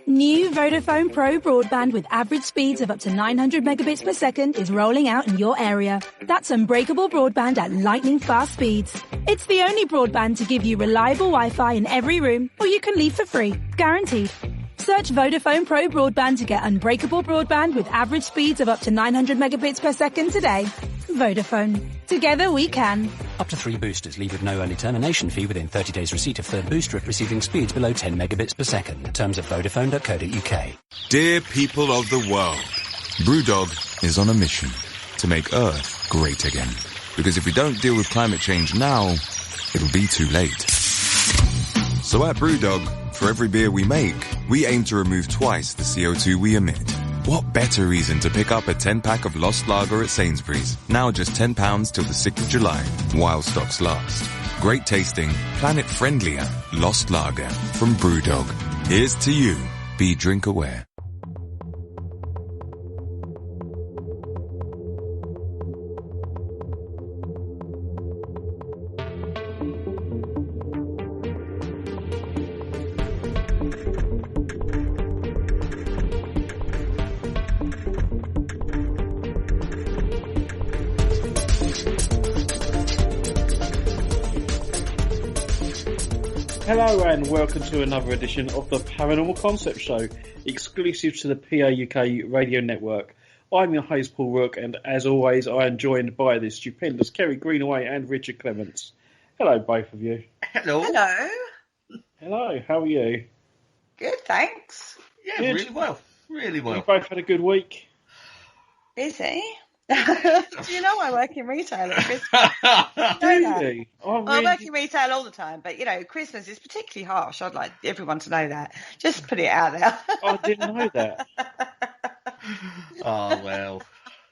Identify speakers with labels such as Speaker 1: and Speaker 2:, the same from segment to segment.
Speaker 1: New Vodafone Pro broadband with average speeds of up to 900 megabits per second is rolling out in your area. That's unbreakable broadband at lightning fast speeds. It's the only broadband to give you reliable Wi-Fi in every room, or you can leave for free. Guaranteed. Search Vodafone Pro broadband to get unbreakable broadband with average speeds of up to 900 megabits per second today. Vodafone. Together we can.
Speaker 2: Up to 3 boosters. Leave with no early termination fee within 30 days receipt of third booster if receiving speeds below 10 megabits per second. Terms at vodafone.co.uk.
Speaker 3: Dear people of the world, Brewdog is on a mission to make Earth great again. Because if we don't deal with climate change now, it'll be too late. So at Brewdog, for every beer we make, we aim to remove twice the CO2 we emit. What better reason to pick up a 10-pack of Lost Lager at Sainsbury's? Now just £10 till the 6th of July, while stocks last. Great tasting, planet-friendlier Lost Lager from Brewdog. Here's to you. Be drink aware.
Speaker 4: Hello and welcome to another edition of the Paranormal Concept Show, exclusive to the PAUK radio network. I'm your host Paul Rook, and as always I am joined by the stupendous Kerry Greenaway and Richard Clements. Hello both of you.
Speaker 5: Hello.
Speaker 6: Hello.
Speaker 4: Hello, how are you?
Speaker 6: Good, thanks.
Speaker 5: Yeah,
Speaker 4: Good.
Speaker 5: really well. Really well.
Speaker 4: You both had a good week?
Speaker 6: Busy. Do you know I work in retail at Christmas?
Speaker 4: Do you?
Speaker 6: I work in retail all the time, but you know, Christmas is particularly harsh. I'd like everyone to know that. Just put it out there.
Speaker 4: I didn't know that.
Speaker 5: Oh, well.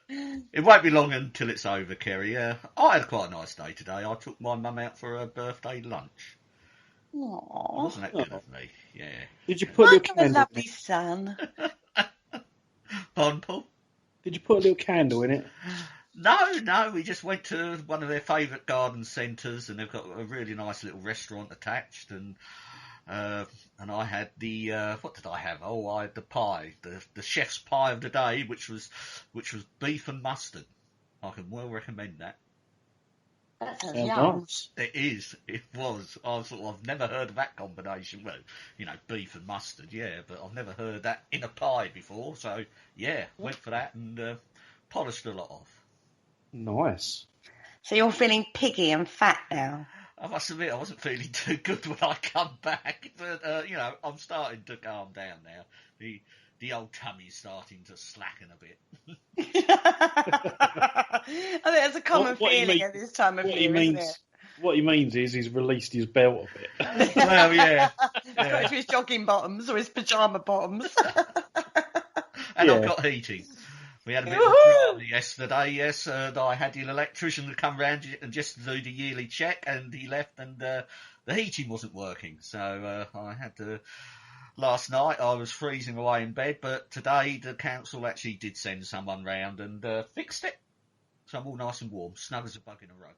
Speaker 5: It won't be long until it's over, Kerry. I had quite a nice day today. I took my mum out for her birthday lunch.
Speaker 6: Aww.
Speaker 5: Wasn't that good of me? Yeah.
Speaker 4: Did you put a little
Speaker 6: A
Speaker 4: candle
Speaker 6: lovely
Speaker 4: in it?
Speaker 6: son.
Speaker 5: Pardon, Paul?
Speaker 4: Did you put a little candle in it?
Speaker 5: No, we just went to one of their favourite garden centres, and they've got a really nice little restaurant attached, and I had the what did I have? Oh, I had the pie, the chef's pie of the day, which was beef and mustard. I can well recommend that.
Speaker 6: That sounds
Speaker 4: Yeah,
Speaker 6: yum.
Speaker 4: nice.
Speaker 5: It was. I've never heard of that combination. Well, you know, beef and mustard, yeah, but I've never heard that in a pie before. So, yeah, went for that and polished a lot off.
Speaker 4: Nice.
Speaker 6: So you're feeling piggy and fat now.
Speaker 5: I must admit, I wasn't feeling too good when I come back, but, you know, I'm starting to calm down now. The old tummy's starting to slacken a bit.
Speaker 6: I think that's a common
Speaker 4: What he
Speaker 6: feeling
Speaker 4: mean-
Speaker 6: at this time of
Speaker 4: What he
Speaker 6: year, isn't
Speaker 4: means,
Speaker 6: it?
Speaker 4: what he means is he's released his belt a bit.
Speaker 5: Well, yeah.
Speaker 6: Go to his jogging bottoms or his pyjama bottoms.
Speaker 5: And
Speaker 4: Yeah.
Speaker 5: I've got heating. We had a bit of
Speaker 6: Woohoo!
Speaker 5: a drama yesterday, yes. I had the electrician to come round and just do the yearly check, and he left, and the heating wasn't working. So I had to... Last night I was freezing away in bed, but today the council actually did send someone round and fixed it. So I'm all nice and warm, snug as a bug in a rug.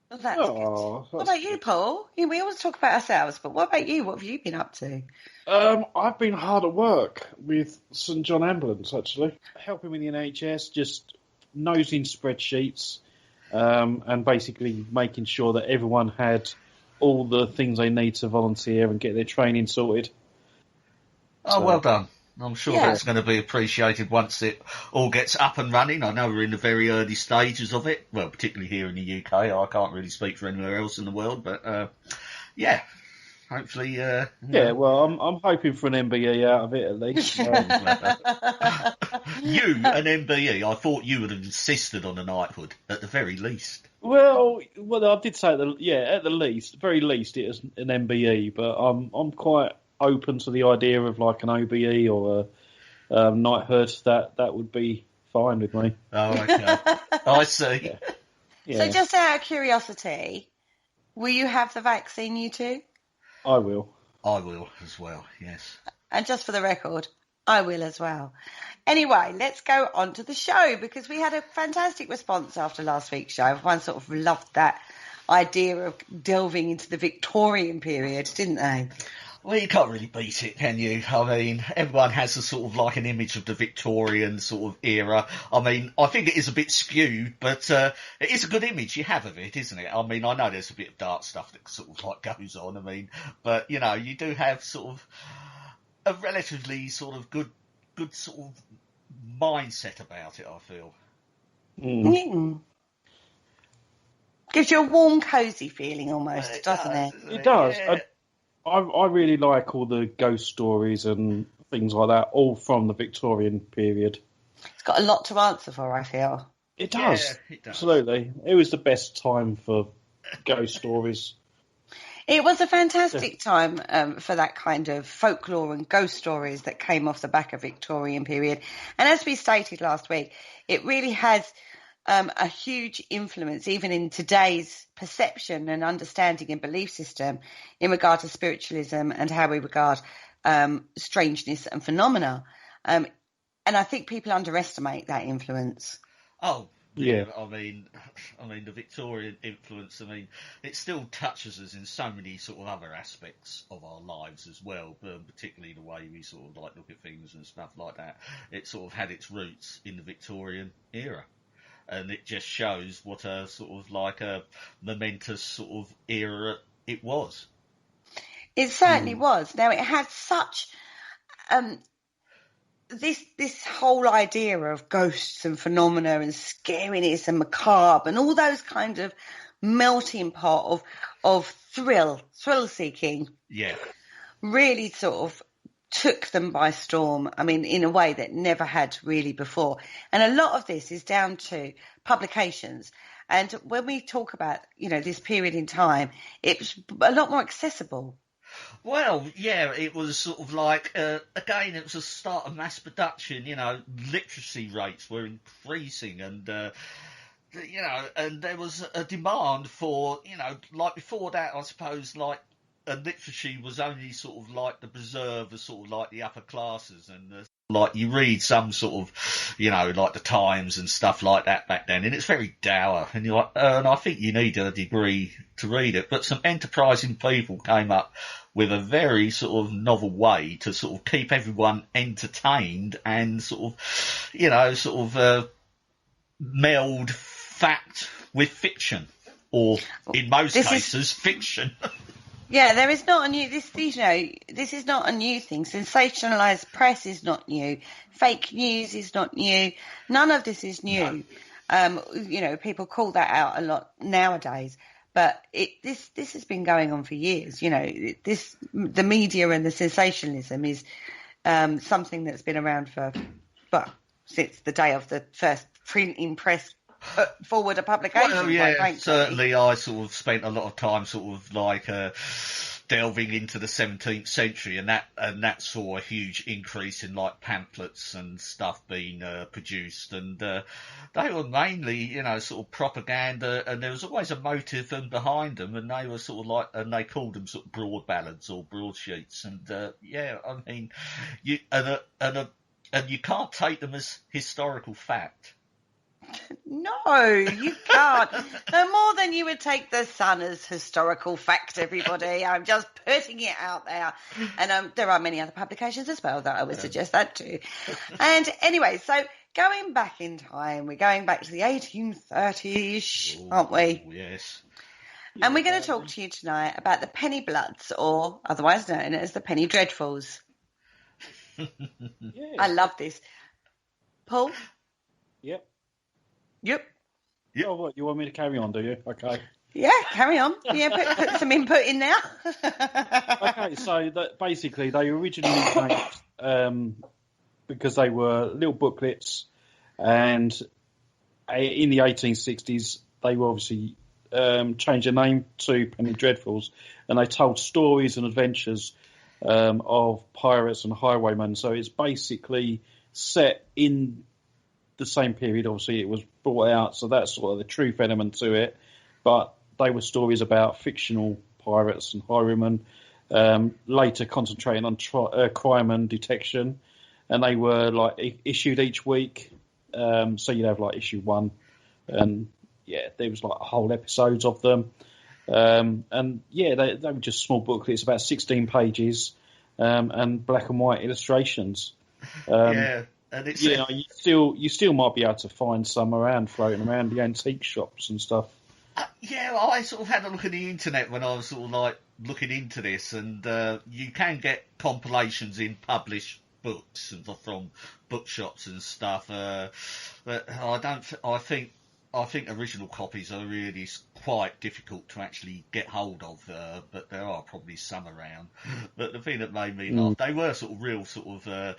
Speaker 6: Well, that's
Speaker 4: Oh,
Speaker 6: good. What
Speaker 4: that's
Speaker 6: about you, Paul? We always talk about ourselves, but what about you? What have you been up to?
Speaker 4: I've been hard at work with St John Ambulance, actually. Helping with the NHS, just nosing spreadsheets and basically making sure that everyone had all the things they need to volunteer and get their training sorted.
Speaker 5: Oh,
Speaker 4: So-
Speaker 5: well done. I'm sure
Speaker 6: Yeah.
Speaker 5: that's going to be appreciated once it all gets up and running. I know we're in the very early stages of it. Well, particularly here in the UK. I can't really speak for anywhere else in the world, but yeah, hopefully.
Speaker 4: Yeah, well, I'm hoping for an MBE out of it at least.
Speaker 5: You, an MBE, I thought you would have insisted on a knighthood at the very least.
Speaker 4: well, I did say at the very least, it is an MBE, but I'm quite open to the idea of like an OBE or a knighthood. That would be fine with me.
Speaker 5: Oh, okay. I see.
Speaker 4: Yeah,
Speaker 6: So just out of curiosity, will you have the vaccine, you two?
Speaker 4: I will.
Speaker 5: I will as well, yes.
Speaker 6: And just for the record, I will as well. Anyway, let's go on to the show because we had a fantastic response after last week's show. Everyone sort of loved that idea of delving into the Victorian period, didn't they?
Speaker 5: Well, you can't really beat it, can you? I mean, everyone has a sort of like an image of the Victorian sort of era. I mean, I think it is a bit skewed, but it is a good image you have of it, isn't it? I mean, I know there's a bit of dark stuff that sort of like goes on. I mean, but you know, you do have sort of a relatively sort of good sort of mindset about it, I feel.
Speaker 6: Gives you a warm, cosy feeling almost, doesn't it?
Speaker 4: It does.
Speaker 5: Yeah.
Speaker 4: I really like all the ghost stories and things like that, all from the Victorian period.
Speaker 6: It's got a lot to answer for, I feel.
Speaker 4: It does.
Speaker 5: Yeah, it does.
Speaker 4: Absolutely. It was the best time for ghost stories.
Speaker 6: It was a fantastic time for that kind of folklore and ghost stories that came off the back of Victorian period. And as we stated last week, it really has a huge influence even in today's perception and understanding and belief system in regard to spiritualism and how we regard strangeness and phenomena. And I think people underestimate that influence.
Speaker 5: Oh,
Speaker 4: yeah.
Speaker 5: I mean, the Victorian influence, I mean, it still touches us in so many sort of other aspects of our lives as well, particularly the way we sort of like look at things and stuff like that. It sort of had its roots in the Victorian era. And it just shows what a sort of like a momentous sort of era it was.
Speaker 6: It certainly was. Now, it had such this whole idea of ghosts and phenomena and scariness and macabre and all those kind of melting pot of thrill seeking.
Speaker 5: Yeah.
Speaker 6: Really sort of took them by storm. I mean, in a way that never had really before. And a lot of this is down to publications. And when we talk about, you know, this period in time, it was a lot more accessible.
Speaker 5: Well, yeah, it was sort of like, again, it was a start of mass production, you know, literacy rates were increasing and, you know, and there was a demand for, you know, like before that, I suppose, like, and literature was only sort of like the preserve of sort of like the upper classes and like you read some sort of, you know, like the Times and stuff like that back then, and it's very dour, and you're like, and I think you need a degree to read it, but some enterprising people came up with a very sort of novel way to sort of keep everyone entertained and sort of, you know, sort of meld fact with fiction, or in most cases, fiction.
Speaker 6: Yeah, there is not a new. This is not a new thing. Sensationalized press is not new. Fake news is not new. None of this is new. No. You know, people call that out a lot nowadays, but this has been going on for years. You know, the media and the sensationalism is something that's been around for since the day of the first printing press. Forward a publication.
Speaker 5: Well, yeah, certainly. I sort of spent a lot of time sort of like delving into the 17th century, and that saw a huge increase in like pamphlets and stuff being produced, and they were mainly, you know, sort of propaganda, and there was always a motive behind them, and they were sort of like, and they called them sort of broad ballads or broadsheets, and yeah, I mean, you can't take them as historical fact.
Speaker 6: No, you can't. No more than you would take the Sun as historical fact, everybody. I'm just putting it out there. And there are many other publications as well that I would suggest that too. And anyway, so going back in time, we're going back to the 1830s, aren't we?
Speaker 5: Yes.
Speaker 6: And we're going to talk to you tonight about the Penny Bloods, or otherwise known as the Penny Dreadfuls. I love this. Paul?
Speaker 4: Yep.
Speaker 6: Yep.
Speaker 4: Oh, what, you want me to carry on, do you? Okay.
Speaker 6: Yeah, carry on. Yeah, put some input in there.
Speaker 4: Okay, so basically they originally came because they were little booklets, and in the 1860s they were obviously changed their name to Penny Dreadfuls, and they told stories and adventures of pirates and highwaymen. So it's basically set in the same period. Obviously it was brought out, so that's sort of the truth element to it, but they were stories about fictional pirates and highwaymen, later concentrating on crime and detection, and they were like issued each week, so you'd have like issue 1, and yeah, there was like whole episodes of them, and yeah, they were just small booklets, about 16 pages, and black and white illustrations.
Speaker 5: Yeah, and it's
Speaker 4: you still might be able to find some floating around the antique shops and stuff.
Speaker 5: Yeah, I sort of had a look at the internet when I was sort of like looking into this, and you can get compilations in published books and from bookshops and stuff. But I think original copies are really quite difficult to actually get hold of. But there are probably some around. But the thing that made me laugh, they were sort of real, sort of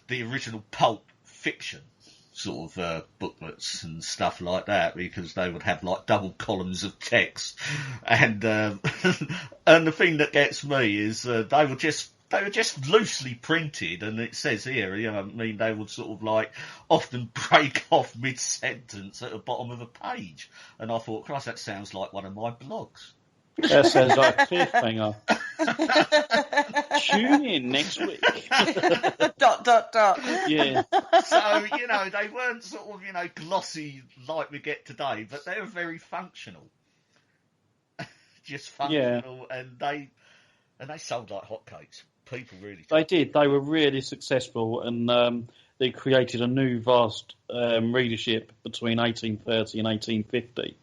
Speaker 5: the original pulp fiction sort of booklets and stuff like that, because they would have like double columns of text, and and the thing that gets me is they were just loosely printed, and it says here, I mean, they would sort of like often break off mid-sentence at the bottom of a page, and I thought, Christ, that sounds like one of my blogs.
Speaker 4: That sounds like a cliffhanger. Tune in next week. ... Yeah.
Speaker 5: So, they weren't sort of, glossy like we get today, but they were very functional. Just functional,
Speaker 4: Yeah.
Speaker 5: and they sold like hotcakes. People really did.
Speaker 4: They did. They were really successful, and they created a new vast readership between 1830 and 1850.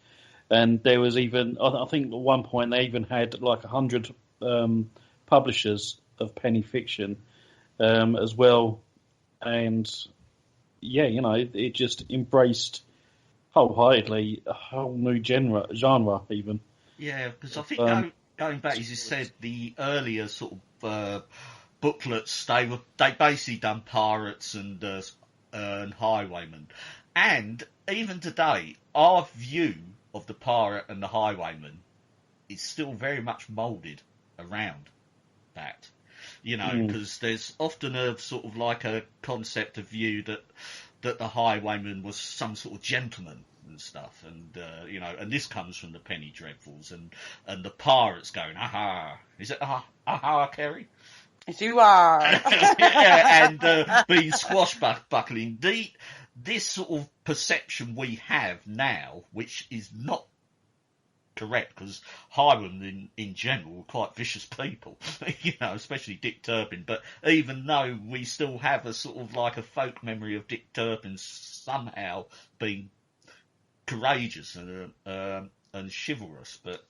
Speaker 4: And there was even, I think at one point they even had like 100 publishers of penny fiction as well. And yeah, it just embraced wholeheartedly a whole new genre even.
Speaker 5: Yeah, because I think going back, as you said, the earlier sort of booklets, they basically done pirates and highwaymen. And even today, our view of the pirate and the highwayman is still very much moulded around that, because there's often a sort of like a concept of view that the highwayman was some sort of gentleman and stuff, and and this comes from the penny dreadfuls, and the pirates going, aha, is it aha, Kerry?
Speaker 6: Yes, you are.
Speaker 5: Yeah, and being swashbuckling. This sort of perception we have now, which is not correct, because highwaymen in general are quite vicious people, especially Dick Turpin. But even though we still have a sort of like a folk memory of Dick Turpin somehow being courageous and chivalrous, but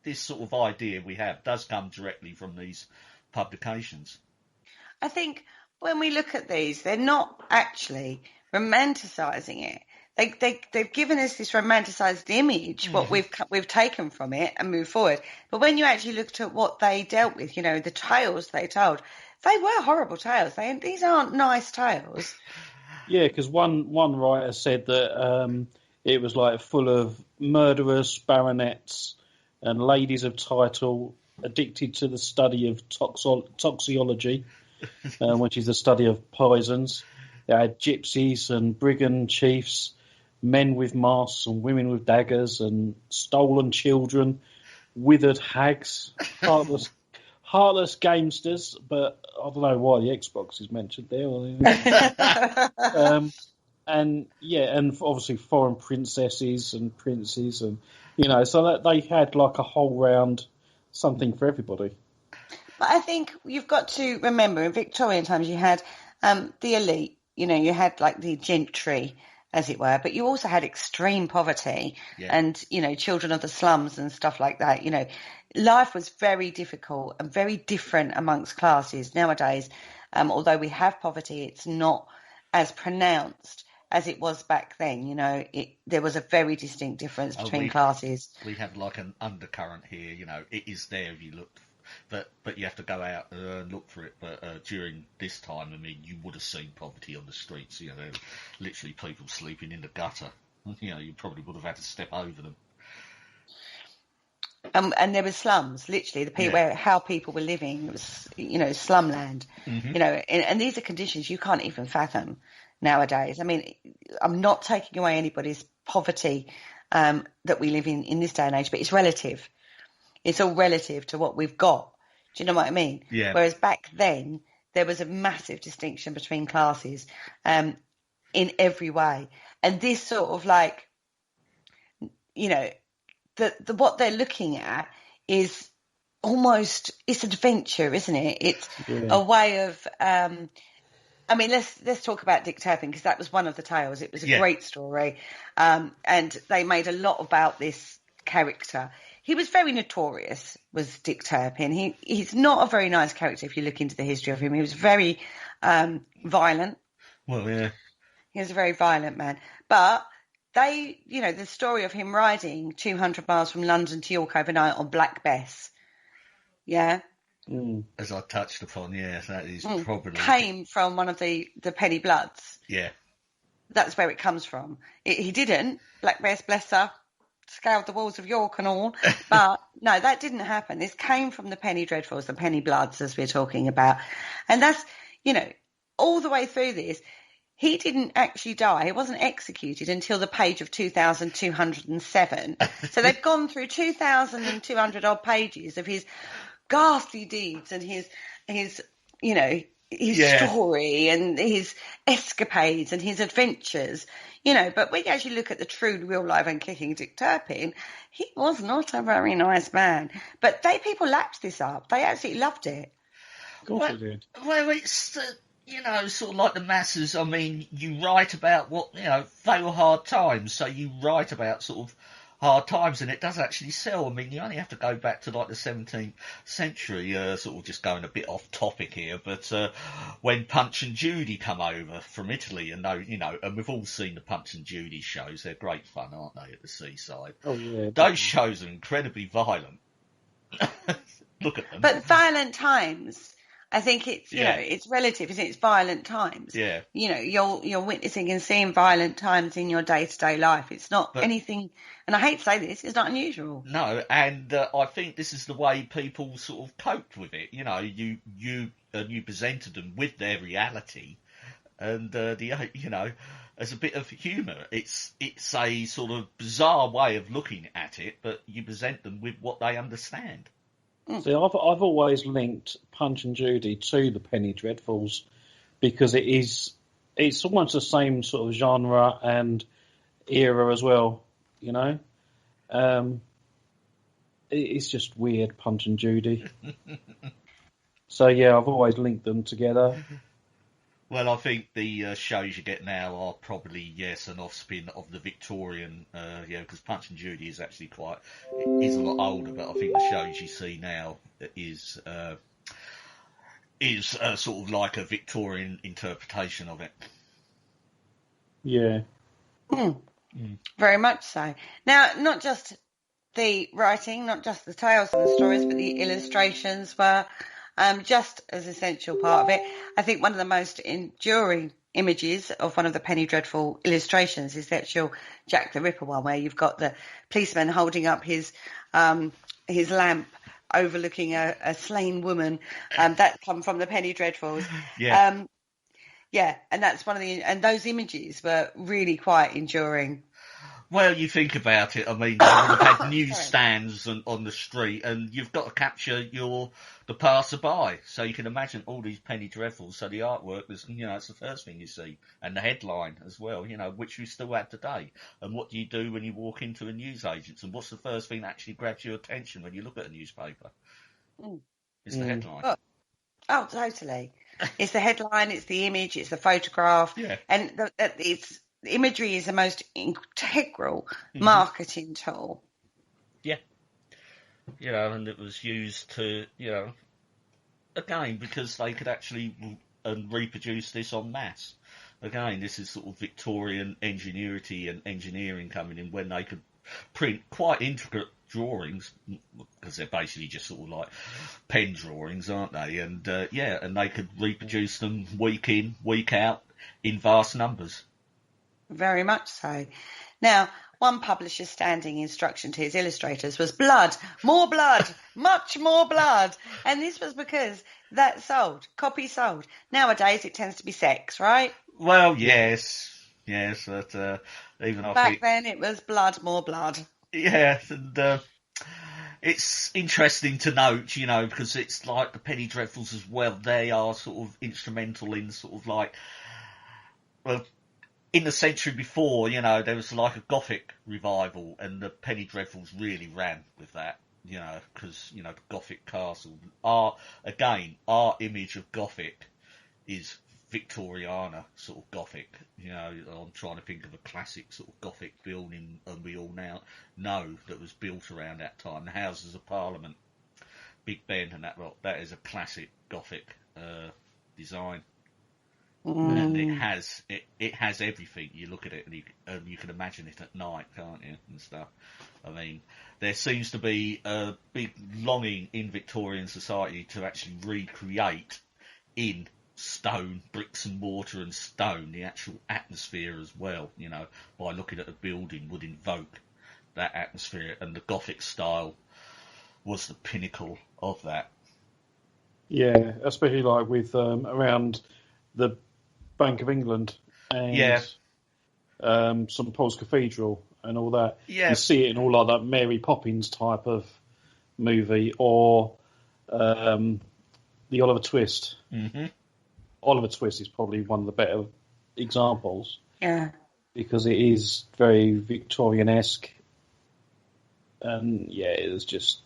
Speaker 5: this sort of idea we have does come directly from these publications.
Speaker 6: I think when we look at these, they're not actually romanticising it. They've given us this romanticised image, what we've taken from it and moved forward. But when you actually looked at what they dealt with, the tales they told, they were horrible tales. These aren't nice tales.
Speaker 4: Yeah, because one writer said that it was like full of murderous baronets and ladies of title addicted to the study of toxicology, which is the study of poisons. They had gypsies and brigand chiefs, men with masks and women with daggers, and stolen children, withered hags, heartless gamesters. But I don't know why the Xbox is mentioned there. And obviously foreign princesses and princes, and so that they had like a whole round something for everybody.
Speaker 6: But I think you've got to remember, in Victorian times, you had the elite. You had like the gentry, as it were, but you also had extreme poverty and, children of the slums and stuff like that. Life was very difficult and very different amongst classes. Nowadays, although we have poverty, it's not as pronounced as it was back then. There was a very distinct difference between classes.
Speaker 5: We have like an undercurrent here, it is there if you look, but you have to go out and look for it. But during this time, I mean, you would have seen poverty on the streets. There were literally people sleeping in the gutter. You probably would have had to step over them.
Speaker 6: And there were slums, literally, where how people were living. It was, slumland.
Speaker 5: Mm-hmm.
Speaker 6: And these are conditions you can't even fathom nowadays. I mean, I'm not taking away anybody's poverty that we live in this day and age, but it's relative. It's all relative to what we've got. Do you know what I mean?
Speaker 5: Yeah.
Speaker 6: Whereas back then, there was a massive distinction between classes in every way. And this sort of like, what they're looking at is almost, it's adventure, isn't it? It's a way of, I mean, let's talk about Dick Turpin, because that was one of the tales. It was a great story, and they made a lot about this character. He was very notorious, was Dick Turpin. He's not a very nice character if you look into the history of him. He was very violent.
Speaker 5: Well, yeah.
Speaker 6: He was a very violent man. But they, the story of him riding 200 miles from London to York overnight on Black Bess,
Speaker 5: as I touched upon, that is probably
Speaker 6: came from one of the Penny Bloods.
Speaker 5: Yeah,
Speaker 6: that's where it comes from. He didn't. Black Bess, bless her, scaled the walls of York and all, but no, that didn't happen. This came from the Penny Dreadfuls, the Penny Bloods, as we're talking about, and that's all the way through this. He didn't actually die. He wasn't executed until the page of 2,207. So they've gone through 2,200 odd pages of his ghastly deeds and his story and his escapades and his adventures, but when you actually look at the true real life and kicking Dick Turpin, he was not a very nice man. But people lapped this up. They absolutely loved it.
Speaker 4: Of course they did.
Speaker 5: Well, it's, sort of like the masses. I mean, you write about what, they were hard times, so you write about sort of hard times, and it does actually sell. I mean, you only have to go back to like the 17th century, sort of just going a bit off topic here, but when Punch and Judy come over from Italy, and and we've all seen the Punch and Judy shows. They're great fun, aren't they, at the seaside?
Speaker 4: Oh yeah.
Speaker 5: Those shows are incredibly violent. Look at them.
Speaker 6: But violent times, I think it's it's relative, isn't it? It's violent times.
Speaker 5: Yeah.
Speaker 6: You're witnessing and seeing violent times in your day-to-day life. It's not anything, and I hate to say this, it's not unusual.
Speaker 5: No, and I think this is the way people sort of coped with it. You presented them with their reality, and as a bit of humour. It's a sort of bizarre way of looking at it, but you present them with what they understand.
Speaker 4: See, I've always linked Punch and Judy to the Penny Dreadfuls because it's almost the same sort of genre and era as well, It's just weird, Punch and Judy. So yeah, I've always linked them together.
Speaker 5: Well, I think the shows you get now are probably, an offspring of the Victorian, because Punch and Judy is actually is a lot older, but I think the shows you see now is sort of like a Victorian interpretation of it.
Speaker 4: Yeah.
Speaker 6: Very much so. Now, not just the writing, not just the tales and the stories, but the illustrations were just as essential part of it. I think one of the most enduring images of one of the Penny Dreadful illustrations is the actual Jack the Ripper one, where you've got the policeman holding up his lamp overlooking a slain woman. That come from the Penny Dreadfuls.
Speaker 5: Yeah.
Speaker 6: And that's one of and those images were really quite enduring.
Speaker 5: Well, you think about it. I mean, they would have had newsstands on the street, and you've got to capture the passerby. So you can imagine all these Penny Dreadfuls. So the artwork was, it's the first thing you see, and the headline as well. Which we still have today. And what do you do when you walk into a newsagent's? And what's the first thing that actually grabs your attention when you look at a newspaper? It's the headline.
Speaker 6: Oh, totally. It's the headline. It's the image. It's the photograph.
Speaker 5: Yeah.
Speaker 6: And the imagery is the most integral marketing tool.
Speaker 5: Yeah. And it was used to, again, because they could actually reproduce this en masse. Again, this is sort of Victorian ingenuity and engineering coming in when they could print quite intricate drawings, because they're basically just sort of like pen drawings, aren't they? And, and they could reproduce them week in, week out in vast numbers.
Speaker 6: Very much so. Now, one publisher's standing instruction to his illustrators was blood, more blood, much more blood. And this was because that sold, copies sold. Nowadays, it tends to be sex, right?
Speaker 5: Well, yes, but even
Speaker 6: back then it was blood, more blood.
Speaker 5: Yes, and it's interesting to note, because it's like the Penny Dreadfuls as well. They are sort of instrumental in sort of like, well, in the century before, there was like a Gothic revival, and the Penny Dreadfuls really ran with that. you know, because, you know, Gothic castle. Our image of Gothic is Victoriana sort of Gothic. You know, I'm trying to think of a classic sort of Gothic building, and we all now know that was built around that time. The Houses of Parliament, Big Ben, and that is a classic Gothic design. And it has everything. You look at it and you can imagine it at night, can't you, and stuff. I mean, there seems to be a big longing in Victorian society to actually recreate in stone, bricks and mortar and stone, the actual atmosphere as well, you know, by looking at a building would invoke that atmosphere, and the Gothic style was the pinnacle of that.
Speaker 4: Yeah, especially like with around the Bank of England and St Paul's Cathedral and all that.
Speaker 5: Yeah.
Speaker 4: You see it in all like that Mary Poppins type of movie, or the Oliver Twist.
Speaker 5: Mm-hmm.
Speaker 4: Oliver Twist is probably one of the better examples.
Speaker 6: Yeah.
Speaker 4: Because it is very Victorian-esque. And, yeah, it's just...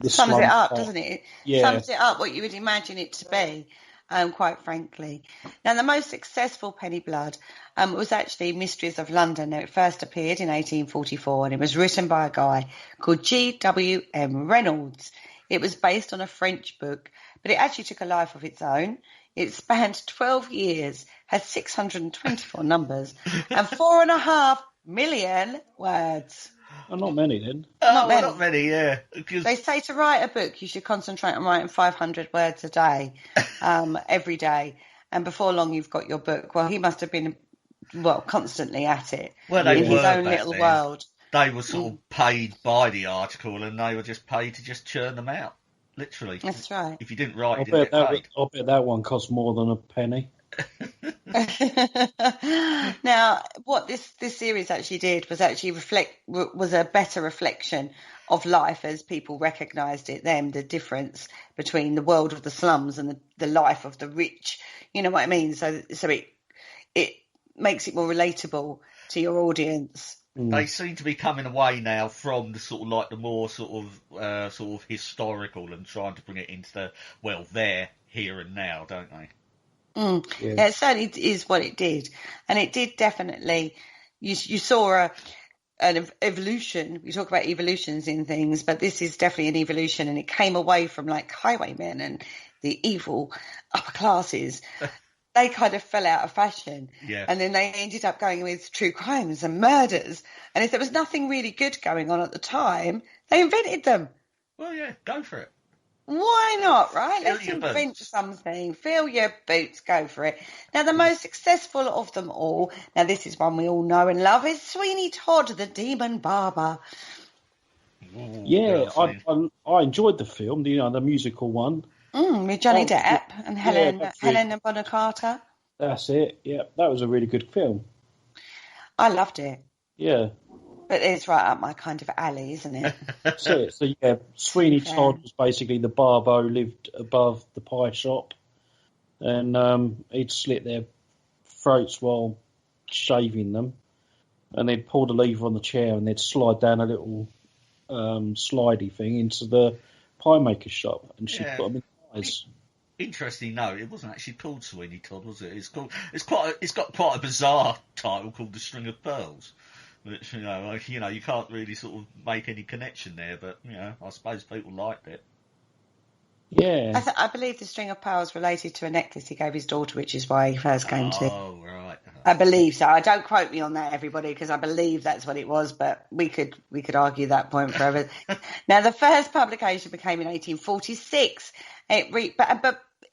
Speaker 6: Sums it up, doesn't it?
Speaker 4: Yeah.
Speaker 6: Sums it up what you would imagine it to be, quite frankly. Now, the most successful Penny Blood was actually Mysteries of London. Now, it first appeared in 1844, and it was written by a guy called G.W.M. Reynolds. It was based on a French book, but it actually took a life of its own. It spanned 12 years, has 624 numbers, and 4.5 million words.
Speaker 4: Well, not many then.
Speaker 5: Not many, yeah.
Speaker 6: They say to write a book, you should concentrate on writing 500 words a day, every day. And before long, you've got your book. Well, he must have been, constantly at it.
Speaker 5: Well, they
Speaker 6: in his
Speaker 5: were
Speaker 6: own
Speaker 5: back
Speaker 6: little
Speaker 5: then.
Speaker 6: world.
Speaker 5: They were sort of paid by the article, and they were just paid to just churn them out. Literally.
Speaker 6: That's right.
Speaker 5: If you didn't write,
Speaker 4: I
Speaker 5: you didn't get paid.
Speaker 4: bet that one cost more than a penny.
Speaker 6: Now, what this series actually did was actually was a better reflection of life as people recognised it then, the difference between the world of the slums and the life of the rich. You know what I mean? So it makes it more relatable to your audience.
Speaker 5: They seem to be coming away now from the sort of like the more sort of historical and trying to bring it into the there, here and now, don't they?
Speaker 6: Yeah, it certainly is what it did, and it did definitely. You saw an evolution. We talk about evolutions in things, but this is definitely an evolution, and it came away from like highwaymen and the evil upper classes. They kind of fell out of fashion, and then they ended up going with true crimes and murders. And if there was nothing really good going on at the time, they invented them.
Speaker 5: Well, yeah, go for it.
Speaker 6: Why not, right?
Speaker 5: Fill
Speaker 6: Let's
Speaker 5: your
Speaker 6: invent
Speaker 5: boots.
Speaker 6: something. Fill your boots, go for it. Now, the most successful of them all, now this is one we all know and love, is Sweeney Todd, the Demon Barber.
Speaker 4: Yeah, I enjoyed the film, the musical one.
Speaker 6: With Johnny Depp and Helena Bonham Carter.
Speaker 4: That's it, yeah. That was a really good film.
Speaker 6: I loved it.
Speaker 4: Yeah.
Speaker 6: But it's right up my kind of alley, isn't it?
Speaker 4: That's it. So, yeah, Sweeney Todd was basically the barber who lived above the pie shop. And he'd slit their throats while shaving them. And they'd pull the lever on the chair and they'd slide down a little slidey thing into the pie maker's shop. And she'd put them in the eyes.
Speaker 5: Interesting, no, it wasn't actually called Sweeney Todd, was it? It's got quite a bizarre title called The String of Pearls. Which, you can't really sort of make any connection there, but, I suppose people liked it.
Speaker 4: Yeah.
Speaker 6: I believe the String of Pearls related to a necklace he gave his daughter, which is why he first came to.
Speaker 5: Oh, right.
Speaker 6: I believe so. I don't quote me on that, everybody, because I believe that's what it was, but we could argue that point forever. Now, the first publication became in 1846.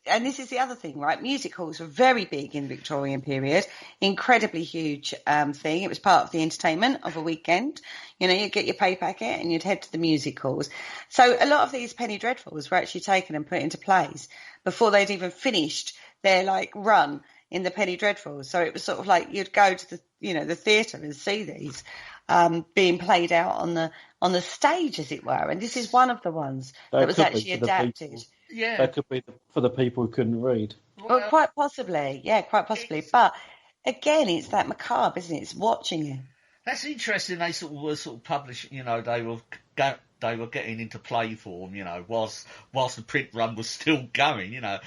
Speaker 6: And this is the other thing, right? Music halls were very big in the Victorian period, incredibly huge thing. It was part of the entertainment of a weekend. You'd get your pay packet and you'd head to the music halls. So a lot of these penny dreadfuls were actually taken and put into plays before they'd even finished their run in the penny dreadfuls. So it was sort of like you'd go to the theatre and see these being played out on the stage, as it were. And this is one of the ones that was actually adapted.
Speaker 5: Yeah.
Speaker 4: That could be for the people who couldn't read.
Speaker 6: Well, quite possibly. Yeah, quite possibly. But again, it's that macabre, isn't it? It's watching it.
Speaker 5: That's interesting. They were publishing, they were they were getting into play form, whilst the print run was still going, didn't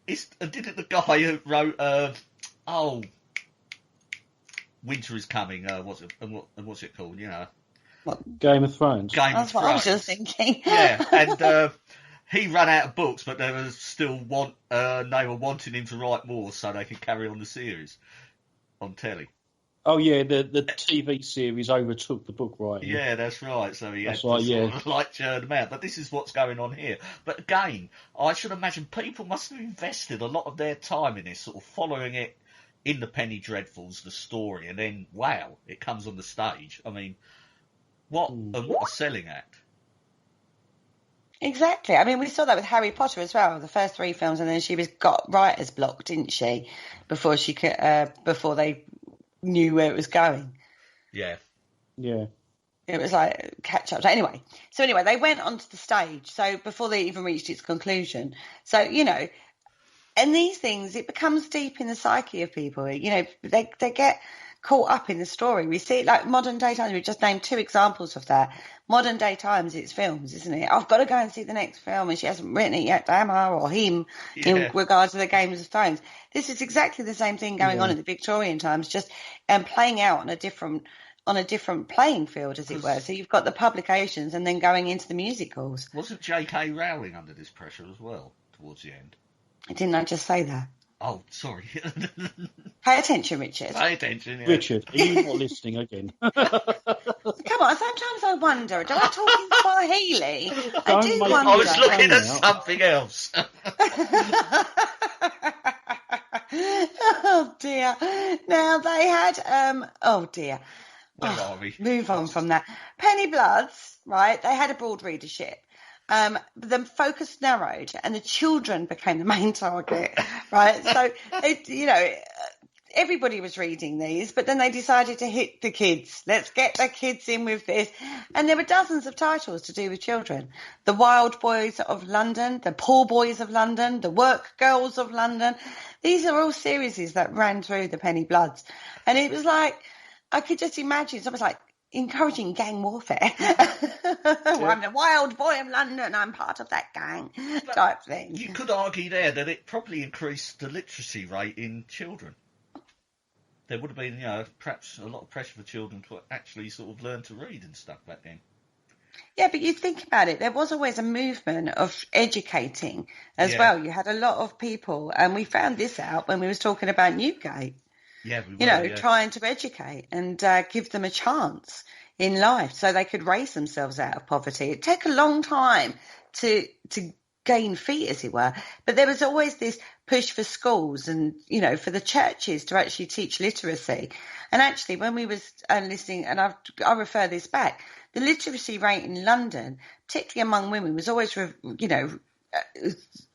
Speaker 5: the guy who wrote, Winter is Coming, what's it called,
Speaker 4: Game of Thrones.
Speaker 6: That's what I was just thinking.
Speaker 5: Yeah, and he ran out of books, but they were still they were wanting him to write more so they could carry on the series on telly.
Speaker 4: Oh yeah, the TV series overtook the book writing.
Speaker 5: Yeah, that's right. So he had to sort of churn them out. But this is what's going on here. But again, I should imagine people must have invested a lot of their time in this, sort of following it in the Penny Dreadfuls, the story, and then wow, it comes on the stage. I mean, what a selling act.
Speaker 6: Exactly. I mean, we saw that with Harry Potter as well. The first 3 films, and then she got writer's block, didn't she? Before they knew where it was going.
Speaker 5: Yeah.
Speaker 6: It was like catch up. Anyway, they went onto the stage. So before they even reached its conclusion. So, and these things, it becomes deep in the psyche of people. They get caught up in the story. We see it like Modern Day Times. We just named 2 examples of that. Modern Day Times, it's films, isn't it? I've got to go and see the next film, and she hasn't written it yet, damn her, or him, in regards to the Games of Thrones. This is exactly the same thing going on in the Victorian times, just playing out on a different playing field, as it were. So you've got the publications, and then going into the musicals.
Speaker 5: Wasn't J.K. Rowling under this pressure as well towards the end?
Speaker 6: Didn't I just say that?
Speaker 5: Oh, sorry.
Speaker 6: Pay attention, Richard.
Speaker 5: Pay attention, yeah.
Speaker 4: Richard, are you not listening again?
Speaker 6: Come on, sometimes I wonder, do I talk in Swahili? I do wonder.
Speaker 5: I was looking at something else.
Speaker 6: Oh, dear. Now, they had, oh, dear.
Speaker 5: Where are we?
Speaker 6: Move on from that. Penny Bloods, right, they had a broad readership. The focus narrowed and the children became the main target, right? So, everybody was reading these, but then they decided to hit the kids. Let's get the kids in with this. And there were dozens of titles to do with children. The Wild Boys of London, The Poor Boys of London, The Work Girls of London. These are all series that ran through the Penny Bloods. And it was like, I could just imagine, it's almost like encouraging gang warfare. I'm the wild boy of London, I'm part of that gang type thing.
Speaker 5: You could argue there that it probably increased the literacy rate in children. There would have been, perhaps a lot of pressure for children to actually sort of learn to read and stuff back then.
Speaker 6: Yeah, but you think about it, there was always a movement of educating as well. You had a lot of people, and we found this out when we was talking about Newgate.
Speaker 5: Yeah, we were,
Speaker 6: trying to educate and give them a chance in life so they could raise themselves out of poverty. It took a long time to gain feet, as it were, but there was always this push for schools and, for the churches to actually teach literacy. And actually, when we was listening, and I refer this back, the literacy rate in London, particularly among women, was always,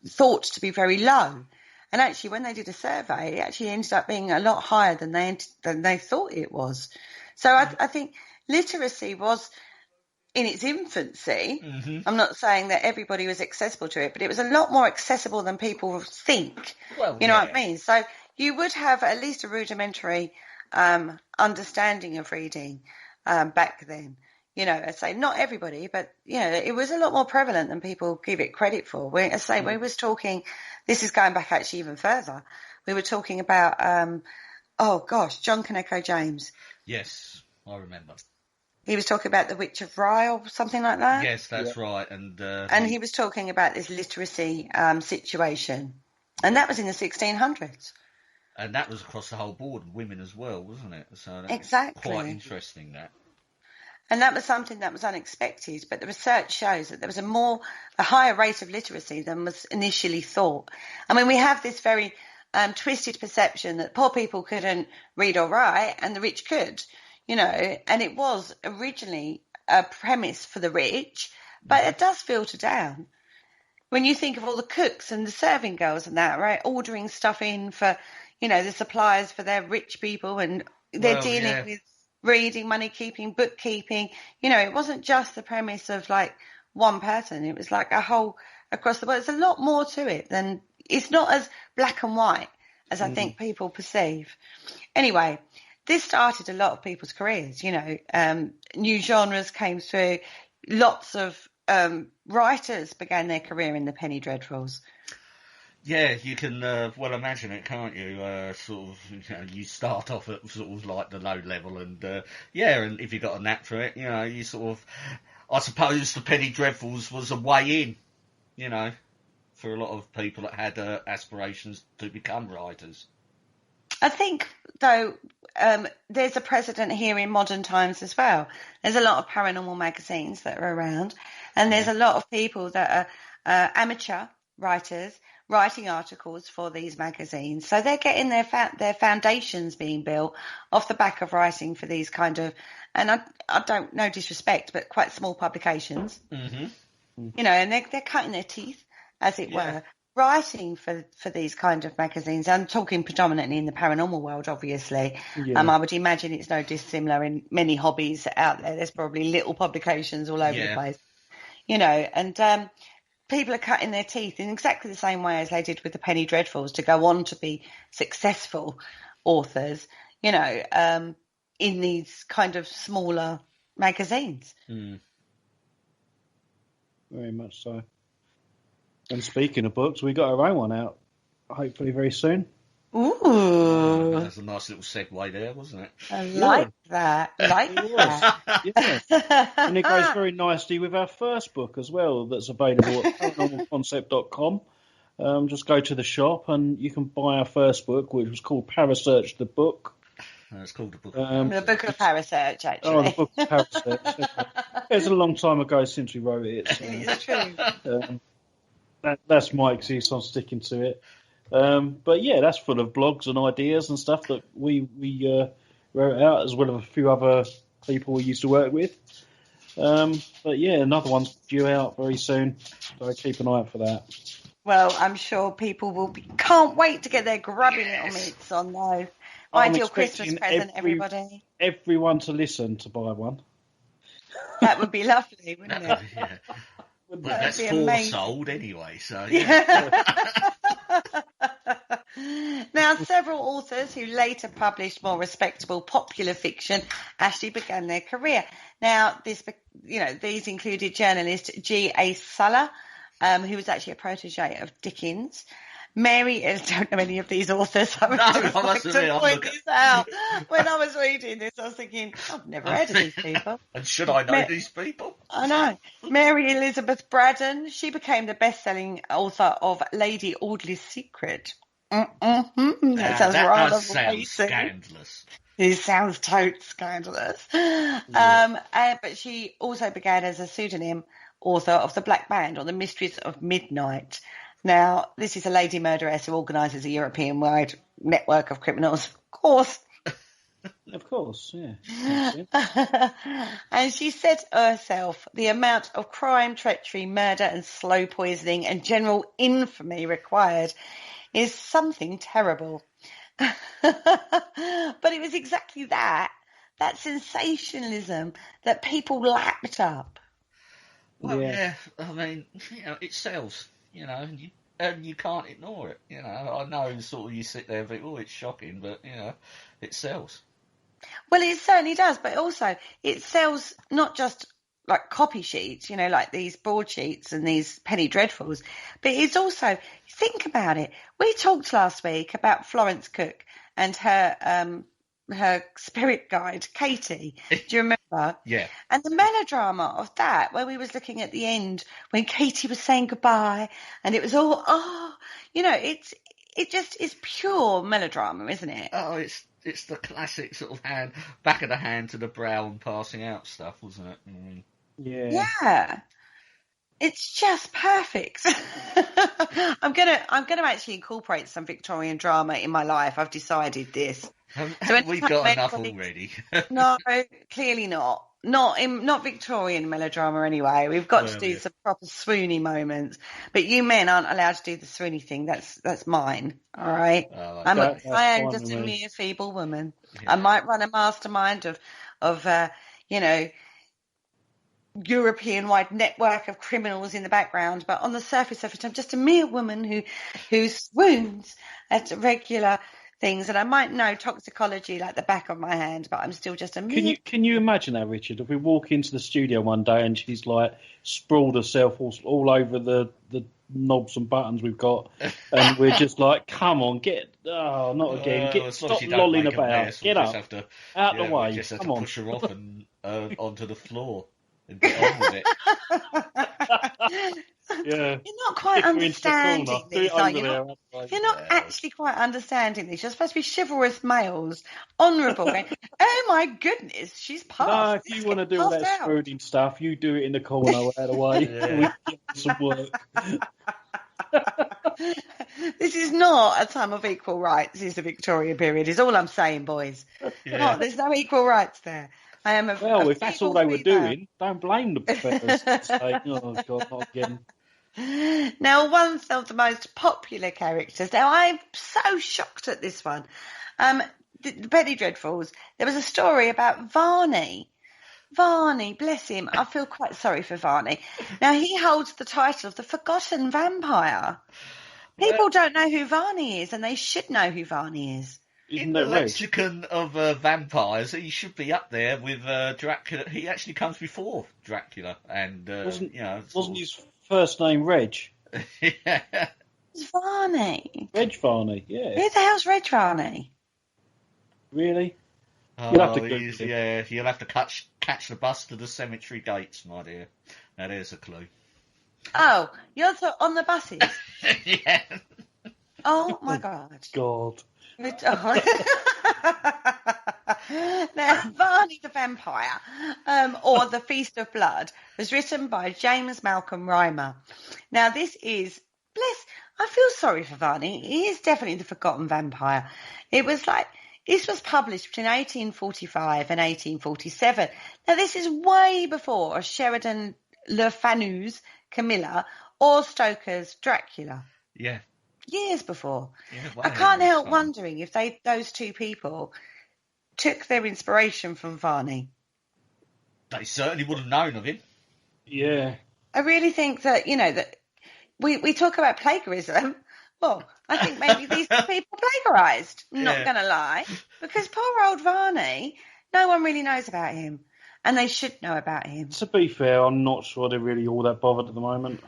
Speaker 6: thought to be very low. And actually, when they did a survey, it actually ended up being a lot higher than they thought it was. So I think literacy was in its infancy. Mm-hmm. I'm not saying that everybody was accessible to it, but it was a lot more accessible than people think. Well, what I mean? So you would have at least a rudimentary understanding of reading back then. I say not everybody, but, it was a lot more prevalent than people give it credit for. We was talking, this is going back actually even further. We were talking about, John Kaneko James.
Speaker 5: Yes, I remember.
Speaker 6: He was talking about The Witch of Rye or something like that.
Speaker 5: Yes, that's right.
Speaker 6: And he was talking about this literacy situation. And that was in the 1600s.
Speaker 5: And that was across the whole board, women as well, wasn't it? So that
Speaker 6: exactly.
Speaker 5: was quite interesting, that.
Speaker 6: And that was something that was unexpected, but the research shows that there was a higher rate of literacy than was initially thought. I mean, we have this very twisted perception that poor people couldn't read or write and the rich could, and it was originally a premise for the rich, but it does filter down. When you think of all the cooks and the serving girls and that, right, ordering stuff in for, the suppliers for their rich people, and they're dealing with reading, money keeping, bookkeeping. It wasn't just the premise of like one person. It was like a whole across the world. There's a lot more to it than, it's not as black and white as I think people perceive. Anyway, this started a lot of people's careers, new genres came through. lots of writers began their career in the penny dreadfuls.
Speaker 5: Yeah, you can well imagine it, can't you? Sort of, you start off at sort of like the low level, and and if you got a knack for it, you sort of. I suppose the penny dreadfuls was a way in, for a lot of people that had aspirations to become writers.
Speaker 6: I think, though, there's a precedent here in modern times as well. There's a lot of paranormal magazines that are around, and there's a lot of people that are amateur writers writing articles for these magazines. So they're getting their foundations being built off the back of writing for these kind of, and I don't know disrespect, but quite small publications.
Speaker 5: Mm-hmm.
Speaker 6: And they're cutting their teeth, as it were, writing for these kind of magazines. I'm talking predominantly in the paranormal world, obviously.
Speaker 4: Yeah.
Speaker 6: I would imagine it's no dissimilar in many hobbies out there. There's probably little publications all over the place, and people are cutting their teeth in exactly the same way as they did with the penny dreadfuls to go on to be successful authors, in these kind of smaller magazines.
Speaker 4: Very much so. And speaking of books, we got our own one out, hopefully very soon.
Speaker 6: Ooh.
Speaker 5: That's a nice little segue there, wasn't it?
Speaker 6: I like that.
Speaker 4: Yeah. And it goes very nicely with our first book as well, that's available at paranormalconcept.com. Just go to the shop and you can buy our first book, which was called Parasearch the Book.
Speaker 5: It's called the Book
Speaker 6: the Book of Parasearch, actually.
Speaker 4: Oh, the Book of Parasearch. It was a long time ago since we wrote it. So,
Speaker 6: it's true.
Speaker 4: That's my excuse on sticking to it. But yeah, that's full of blogs and ideas and stuff that we wrote out, as well as a few other people we used to work with. But yeah, another one's due out very soon, so keep an eye out for that.
Speaker 6: Well, I'm sure people can't wait to get their grubby little mitts on those. Ideal Christmas present, everybody.
Speaker 4: Everyone to listen to buy one.
Speaker 6: That would be lovely, wouldn't it?
Speaker 5: Yeah. Well,
Speaker 6: That
Speaker 5: that's
Speaker 6: would be amazing.
Speaker 5: sold anyway, so yeah.
Speaker 6: Now, several authors who later published more respectable popular fiction actually began their career. Now, these included journalist G.A. Suller, who was actually a protege of Dickens. Mary, I don't know any of these authors. I must point this out. When I was reading this, I was thinking, I've never heard of these people.
Speaker 5: And should I know these people?
Speaker 6: I know. Mary Elizabeth Braddon, she became the best-selling author of Lady Audley's Secret. That sounds rather
Speaker 5: scandalous.
Speaker 6: It sounds totes scandalous. But she also began as a pseudonym author of The Black Band or The Mysteries of Midnight. Now, this is a lady murderess who organises a European-wide network of criminals, of course.
Speaker 4: Of course, yeah.
Speaker 6: And she said herself, the amount of crime, treachery, murder and slow poisoning and general infamy required is something terrible. But it was exactly that sensationalism that people lapped up.
Speaker 5: Well, yeah, I mean, it sells. And you can't ignore it. I know sort of you sit there and think, oh, it's shocking, but, it sells.
Speaker 6: Well, it certainly does, but also it sells not just like copy sheets, like these broadsheets and these penny dreadfuls, but it's also, think about it. We talked last week about Florence Cook and her spirit guide, Katie. Do you remember?
Speaker 5: Yeah.
Speaker 6: And the melodrama of that, where we was looking at the end when Katie was saying goodbye, and it was all, it just is pure melodrama, isn't it?
Speaker 5: Oh, it's the classic sort of back of the hand to the brow and passing out stuff, wasn't it?
Speaker 6: Yeah. It's just perfect. I'm gonna actually incorporate some Victorian drama in my life. I've decided this.
Speaker 5: We've got enough already.
Speaker 6: No, clearly not. Not Victorian melodrama anyway. We've got to do some proper swoony moments. But you men aren't allowed to do the swoony thing. That's mine. All right. I am just a mere feeble woman. Yeah. I might run a mastermind of European-wide network of criminals in the background, but on the surface of it, I'm just a mere woman who swoons at regular things, and I might know toxicology like the back of my hand, but I'm still just a
Speaker 4: Can you imagine that, Richard? If we walk into the studio one day and she's like sprawled herself all over the knobs and buttons we've got, and we're just like, come on, not again, stop lolling about, get up, out the way,
Speaker 5: we just have
Speaker 4: come
Speaker 5: to
Speaker 4: on.
Speaker 5: push her off and onto the floor and get on with it.
Speaker 4: Yeah.
Speaker 6: You're not quite understanding this, are you? You're not
Speaker 5: Yeah.
Speaker 6: actually quite understanding this. You're supposed to be chivalrous males, honourable. Going, oh my goodness, she's passed.
Speaker 4: No, if you want to do all that spooning stuff, you do it in the corner out of the way. We get some work.
Speaker 6: This is not a time of equal rights. This is the Victorian period. Is all I'm saying, boys.
Speaker 5: Yeah.
Speaker 6: There's no equal rights there. I am
Speaker 4: if that's all they were doing, don't blame the professors. Oh God, not again.
Speaker 6: Now, one of the most popular characters. Now, I'm so shocked at this one. The Penny Dreadfuls. There was a story about Varney. Varney, bless him. I feel quite sorry for Varney. Now, he holds the title of the Forgotten Vampire. People don't know who Varney is, and they should know who Varney is.
Speaker 5: In the lexicon of vampires, he should be up there with Dracula. He actually comes before Dracula, and
Speaker 4: wasn't his first name Reg?
Speaker 5: Yeah.
Speaker 6: It's Varney.
Speaker 4: Reg Varney, yeah.
Speaker 6: Who the hell's Reg Varney?
Speaker 4: Really?
Speaker 5: Oh,
Speaker 4: you'll have to
Speaker 5: catch the bus to the cemetery gates, my dear. Now there's a clue.
Speaker 6: Oh, you're on the buses?
Speaker 5: Yeah.
Speaker 6: Oh my God.
Speaker 4: God.
Speaker 6: Now, Varney the Vampire, or The Feast of Blood, was written by James Malcolm Rymer. Now, this is, I feel sorry for Varney. He is definitely the forgotten vampire. This was published between 1845 and 1847. Now, this is way before Sheridan Le Fanu's Camilla or Stoker's Dracula.
Speaker 5: Yeah.
Speaker 6: Years before.
Speaker 5: Yeah,
Speaker 6: I can't help wondering if those two people took their inspiration from Varney.
Speaker 5: They certainly would have known of him.
Speaker 4: Yeah.
Speaker 6: I really think that, that we talk about plagiarism. Well, I think maybe these people plagiarised. I'm not going to lie. Because poor old Varney, no one really knows about him. And they should know about him.
Speaker 4: To be fair, I'm not sure they're really all that bothered at the moment.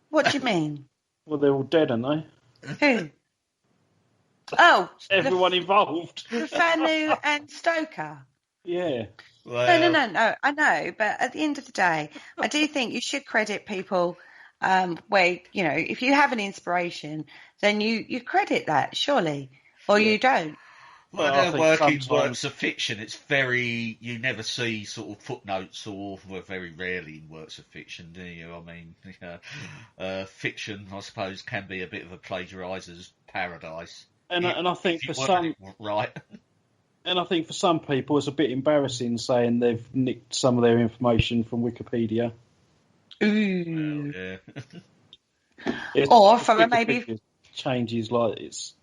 Speaker 6: What do you mean?
Speaker 4: Well, they're all dead, aren't
Speaker 6: they? Who? Oh.
Speaker 4: Everyone involved.
Speaker 6: Fanu and Stoker.
Speaker 4: Yeah.
Speaker 6: Well, No. I know, but at the end of the day, I do think you should credit people where, if you have an inspiration, then you credit that, surely. Or you don't.
Speaker 5: Well, they're working works of fiction. It's you never see sort of footnotes very rarely in works of fiction, do you? I mean, fiction, I suppose, can be a bit of a plagiariser's paradise.
Speaker 4: And I think for some...
Speaker 5: Right.
Speaker 4: And I think for some people it's a bit embarrassing saying they've nicked some of their information from Wikipedia.
Speaker 6: Ooh.
Speaker 5: Well, yeah.
Speaker 6: Or from maybe...
Speaker 4: changes it's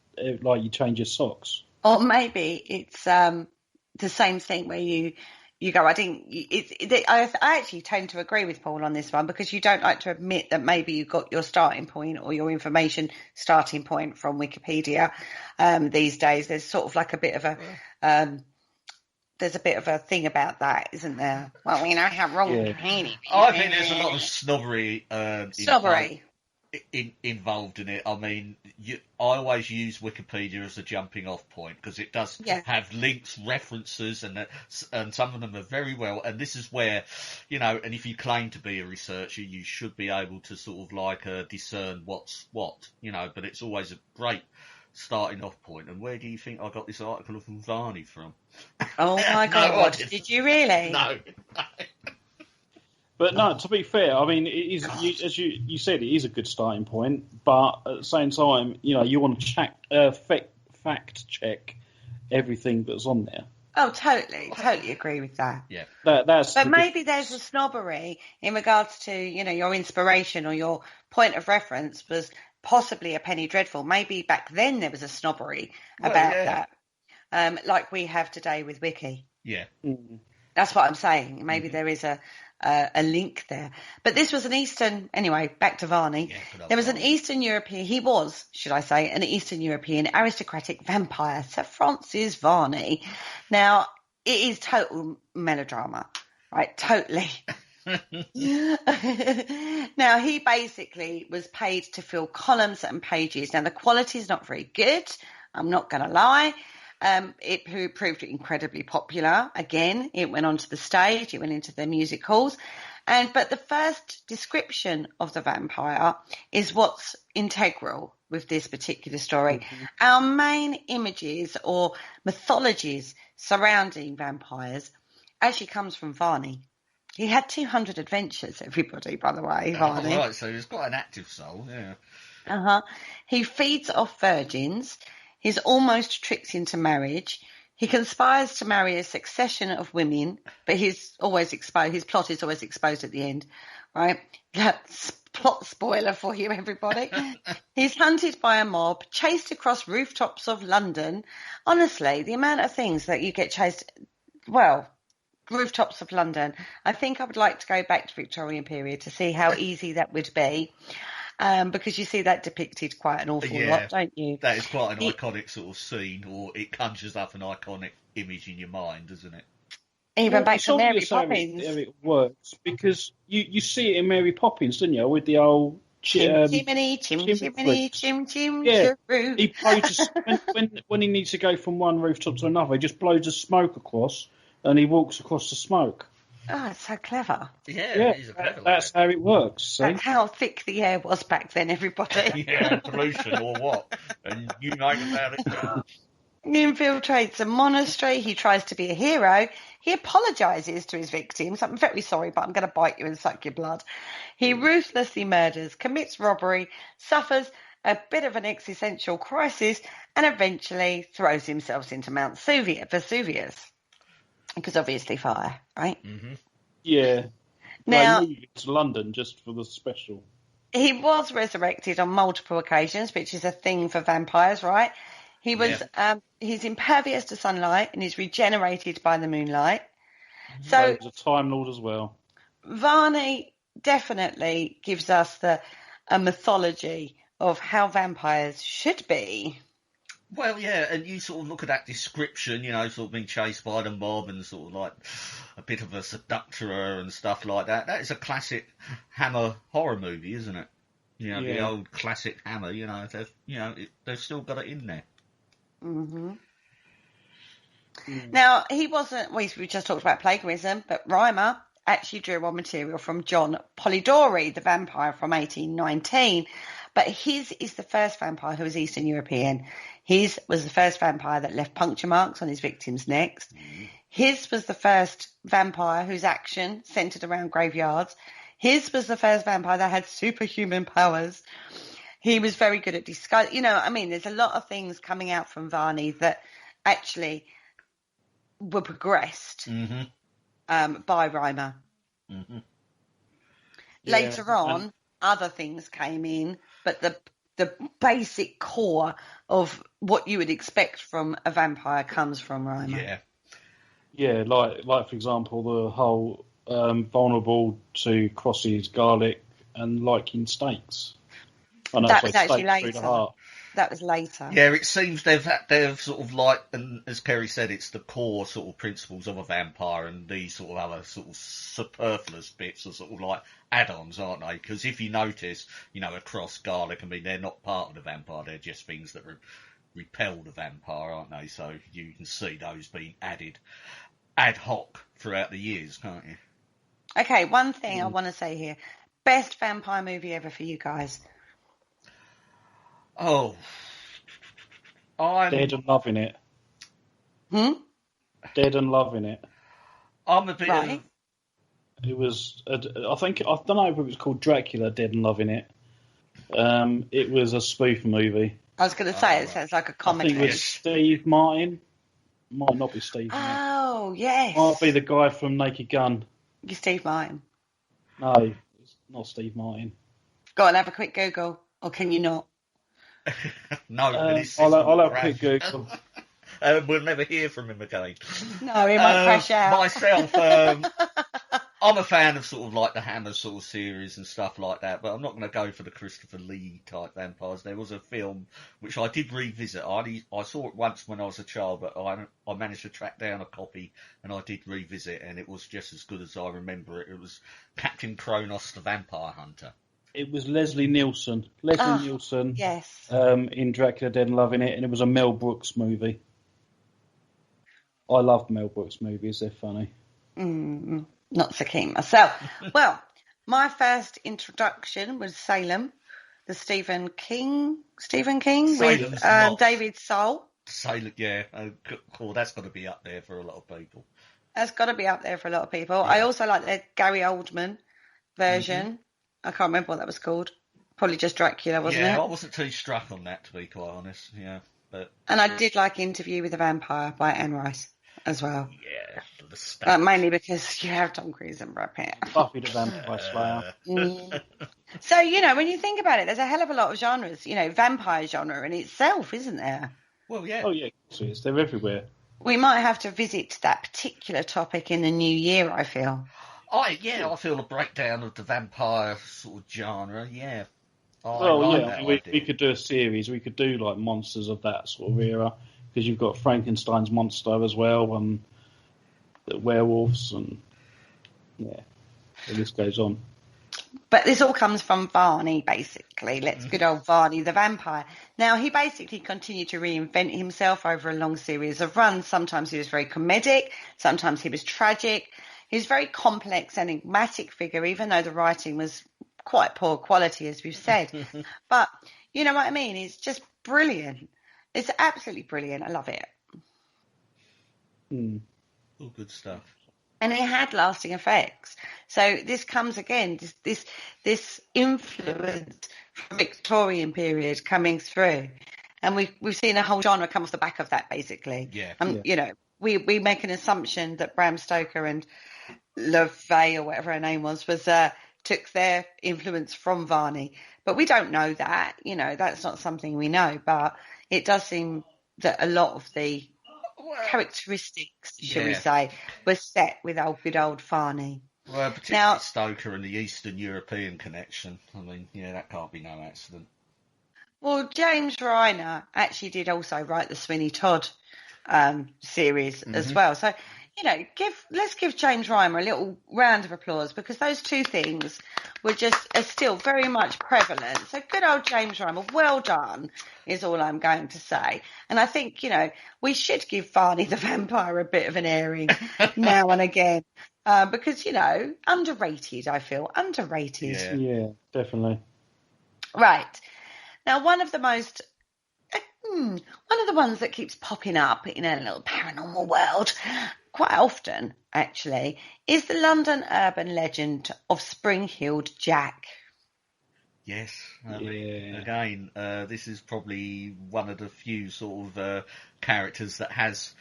Speaker 4: like you change your socks.
Speaker 6: Or maybe it's the same thing where you go, I actually tend to agree with Paul on this one, because you don't like to admit that maybe you got your starting point or your information starting point from Wikipedia. These days, there's sort of like a bit of a there's a bit of a thing about that, isn't there? Well, we know how wrong Wikipedia is.
Speaker 5: I think there's a lot of snobbery. Involved in it. I mean, I always use Wikipedia as a jumping off point, because it does have links, references, and some of them are very well. And this is where, and if you claim to be a researcher, you should be able to sort of discern what's what, but it's always a great starting off point. And where do you think I got this article from Varney from?
Speaker 6: Oh my God, did you really?
Speaker 5: No.
Speaker 4: But no, to be fair, I mean, it is, as you said, it is a good starting point. But at the same time, you want to fact check everything that's on there.
Speaker 6: Oh, totally agree with that.
Speaker 5: Yeah,
Speaker 6: but maybe there's a snobbery in regards to your inspiration or your point of reference was possibly a Penny Dreadful. Maybe back then there was a snobbery about that, like we have today with Wiki.
Speaker 5: Yeah.
Speaker 6: That's what I'm saying. Maybe there is a a link there. But this was anyway, back to Varney.
Speaker 5: Yeah,
Speaker 6: There was an Eastern European, he was, should I say, an Eastern European aristocratic vampire, Sir Francis Varney. Now, it is total melodrama, right? Totally. Now, he basically was paid to fill columns and pages. Now, the quality is not very good, I'm not going to lie. It proved incredibly popular. Again, it went onto the stage, it went into the music halls. But the first description of the vampire is what's integral with this particular story. Mm-hmm. Our main images or mythologies surrounding vampires actually comes from Varney. He had 200 adventures, everybody, by the way, Varney.
Speaker 5: Oh, right, so he's quite an active soul, yeah.
Speaker 6: Uh-huh. He feeds off virgins. He's almost tricked into marriage. He conspires to marry a succession of women, but he's always exposed. His plot is always exposed at the end, right? Plot spoiler for you, everybody. He's hunted by a mob, chased across rooftops of London. Honestly, the amount of things that you get chased, rooftops of London. I think I would like to go back to Victorian period to see how easy that would be. Because you see that depicted quite an awful lot, don't you?
Speaker 5: That is quite an iconic sort of scene, or it conjures up an iconic image in your mind, doesn't it?
Speaker 6: Even back to Mary Poppins.
Speaker 4: It works, because you see it in Mary Poppins, don't you, with the old...
Speaker 6: Chimney, chim,
Speaker 4: yeah, he blows when he needs to go from one rooftop to another, he just blows the smoke across, and he walks across the smoke.
Speaker 6: Oh, it's so clever.
Speaker 5: Yeah, he's a clever
Speaker 4: that's how it works. See?
Speaker 6: That's how thick the air was back then, everybody.
Speaker 5: Yeah, pollution or what? And you know about it.
Speaker 6: He infiltrates a monastery. He tries to be a hero. He apologises to his victims. I'm very sorry, but I'm going to bite you and suck your blood. He ruthlessly murders, commits robbery, suffers a bit of an existential crisis, and eventually throws himself into Mount Vesuvius. Because obviously fire, right?
Speaker 5: Mm-hmm.
Speaker 4: Yeah.
Speaker 6: Now,
Speaker 4: he moved to London just for the special.
Speaker 6: He was resurrected on multiple occasions, which is a thing for vampires, right? He was. He's impervious to sunlight and is regenerated by the moonlight. So
Speaker 4: he's a Time Lord as well.
Speaker 6: Varney definitely gives us a mythology of how vampires should be.
Speaker 5: Well, yeah, and you sort of look at that description, sort of being chased by the mob and sort of like a bit of a seductor and stuff like that. That is a classic Hammer horror movie, isn't it? The old classic Hammer. They've still got it in there.
Speaker 6: Mm-hmm. Now, he wasn't. We just talked about plagiarism, but Reimer actually drew on material from John Polidori, the vampire from 1819. But his is the first vampire who was Eastern European. His was the first vampire that left puncture marks on his victims' necks. His was the first vampire whose action centred around graveyards. His was the first vampire that had superhuman powers. He was very good at disguise. There's a lot of things coming out from Varney that actually were progressed by Reimer.
Speaker 5: Mm-hmm.
Speaker 6: Later on, other things came in, but the basic core of what you would expect from a vampire comes from Reimer.
Speaker 4: Yeah, like for example, the whole vulnerable to crosses, garlic, and liking steaks.
Speaker 6: That was actually later. That was later.
Speaker 5: Yeah, it seems they've sort of like, and as Kerry said, it's the core sort of principles of a vampire, and these sort of other sort of superfluous bits are sort of like add-ons, aren't they? Because if you notice, a cross, garlic, they're not part of the vampire, they're just things that repel the vampire, aren't they? So you can see those being added ad hoc throughout the years, can't you?
Speaker 6: Okay, one thing I want to say here. Best vampire movie ever for you guys?
Speaker 5: Oh, I'm
Speaker 4: Dead and Loving It. Dead and Loving It.
Speaker 5: I'm a bit.
Speaker 6: Right.
Speaker 4: It was. I don't know if it was called Dracula. Dead and Loving It. It was a spoof movie.
Speaker 6: I was going to say it sounds like a comedy.
Speaker 4: I think it was Steve Martin. Might not be Steve Martin.
Speaker 6: Oh yes.
Speaker 4: Might be the guy from Naked Gun.
Speaker 6: You're Steve Martin.
Speaker 4: No, it's not Steve Martin.
Speaker 6: Go on, have a quick Google, or can you not?
Speaker 5: No,
Speaker 4: I'll have a quick Google.
Speaker 5: We'll never hear from him again.
Speaker 6: No, he might crash out.
Speaker 5: Myself, I'm a fan of sort of like the Hammer sort of series and stuff like that, but I'm not going to go for the Christopher Lee type vampires. There was a film which I did revisit. I saw it once when I was a child, but I managed to track down a copy and I did revisit, and it was just as good as I remember it. It was Captain Kronos the Vampire Hunter.
Speaker 4: It was Leslie Nielsen. Nielsen.
Speaker 6: Yes.
Speaker 4: In Dracula Dead and Loving It, and it was a Mel Brooks movie. I love Mel Brooks movies. They're funny.
Speaker 6: Not so keen myself. Well, my first introduction was Salem, the Stephen King with David Soul.
Speaker 5: Salem, yeah. Cool. That's got to be up there for a lot of people.
Speaker 6: That's got to be up there for a lot of people.
Speaker 5: Yeah.
Speaker 6: I also like the Gary Oldman version. Mm-hmm. I can't remember what that was called. Probably just Dracula, wasn't it?
Speaker 5: Yeah, I wasn't too struck on that, to be quite honest. Yeah,
Speaker 6: and I did like Interview with a Vampire by Anne Rice as well.
Speaker 5: Yeah,
Speaker 6: mainly because you have Tom Cruise and Brad Pitt.
Speaker 4: Buffy the Vampire Slayer.
Speaker 6: So, when you think about it, there's a hell of a lot of genres, vampire genre in itself, isn't there?
Speaker 5: Well, yeah.
Speaker 4: Oh, yeah, they're everywhere.
Speaker 6: We might have to visit that particular topic in the new year, I feel.
Speaker 5: I feel a breakdown of the vampire sort of genre, yeah.
Speaker 4: We could do a series. We could do, like, monsters of that sort of era, because you've got Frankenstein's monster as well, and the werewolves, and, yeah, the list goes on.
Speaker 6: But this all comes from Varney, basically. Good old Varney, the vampire. Now, he basically continued to reinvent himself over a long series of runs. Sometimes he was very comedic. Sometimes he was tragic. He was a very complex, enigmatic figure, even though the writing was quite poor quality, as we've said. But you know what I mean? It's just brilliant. It's absolutely brilliant. I love it.
Speaker 5: All good stuff.
Speaker 6: And it had lasting effects. So this comes again, this influence from Victorian period coming through. And we've seen a whole genre come off the back of that, basically.
Speaker 5: Yeah.
Speaker 6: We make an assumption that Bram Stoker and LaVey, or whatever her name was took their influence from Varney. But we don't know that. That's not something we know. But it does seem that a lot of the characteristics, shall we say, were set with good old Varney.
Speaker 5: Well, particularly Stoker and the Eastern European connection. I mean, that can't be no accident.
Speaker 6: Well, James Reiner actually did also write the Sweeney Todd series as well. So, let's give James Reiner a little round of applause, because those two things are still very much prevalent. So good old James Reiner, well done, is all I'm going to say. And I think, we should give Varney the Vampire a bit of an airing now and again, because, underrated, I feel, underrated.
Speaker 4: Yeah, definitely.
Speaker 6: Right. Now, one of the ones that keeps popping up in a little paranormal world quite often, actually, is the London urban legend of Spring-Heeled Jack.
Speaker 5: Yes, I mean, again, this is probably one of the few sort of characters that has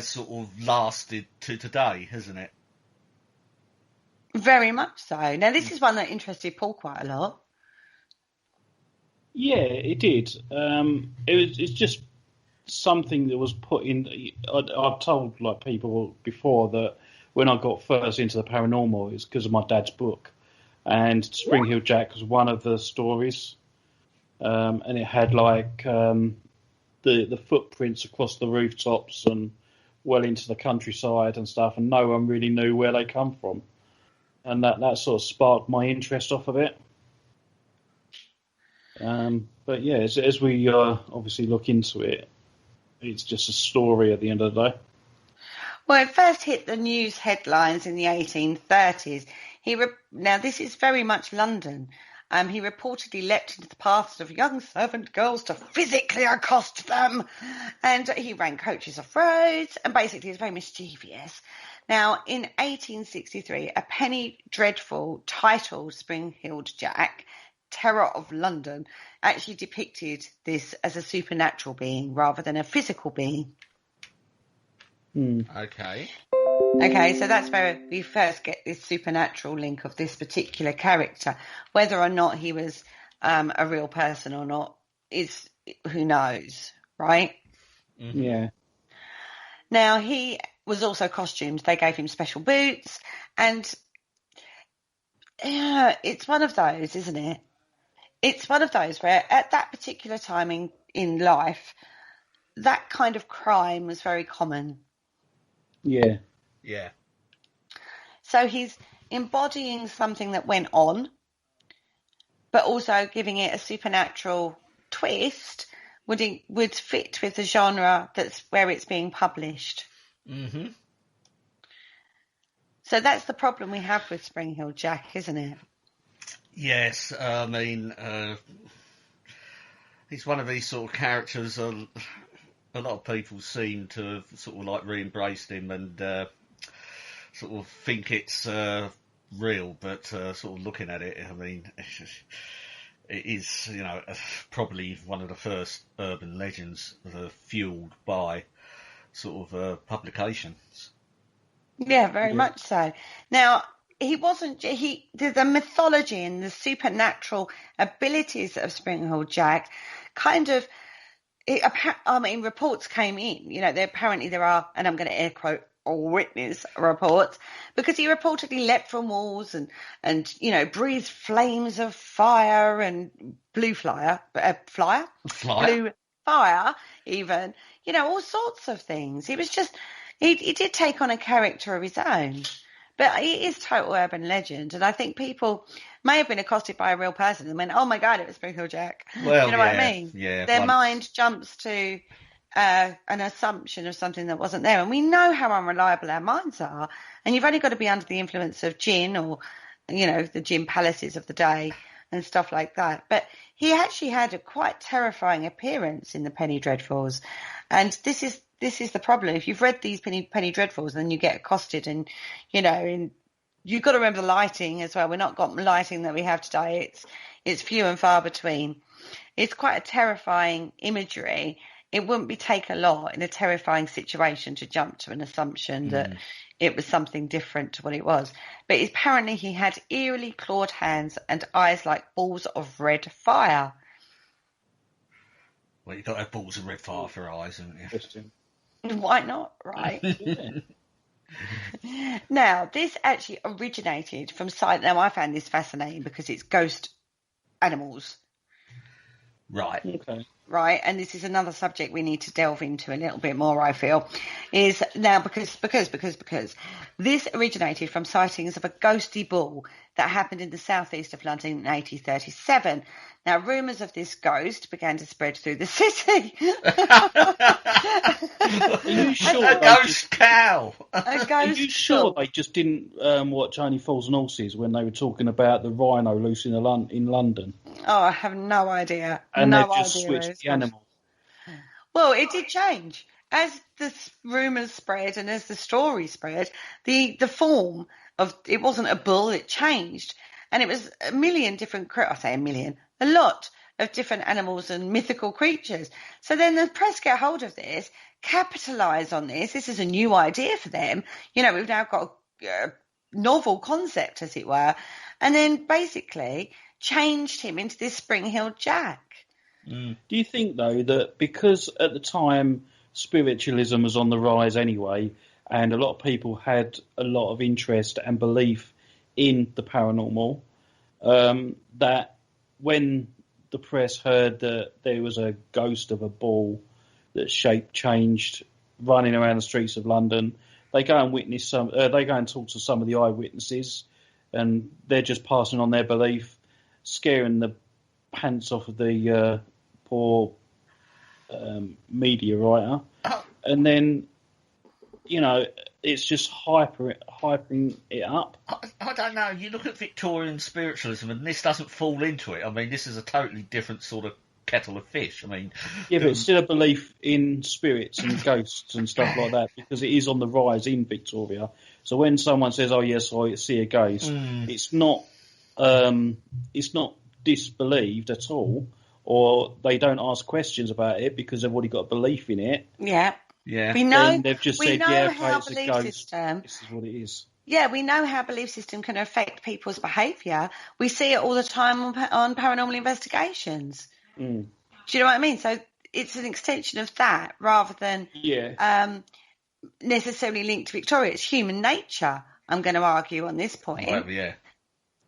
Speaker 5: sort of lasted to today, hasn't it?
Speaker 6: Very much so. Now, this is one that interested Paul quite a lot.
Speaker 4: Yeah, it did. It's just something that was put in. I've told people before that when I got first into the paranormal, it's because of my dad's book, and Spring-Heeled Jack was one of the stories, and it had the footprints across the rooftops and well into the countryside and stuff, and no one really knew where they come from, and that sort of sparked my interest off of it. But yeah, as we obviously look into it, it's just a story at the end of the day.
Speaker 6: Well, it first hit the news headlines in the 1830s. Now, this is very much London. He reportedly leapt into the paths of young servant girls to physically accost them. And he ran coaches off roads, and basically is very mischievous. Now, in 1863, a penny dreadful titled Spring-Heeled Jack, Terror of London, actually depicted this as a supernatural being rather than a physical being.
Speaker 5: Okay,
Speaker 6: so that's where we first get this supernatural link of this particular character. Whether or not he was a real person or not who knows, right?
Speaker 4: Yeah.
Speaker 6: Now, he was also costumed. They gave him special boots, and it's one of those, isn't it? It's one of those where at that particular time in life, that kind of crime was very common.
Speaker 4: Yeah.
Speaker 5: Yeah.
Speaker 6: So he's embodying something that went on, but also giving it a supernatural twist would fit with the genre that's where it's being published.
Speaker 5: Mm-hmm.
Speaker 6: So that's the problem we have with Spring Hill Jack, isn't it?
Speaker 5: Yes, I mean, he's one of these sort of characters. A lot of people seem to have sort of like re-embraced him and sort of think it's real, but sort of looking at it, I mean, it is, you know, probably one of the first urban legends fueled by sort of publications.
Speaker 6: Yeah, very much so. Now, the mythology and the supernatural abilities of Spring Hill Jack kind of, reports came in, you know, there are, and I'm going to air quote, witness reports, because he reportedly leapt from walls and you know, breathed flames of fire and blue fire even, you know, all sorts of things. He was just, he did take on a character of his own, but it is total urban legend. And I think people may have been accosted by a real person and went, oh my God, it was Spring Hill Jack.
Speaker 5: Well,
Speaker 6: you know what I mean?
Speaker 5: Yeah.
Speaker 6: Their mind jumps to an assumption of something that wasn't there. And we know how unreliable our minds are. And you've only got to be under the influence of gin or, you know, the gin palaces of the day and stuff like that. But he actually had a quite terrifying appearance in the Penny Dreadfuls. And this is the problem. If you've read these Penny Dreadfuls, then you get accosted and, you know, and you've got to remember the lighting as well. We're not got lighting that we have today. It's few and far between. It's quite a terrifying imagery. It wouldn't be take a lot in a terrifying situation to jump to an assumption that it was something different to what it was. But apparently he had eerily clawed hands and eyes like balls of red fire.
Speaker 5: Well, you've got to have balls of red fire for eyes, haven't you?
Speaker 6: Why not, right? Now, this actually originated from Now, I found this fascinating because it's ghost animals.
Speaker 5: Right.
Speaker 4: Okay.
Speaker 6: Right, and this is another subject we need to delve into a little bit more, I feel, is now because this originated from sightings of a ghosty bull that happened in the southeast of London in 1837. Now, rumours of this ghost began to spread through the city.
Speaker 4: Are you sure
Speaker 5: A ghost cow.
Speaker 4: Are you sure they just didn't watch Only Fools and Horses when they were talking about the rhino loose in London?
Speaker 6: Oh, I have no idea.
Speaker 4: And
Speaker 6: no
Speaker 4: they've just
Speaker 6: idea
Speaker 4: switched the animal.
Speaker 6: Well, it did change. As the rumours spread and as the story spread, the form of it wasn't a bull, it changed. And it was a million different, a lot of different animals and mythical creatures. So then the press get hold of this, capitalise on this. This is a new idea for them. You know, we've now got a novel concept, as it were, and then basically changed him into this Spring Hill Jack.
Speaker 4: Do you think, though, that because at the time spiritualism was on the rise anyway, and a lot of people had a lot of interest and belief in the paranormal, that when the press heard that there was a ghost of a bull that shape changed running around the streets of London, they go and witness they go and talk to some of the eyewitnesses, and they're just passing on their belief, scaring the pants off of the poor media writer, and then, you know, it's just hyping it up.
Speaker 5: I don't know. You look at Victorian spiritualism, and this doesn't fall into it. I mean, this is a totally different sort of kettle of fish. I mean,
Speaker 4: yeah, but it's still a belief in spirits and ghosts and stuff like that, because it is on the rise in Victoria. So when someone says, "Oh yes, I see a ghost," it's not disbelieved at all, or they don't ask questions about it because they've already got a belief in it.
Speaker 6: Yeah.
Speaker 5: Yeah.
Speaker 6: We know.
Speaker 4: Then they've just said,
Speaker 6: know
Speaker 4: "Yeah,
Speaker 6: how
Speaker 4: it's a
Speaker 6: belief
Speaker 4: ghost.
Speaker 6: system.
Speaker 4: This is what it is."
Speaker 6: Yeah, we know how belief system can affect people's behaviour. We see it all the time on paranormal investigations.
Speaker 4: Mm.
Speaker 6: Do you know what I mean? So it's an extension of that rather than necessarily linked to Victoria. It's human nature, I'm going to argue on this point.
Speaker 5: Well, yeah.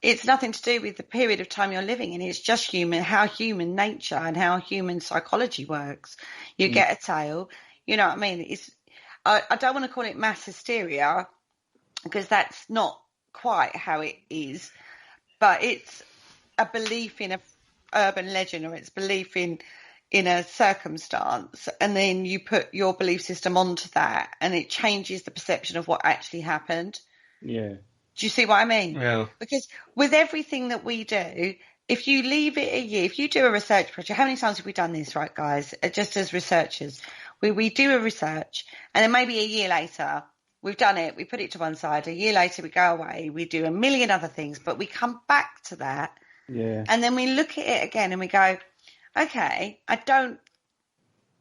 Speaker 6: It's nothing to do with the period of time you're living in. It's just how human nature and how human psychology works. You get a tale, you know what I mean? I don't want to call it mass hysteria because that's not quite how it is, but it's a belief in a urban legend, or it's belief in a circumstance, and then you put your belief system onto that, and it changes the perception of what actually happened.
Speaker 4: Yeah.
Speaker 6: Do you see what I mean?
Speaker 5: Yeah.
Speaker 6: Because with everything that we do, if you leave it a year, if you do a research project, how many times have we done this, right, guys? Just as researchers, we do a research, and then maybe a year later, we've done it, we put it to one side. A year later, we go away, we do a million other things, but we come back to that.
Speaker 4: Yeah.
Speaker 6: And then we look at it again and we go, okay,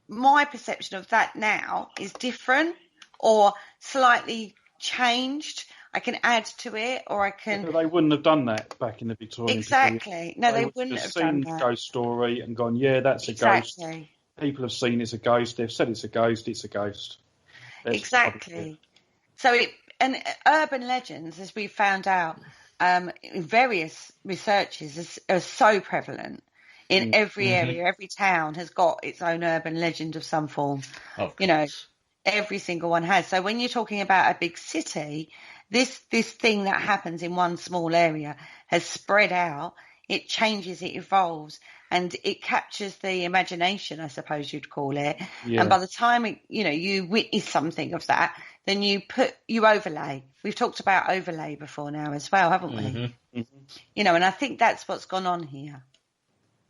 Speaker 6: my perception of that now is different or slightly changed. I can add to it, or I can...
Speaker 4: They wouldn't have done that back in the Victorian period.
Speaker 6: Exactly. No, they wouldn't have done that.
Speaker 4: Seen ghost story and gone, yeah, that's a ghost. People have seen it's a ghost. They've said it's a ghost. It's a ghost.
Speaker 6: Exactly. So urban legends, as we found out, various researches are so prevalent in every area. Every town has got its own urban legend of some form. You know, every single one has. So when you're talking about a big city, this thing that happens in one small area has spread out. It changes, it evolves, and it captures the imagination, I suppose you'd call it. Yeah. And by the time you witness something of that, then you overlay. We've talked about overlay before now as well, haven't we? Mm-hmm. You know, and I think that's what's gone on here.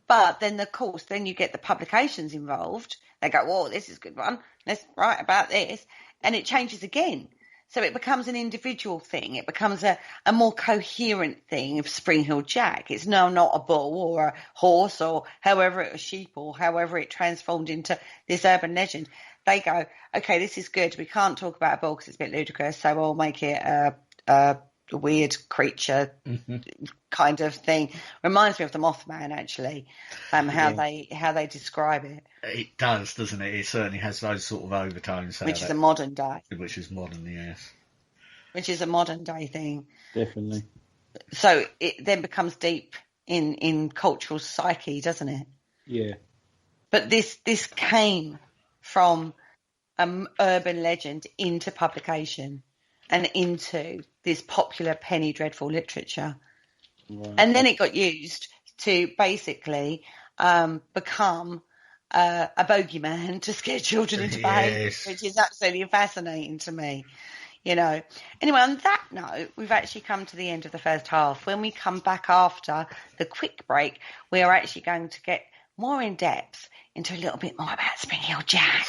Speaker 6: But then, of course, then you get the publications involved. They go, "Whoa, this is a good one. Let's write about this," and it changes again. So it becomes an individual thing. It becomes a more coherent thing of Spring Hill Jack. It's now not a bull or a horse or a sheep or however it transformed into this urban legend. They go, okay, this is good. We can't talk about a bull because it's a bit ludicrous, so we'll make it a weird creature kind of thing. Reminds me of the Mothman, actually, how they describe it.
Speaker 5: It does, doesn't it? It certainly has those sort of overtones.
Speaker 6: Which is a modern day.
Speaker 5: Which is modern, yes.
Speaker 6: Which is a modern day thing.
Speaker 4: Definitely.
Speaker 6: So it then becomes deep in cultural psyche, doesn't it?
Speaker 4: Yeah.
Speaker 6: But this came from urban legend into publication and into this popular penny dreadful literature. Right. And then it got used to basically become a bogeyman to scare children into behaviour, which is absolutely fascinating to me. You know. Anyway, on that note, we've actually come to the end of the first half. When we come back after the quick break, we are actually going to get more in depth into a little bit more about Spring Hill Jack.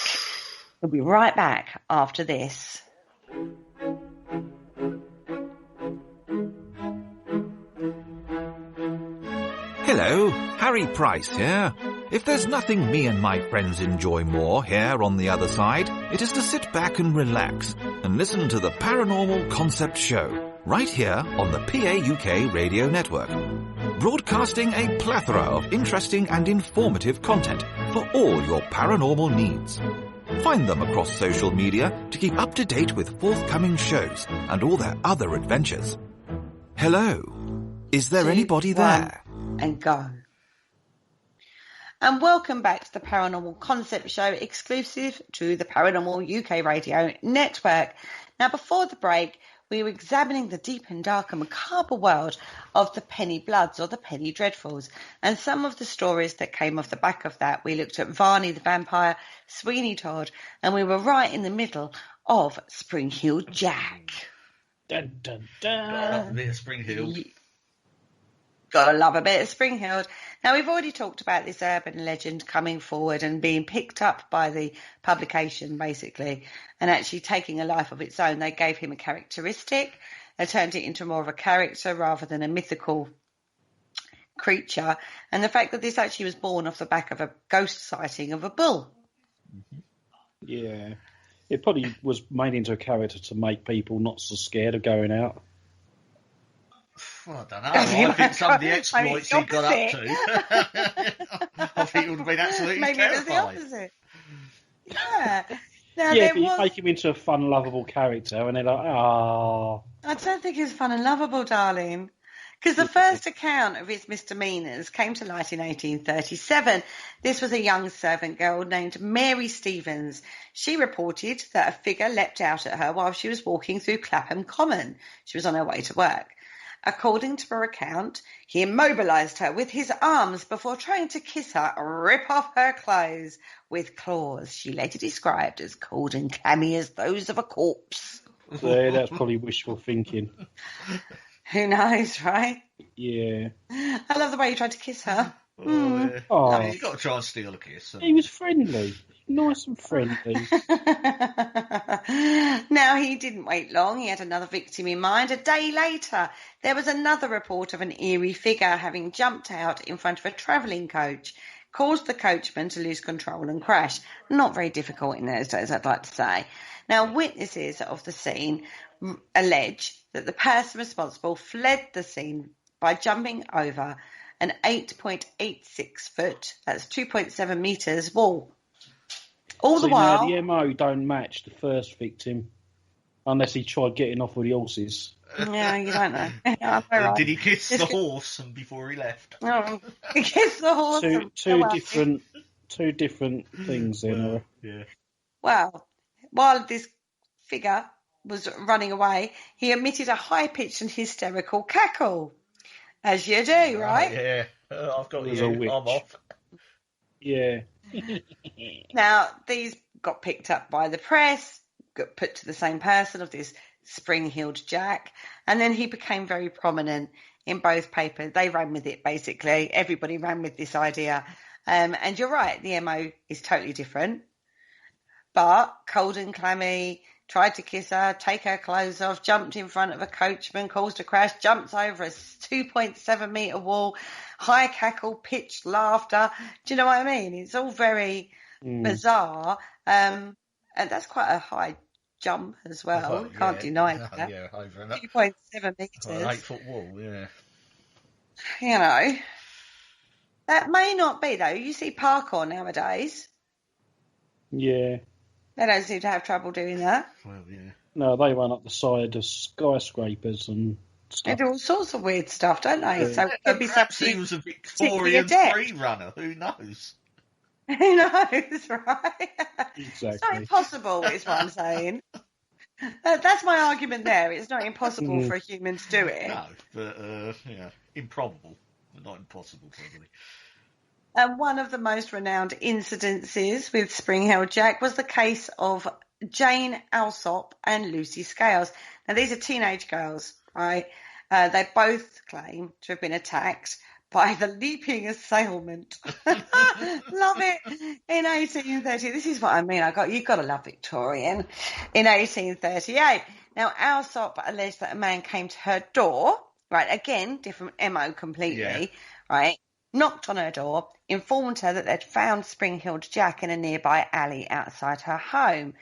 Speaker 6: We'll be right back after this.
Speaker 7: Hello, Harry Price here. If there's nothing me and my friends enjoy more here on the other side, it is to sit back and relax and listen to the Paranormal Concept Show, right here on the PAUK Radio Network. Broadcasting a plethora of interesting and informative content for all your paranormal needs. Find them across social media to keep up to date with forthcoming shows and all their other adventures. Hello, is there anybody there?
Speaker 6: And go. And welcome back to the Paranormal Concept Show, exclusive to the Paranormal UK Radio Network. Now, before the break, we were examining the deep and dark and macabre world of the Penny Bloods, or the Penny Dreadfuls, and some of the stories that came off the back of that. We looked at Varney the Vampire, Sweeney Todd, and we were right in the middle of Spring Hill Jack.
Speaker 4: Dun, dun, dun.
Speaker 5: Spring Hill.
Speaker 6: Gotta love a bit of Spring Hill. Now, we've already talked about this urban legend coming forward and being picked up by the publication, basically, and actually taking a life of its own. They gave him a characteristic. They turned it into more of a character rather than a mythical creature. And the fact that this actually was born off the back of a ghost sighting of a bull.
Speaker 4: Yeah. It probably was made into a character to make people not so scared of going out.
Speaker 5: Well, I don't know. I think some of the exploits he got up to, I think it would have been absolutely
Speaker 6: maybe
Speaker 5: terrifying.
Speaker 6: Maybe it was the opposite. Yeah. Now,
Speaker 4: Yeah,
Speaker 6: there
Speaker 4: but you
Speaker 6: was...
Speaker 4: make him into a fun, lovable character, and they're like, ah.
Speaker 6: I don't think it's fun and lovable, darling. Because the first account of his misdemeanours came to light in 1837. This was a young servant girl named Mary Stevens. She reported that a figure leapt out at her while she was walking through Clapham Common. She was on her way to work. According to her account, he immobilised her with his arms before trying to kiss her, rip off her clothes with claws she later described as cold and clammy as those of a corpse.
Speaker 4: So that's probably wishful thinking.
Speaker 6: Who knows, right?
Speaker 4: Yeah.
Speaker 6: I love the way you tried to kiss her.
Speaker 5: Yeah.
Speaker 4: Oh.
Speaker 5: You've got to try and steal a kiss.
Speaker 4: He was friendly. Nice and friendly.
Speaker 6: Now, he didn't wait long. He had another victim in mind. A day later, there was another report of an eerie figure having jumped out in front of a travelling coach, caused the coachman to lose control and crash. Not very difficult in those days, I'd like to say. Now, witnesses of the scene allege that the person responsible fled the scene by jumping over an 8.86 foot, that's 2.7 metres, wall. All the while...
Speaker 4: the MO don't match the first victim, unless he tried getting off with the horses.
Speaker 6: Yeah, you don't know. Right.
Speaker 5: Did he kiss the horse before he left?
Speaker 6: Oh, he kissed the horse.
Speaker 4: Two different things then.
Speaker 5: Yeah.
Speaker 6: Well, while this figure was running away, he emitted a high-pitched and hysterical cackle. As you do, right?
Speaker 5: Yeah. I've got
Speaker 4: There's
Speaker 5: you.
Speaker 4: a
Speaker 5: I'm
Speaker 4: witch.
Speaker 5: off.
Speaker 4: Yeah.
Speaker 6: Now, these got picked up by the press, got put to the same person of this spring-heeled Jack, and then he became very prominent in both papers. They ran with it, basically. Everybody ran with this idea. And you're right, the MO is totally different. But cold and clammy, tried to kiss her, take her clothes off, jumped in front of a coachman, caused a crash, jumped over a 2.7 metre wall, high cackle, pitched laughter. Do you know what I mean? It's all very bizarre. And that's quite a high jump as well. You can't deny that.
Speaker 5: Yeah, over
Speaker 6: 2.7 metres.
Speaker 5: an 8-foot wall, yeah.
Speaker 6: You know. That may not be, though. You see parkour nowadays.
Speaker 4: Yeah.
Speaker 6: They don't seem to have trouble doing that.
Speaker 5: Well, yeah.
Speaker 4: No, they run up the side of skyscrapers and
Speaker 6: They
Speaker 4: stuff.
Speaker 6: do all sorts of weird stuff, don't they?
Speaker 4: Yeah.
Speaker 6: So it could be
Speaker 5: Perhaps
Speaker 6: something.
Speaker 5: he was a
Speaker 6: particularly
Speaker 5: Victorian
Speaker 6: adept.
Speaker 5: free runner. Who knows?
Speaker 6: Who knows, right? It's not
Speaker 4: Exactly.
Speaker 6: impossible, is what I'm saying. That's my argument there. It's not impossible for a human to do it.
Speaker 5: No, but yeah, improbable, but not impossible, probably.
Speaker 6: And one of the most renowned incidences with Spring-Held Jack was the case of Jane Alsop and Lucy Scales. Now, these are teenage girls, right? They both claim to have been attacked by the leaping assailant. Love it. In 1830, this is what I mean. You've got to love Victorian. In 1838. Now, Alsop alleged that a man came to her door, right? Again, different MO completely, right? Knocked on her door, informed her that they'd found Spring-Heeled Jack in a nearby alley outside her home.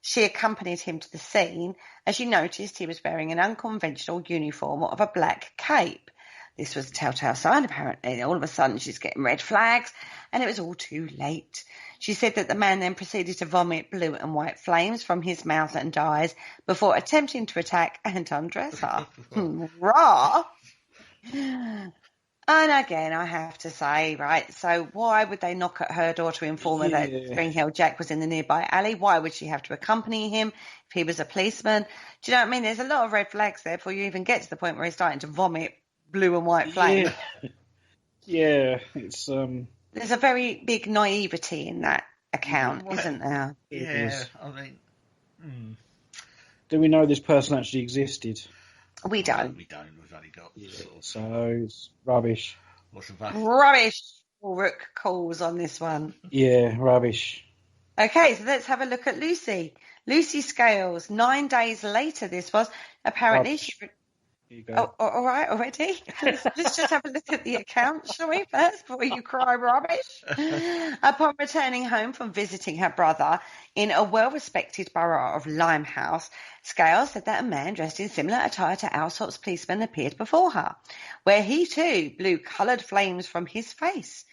Speaker 6: She accompanied him to the scene, as she noticed he was wearing an unconventional uniform of a black cape. This was a telltale sign, apparently. All of a sudden, she's getting red flags, and it was all too late. She said that the man then proceeded to vomit blue and white flames from his mouth and eyes before attempting to attack and undress her. Raw! And again, I have to say, right, so why would they knock at her door to inform her that Spring-Heeled Jack was in the nearby alley? Why would she have to accompany him if he was a policeman? Do you know what I mean? There's a lot of red flags there before you even get to the point where he's starting to vomit blue and white flame.
Speaker 4: Yeah, it's
Speaker 6: There's a very big naivety in that account, isn't there?
Speaker 5: Yeah, I mean...
Speaker 4: Do we know this person actually existed?
Speaker 6: We don't.
Speaker 5: We don't. We've only got sort of...
Speaker 4: So it's rubbish.
Speaker 5: What's the fact?
Speaker 6: Rubbish, Rook calls on this one.
Speaker 4: Yeah, rubbish.
Speaker 6: Okay, so let's have a look at Lucy. Lucy Scales, 9 days later this was, apparently she...
Speaker 4: Here you go.
Speaker 6: Oh, all right, already? Let's just have a look at the account, shall we, first, before you cry rubbish? Upon returning home from visiting her brother in a well-respected borough of Limehouse, Scales said that a man dressed in similar attire to Alsop's policeman appeared before her, where he too blew coloured flames from his face.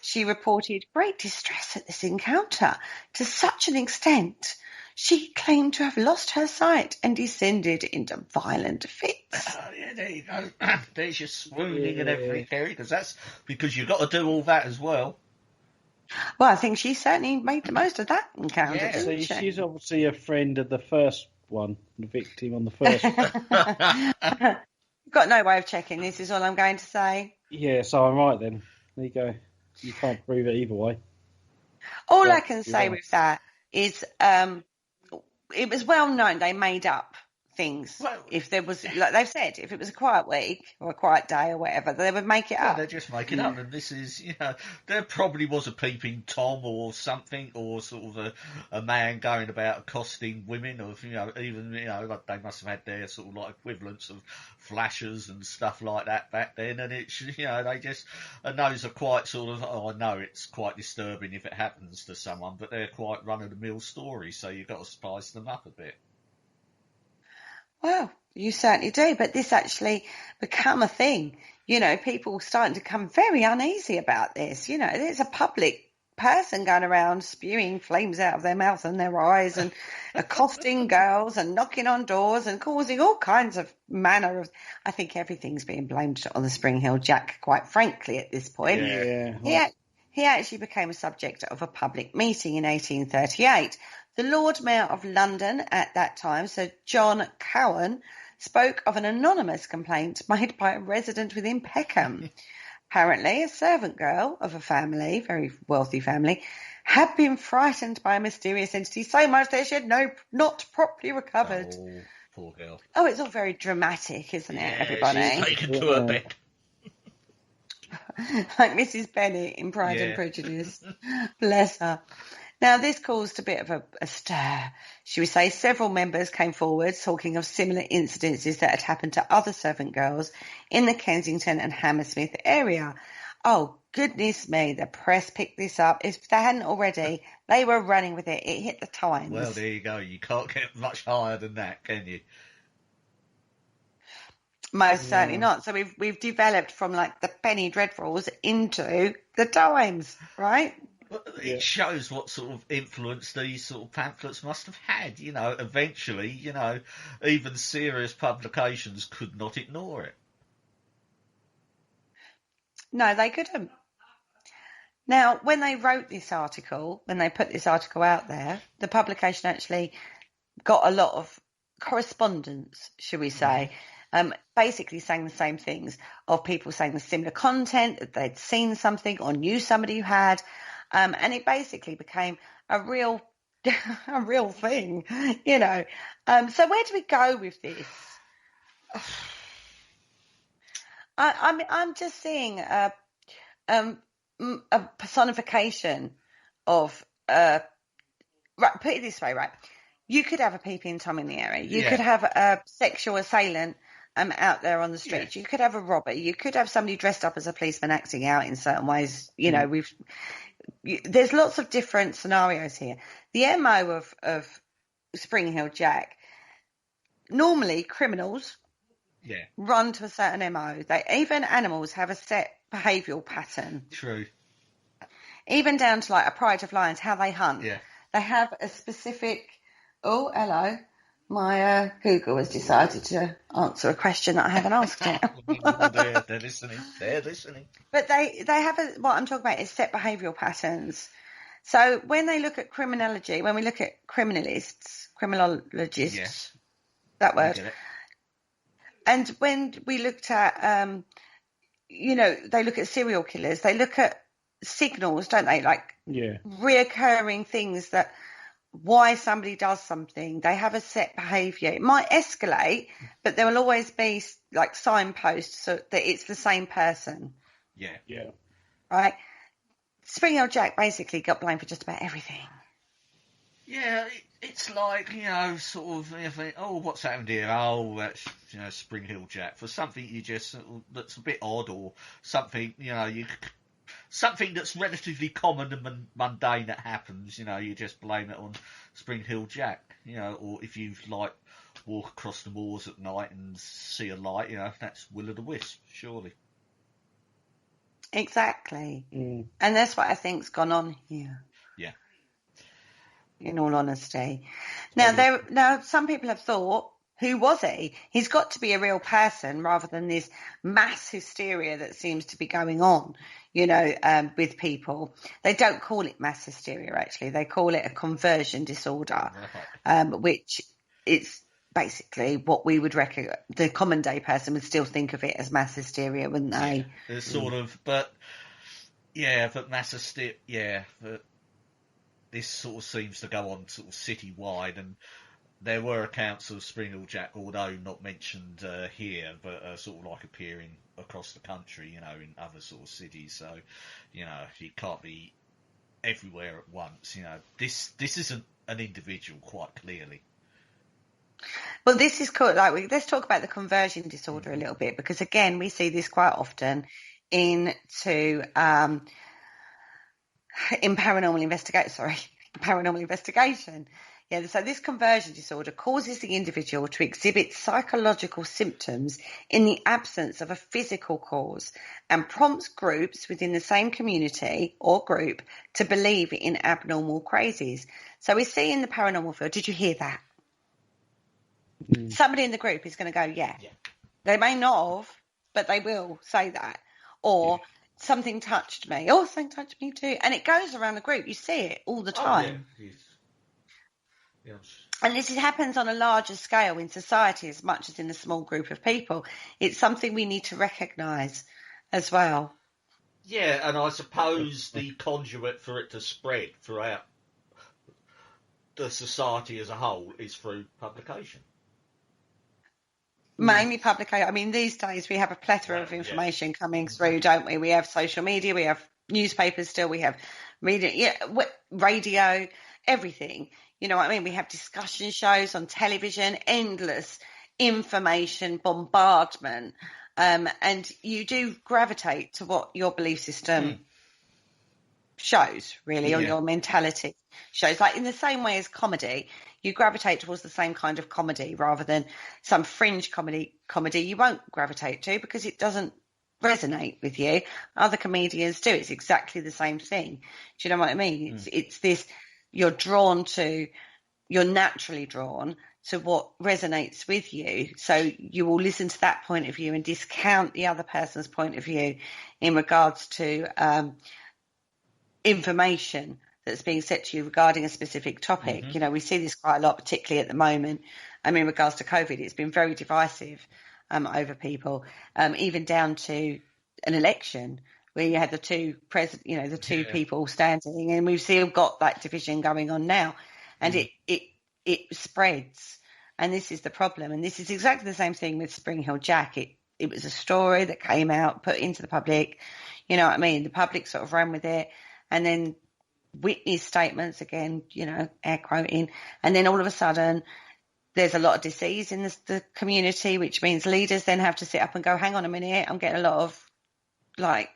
Speaker 6: She reported great distress at this encounter, to such an extent She claimed to have lost her sight and descended into violent fits.
Speaker 5: Yeah, there you go. There's your swooning and everything, Kerry, because that's because you've got to do all that as well.
Speaker 6: Well, I think she certainly made the most of that encounter,
Speaker 5: Yeah.
Speaker 6: didn't
Speaker 4: So
Speaker 6: she?
Speaker 4: she's obviously a friend of the first one, the victim on the first one.
Speaker 6: Got no way of checking this, is all I'm going to say.
Speaker 4: Yeah, so I'm right then. There you go. You can't prove it either way.
Speaker 6: All
Speaker 4: Well,
Speaker 6: I can say
Speaker 4: yeah.
Speaker 6: with that is it was well known they made up things.
Speaker 5: Well,
Speaker 6: if there was, like they've said, if it was a quiet week or a quiet day or whatever, they would make it
Speaker 5: Yeah,
Speaker 6: up.
Speaker 5: they're just making up, and this is, there probably was a peeping Tom or something, or sort of a man going about accosting women, or even like they must have had their sort of like equivalents of flashers and stuff like that back then, and it's they just, and those are quite sort of, I know it's quite disturbing if it happens to someone, but they're quite run of the mill stories, so you've got to spice them up a bit.
Speaker 6: Well, you certainly do, but this actually become a thing. People starting to become very uneasy about this. There's a public person going around spewing flames out of their mouth and their eyes and accosting girls and knocking on doors and causing all kinds of manner of... I think everything's being blamed on the Spring Hill Jack, quite frankly, at this point.
Speaker 4: Yeah.
Speaker 6: He actually became a subject of a public meeting in 1838. The Lord Mayor of London at that time, Sir John Cowan, spoke of an anonymous complaint made by a resident within Peckham. Apparently, a servant girl of a family, very wealthy family, had been frightened by a mysterious entity so much that she had not properly recovered.
Speaker 5: Oh, poor girl.
Speaker 6: Oh, it's all very dramatic, isn't it, everybody?
Speaker 5: She's taken to her bed.
Speaker 6: Like Mrs. Bennet in Pride and Prejudice. Bless her. Now, this caused a bit of a stir. Should we say several members came forward talking of similar incidences that had happened to other servant girls in the Kensington and Hammersmith area. Oh, goodness me, the press picked this up. If they hadn't already, they were running with it. It hit the Times.
Speaker 5: Well, there you go. You can't get much higher than that, can you?
Speaker 6: Most certainly not. So we've developed from like the penny dreadfuls into the Times, right?
Speaker 5: Well, it shows what sort of influence these sort of pamphlets must have had. Eventually, even serious publications could not ignore it.
Speaker 6: No, they couldn't. Now, when they wrote this article, when they put this article out there, the publication actually got a lot of correspondence, should we say, basically saying the same things, of people saying the similar content, that they'd seen something or knew somebody who had, and it basically became a real thing, So where do we go with this? I'm just seeing a personification of right. Put it this way, right? You could have a peeping Tom in the area. You could have a sexual assailant out there on the streets. You could have a robber. You could have somebody dressed up as a policeman acting out in certain ways. There's lots of different scenarios here. The MO of Spring Hill Jack, normally criminals run to a certain MO. Even animals have a set behavioural pattern.
Speaker 5: True.
Speaker 6: Even down to like a pride of lions, how they hunt. Yeah. They have a specific... Oh, hello. My Google has decided to answer a question that I haven't asked yet.
Speaker 5: They're listening. They're listening.
Speaker 6: But they have what I'm talking about is set behavioural patterns. So when they look at criminology, when we look at criminologists, that word, and when we looked at, they look at serial killers, they look at signals, don't they? Like reoccurring things that why somebody does something. They have a set behaviour. It might escalate, but there will always be like signposts so that it's the same person.
Speaker 5: Yeah.
Speaker 6: Right? Spring Hill Jack basically got blamed for just about everything.
Speaker 5: Yeah, it's like, sort of, what's happened here? Oh, that's, Spring Hill Jack. For something that's a bit odd, or something, something that's relatively common and mundane that happens, you just blame it on Spring Hill Jack, or if you, walk across the moors at night and see a light, that's Will-o'-the-Wisp, surely.
Speaker 6: Exactly. And that's what I think's gone on here.
Speaker 5: Yeah.
Speaker 6: in all honesty. Now, some people have thought, who was he? He's got to be a real person rather than this mass hysteria that seems to be going on, with people. They don't call it mass hysteria, actually. They call it a conversion disorder, which is basically what we would reckon the common day person would still think of it as mass hysteria, wouldn't they?
Speaker 5: Yeah, it's sort of, but mass hysteria, but this sort of seems to go on sort of citywide, and there were accounts of Spring Jack, although not mentioned here, but sort of like appearing across the country, in other sort of cities. So, you can't be everywhere at once. This isn't an individual, quite clearly.
Speaker 6: Well, this is cool. Let's talk about the conversion disorder a little bit, because again, we see this quite often in paranormal investigation. Yeah, so this conversion disorder causes the individual to exhibit psychological symptoms in the absence of a physical cause and prompts groups within the same community or group to believe in abnormal crazies. So we see in the paranormal field, did you hear that? Somebody in the group is going to go, yeah. They may not have, but they will say that. Or something touched me. Oh, something touched me too. And it goes around the group. You see it all the time.
Speaker 5: Oh, yeah. Yes.
Speaker 6: And this happens on a larger scale in society as much as in a small group of people. It's something we need to recognise as well.
Speaker 5: Yeah, and I suppose the conduit for it to spread throughout the society as a whole is through publication.
Speaker 6: Mainly publication. I mean, these days we have a plethora of information coming through, don't we? We have social media, we have newspapers still, we have radio, everything. You know what I mean? We have discussion shows on television, endless information bombardment, and you do gravitate to what your belief system shows, really, or your mentality shows. Like in the same way as comedy, you gravitate towards the same kind of comedy rather than some fringe comedy you won't gravitate to because it doesn't resonate with you. Other comedians do. It's exactly the same thing. Do you know what I mean? It's this, you're naturally drawn to what resonates with you. So you will listen to that point of view and discount the other person's point of view in regards to information that's being said to you regarding a specific topic. You know, we see this quite a lot, particularly at the moment. I mean, in regards to COVID, it's been very divisive over people, even down to an election where you had the two people standing, and we've still got that division going on now, and it spreads, and this is the problem. And this is exactly the same thing with Spring Jack. It was a story that came out, put into the public. You know what I mean? The public sort of ran with it, and then witness statements, again, you know, air quoting, and then all of a sudden there's a lot of disease in the community, which means leaders then have to sit up and go, hang on a minute, I'm getting a lot of like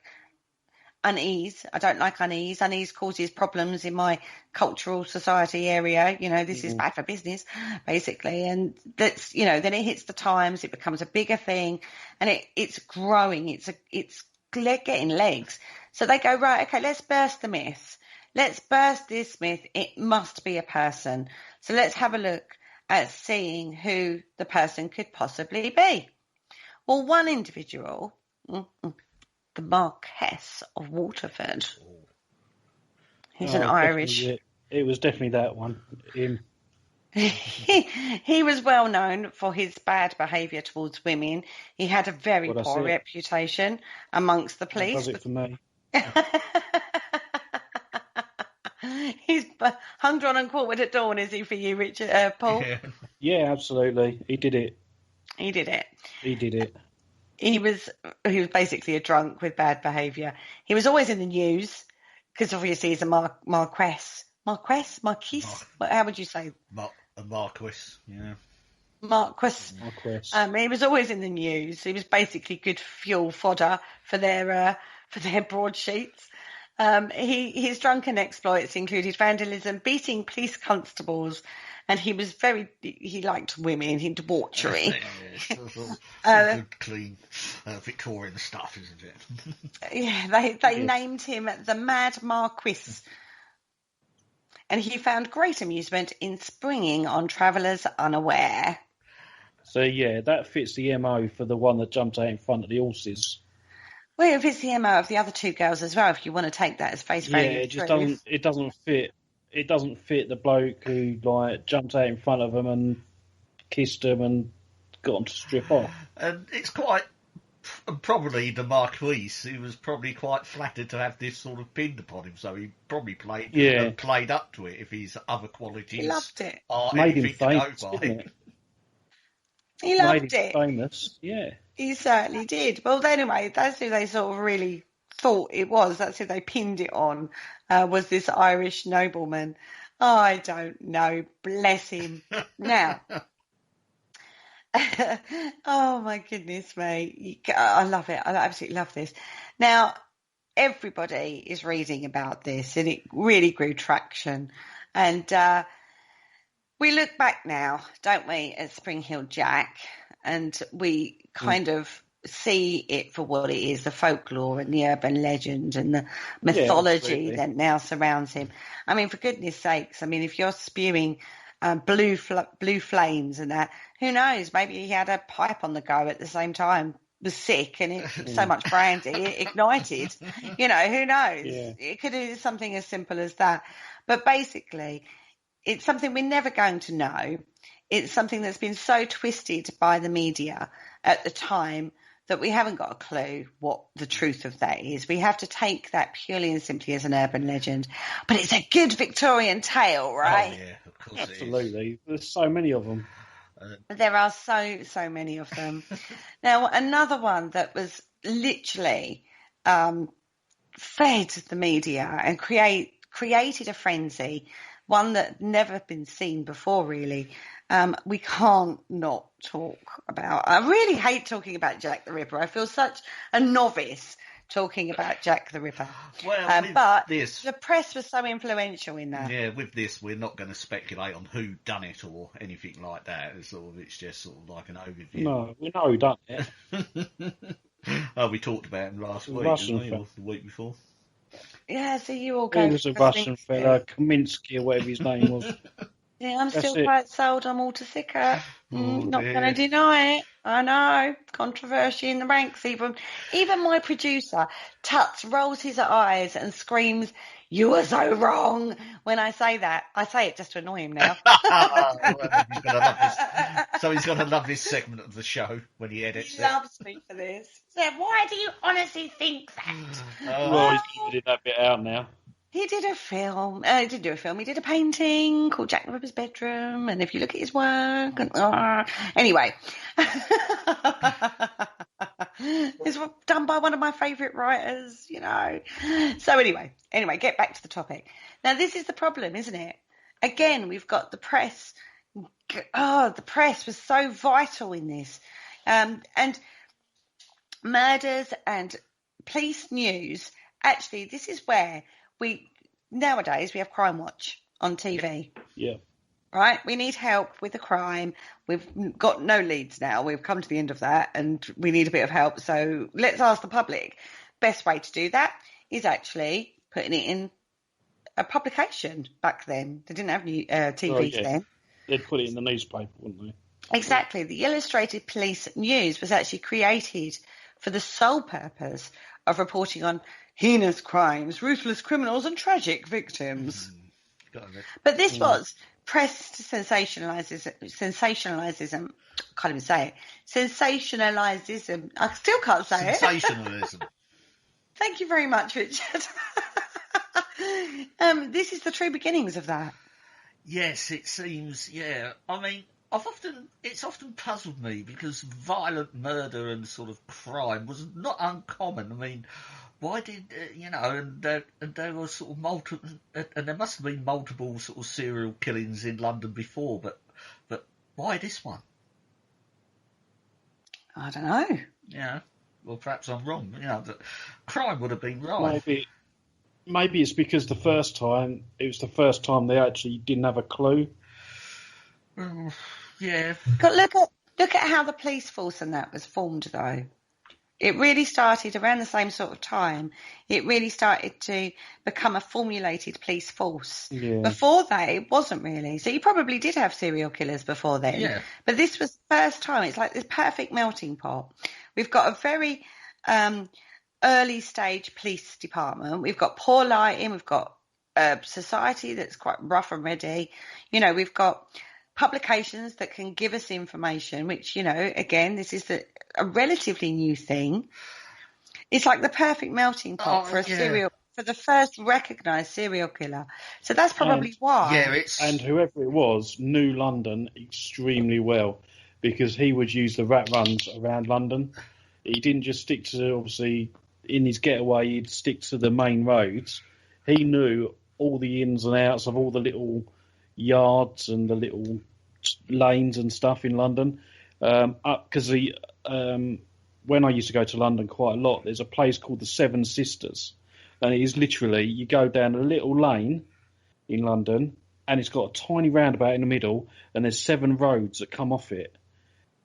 Speaker 6: unease. I don't like unease. Unease causes problems in my cultural society area. You know, this is bad for business, basically. And that's, you know, then it hits the Times, it becomes a bigger thing, and it's growing. It's getting legs. So they go, right, okay, let's burst the myth. Let's burst this myth. It must be a person. So let's have a look at seeing who the person could possibly be. Well, one individual, the Marquess of Waterford. He's an Irish.
Speaker 4: It was definitely that one. Him.
Speaker 6: He was well known for his bad behaviour towards women. He had a very poor reputation amongst the police.
Speaker 4: That does it for me.
Speaker 6: He's hung, drawn and quartered at dawn, is he, for you, Richard, Paul?
Speaker 4: Yeah, absolutely. He did it.
Speaker 6: He did it.
Speaker 4: He
Speaker 6: was basically a drunk with bad behaviour. He was always in the news because obviously he's a Marquess. Marquis? How would you say?
Speaker 5: A Marquis, yeah.
Speaker 6: Marquis. He was always in the news. He was basically good fuel fodder for their broadsheets. His drunken exploits included vandalism, beating police constables, and he liked women, debauchery.
Speaker 5: Good, clean Victorian stuff, isn't it?
Speaker 6: Yeah, they named him the Mad Marquis. and he found great amusement in springing on travellers unaware.
Speaker 4: So, yeah, that fits the MO for the one that jumped out in front of the horses.
Speaker 6: Well, if it's the MO of the other two girls as well, if you want to take that as face value,
Speaker 4: it just doesn't fit. It doesn't fit the bloke who like jumped out in front of them and kissed them and got them to strip off.
Speaker 5: And it's quite probably the Marquis, who was probably quite flattered to have this sort of pinned upon him, so he probably played up to it if his other qualities
Speaker 6: he loved it.
Speaker 5: are
Speaker 4: Made him
Speaker 5: anything
Speaker 4: famous,
Speaker 5: to go by.
Speaker 4: didn't it?
Speaker 6: He loved
Speaker 4: Made him
Speaker 6: it.
Speaker 4: famous, yeah.
Speaker 6: He certainly did. Well, anyway, that's who they sort of really thought it was. That's who they pinned it on, was this Irish nobleman. I don't know. Bless him. Now, oh my goodness me. I love it. I absolutely love this. Now, everybody is reading about this and it really grew traction. And we look back now, don't we, at Spring Hill Jack, and we kind of see it for what it is, the folklore and the urban legend and the mythology that now surrounds him. I mean, for goodness sakes, I mean, if you're spewing blue flames and that, who knows, maybe he had a pipe on the go at the same time, was sick, and so much brandy, it ignited. You know, who knows? Yeah. It could be something as simple as that. But basically, it's something we're never going to know. It's something that's been so twisted by the media at the time that we haven't got a clue what the truth of that is. We have to take that purely and simply as an urban legend. But it's a good Victorian tale, right?
Speaker 5: Oh, yeah, of course.
Speaker 4: Absolutely. There's so many of them.
Speaker 6: There are so many of them. Now, another one that was literally fed the media and created a frenzy, one that never been seen before, really. We can't not talk about. I really hate talking about Jack the Ripper. I feel such a novice talking about Jack the Ripper.
Speaker 5: Well,
Speaker 6: but the press was so influential in that.
Speaker 5: Yeah, with this, we're not going to speculate on who done it or anything like that. It's just sort of like an overview.
Speaker 4: No, we know who done it.
Speaker 5: Oh, we talked about him last week,
Speaker 4: Russian
Speaker 5: didn't we? Or the week before.
Speaker 6: Yeah, so you all go.
Speaker 4: He was a Russian fella, Kaminsky or whatever his name was.
Speaker 6: Yeah, I'm still quite sold on Walter Sickert. Not going to deny it. I know. Controversy in the ranks. Even my producer, Tuts, rolls his eyes and screams, "You are so wrong," when I say that. I say it just to annoy him now.
Speaker 5: So he's going to love this segment of the show when he edits it.
Speaker 6: He loves me for this. So why do you honestly think that?
Speaker 4: Well, he's edited that bit out now.
Speaker 6: He did a film. He didn't do a film. He did a painting called Jack the Ripper's Bedroom. And if you look at his work, anyway, it's done by one of my favourite writers, you know. So anyway, get back to the topic. Now, this is the problem, isn't it? Again, we've got the press. Oh, the press was so vital in this, and murders and police news. Actually, this is where. Nowadays we have Crime Watch on TV.
Speaker 4: Yeah.
Speaker 6: Right? We need help with the crime. We've got no leads now. We've come to the end of that and we need a bit of help. So let's ask the public. Best way to do that is actually putting it in a publication back then. They didn't have TVs then.
Speaker 4: They'd put it in the newspaper, wouldn't they?
Speaker 6: Exactly. The Illustrated Police News was actually created for the sole purpose of reporting on heinous crimes, ruthless criminals and tragic victims. But this was press sensationalism. Can't even say it. Sensationalism. I still can't say it.
Speaker 5: Sensationalism.
Speaker 6: Thank you very much, Richard. This is the true beginnings of that.
Speaker 5: Yes, it seems. Yeah, I mean, it's often puzzled me because violent murder and sort of crime was not uncommon. I mean, why did and there were sort of multiple, and there must have been multiple sort of serial killings in London before, but why this one?
Speaker 6: I don't know.
Speaker 5: Yeah, well, perhaps I'm wrong. That crime would have been right.
Speaker 4: Maybe it's because it was the first time they actually didn't have a clue.
Speaker 5: Yeah.
Speaker 6: But look at how the police force and that was formed, though. It really started around the same sort of time. It really started to become a formulated police force.
Speaker 4: Yeah.
Speaker 6: Before that, it wasn't really. So you probably did have serial killers before then.
Speaker 5: Yeah.
Speaker 6: But this was the first time. It's like this perfect melting pot. We've got a very early stage police department. We've got poor lighting. We've got society that's quite rough and ready. You know, we've got publications that can give us information, which, you know, again, this is a relatively new thing. It's like the perfect melting pot for the first recognised serial killer. So that's probably why.
Speaker 5: Yeah,
Speaker 4: and whoever it was knew London extremely well, because he would use the rat runs around London. He didn't just stick to, obviously, in his getaway, he'd stick to the main roads. He knew all the ins and outs of all the little yards and the little lanes and stuff in London. Because when I used to go to London quite a lot, there's a place called the Seven Sisters, and it is literally, you go down a little lane in London, and it's got a tiny roundabout in the middle, and there's 7 roads that come off it.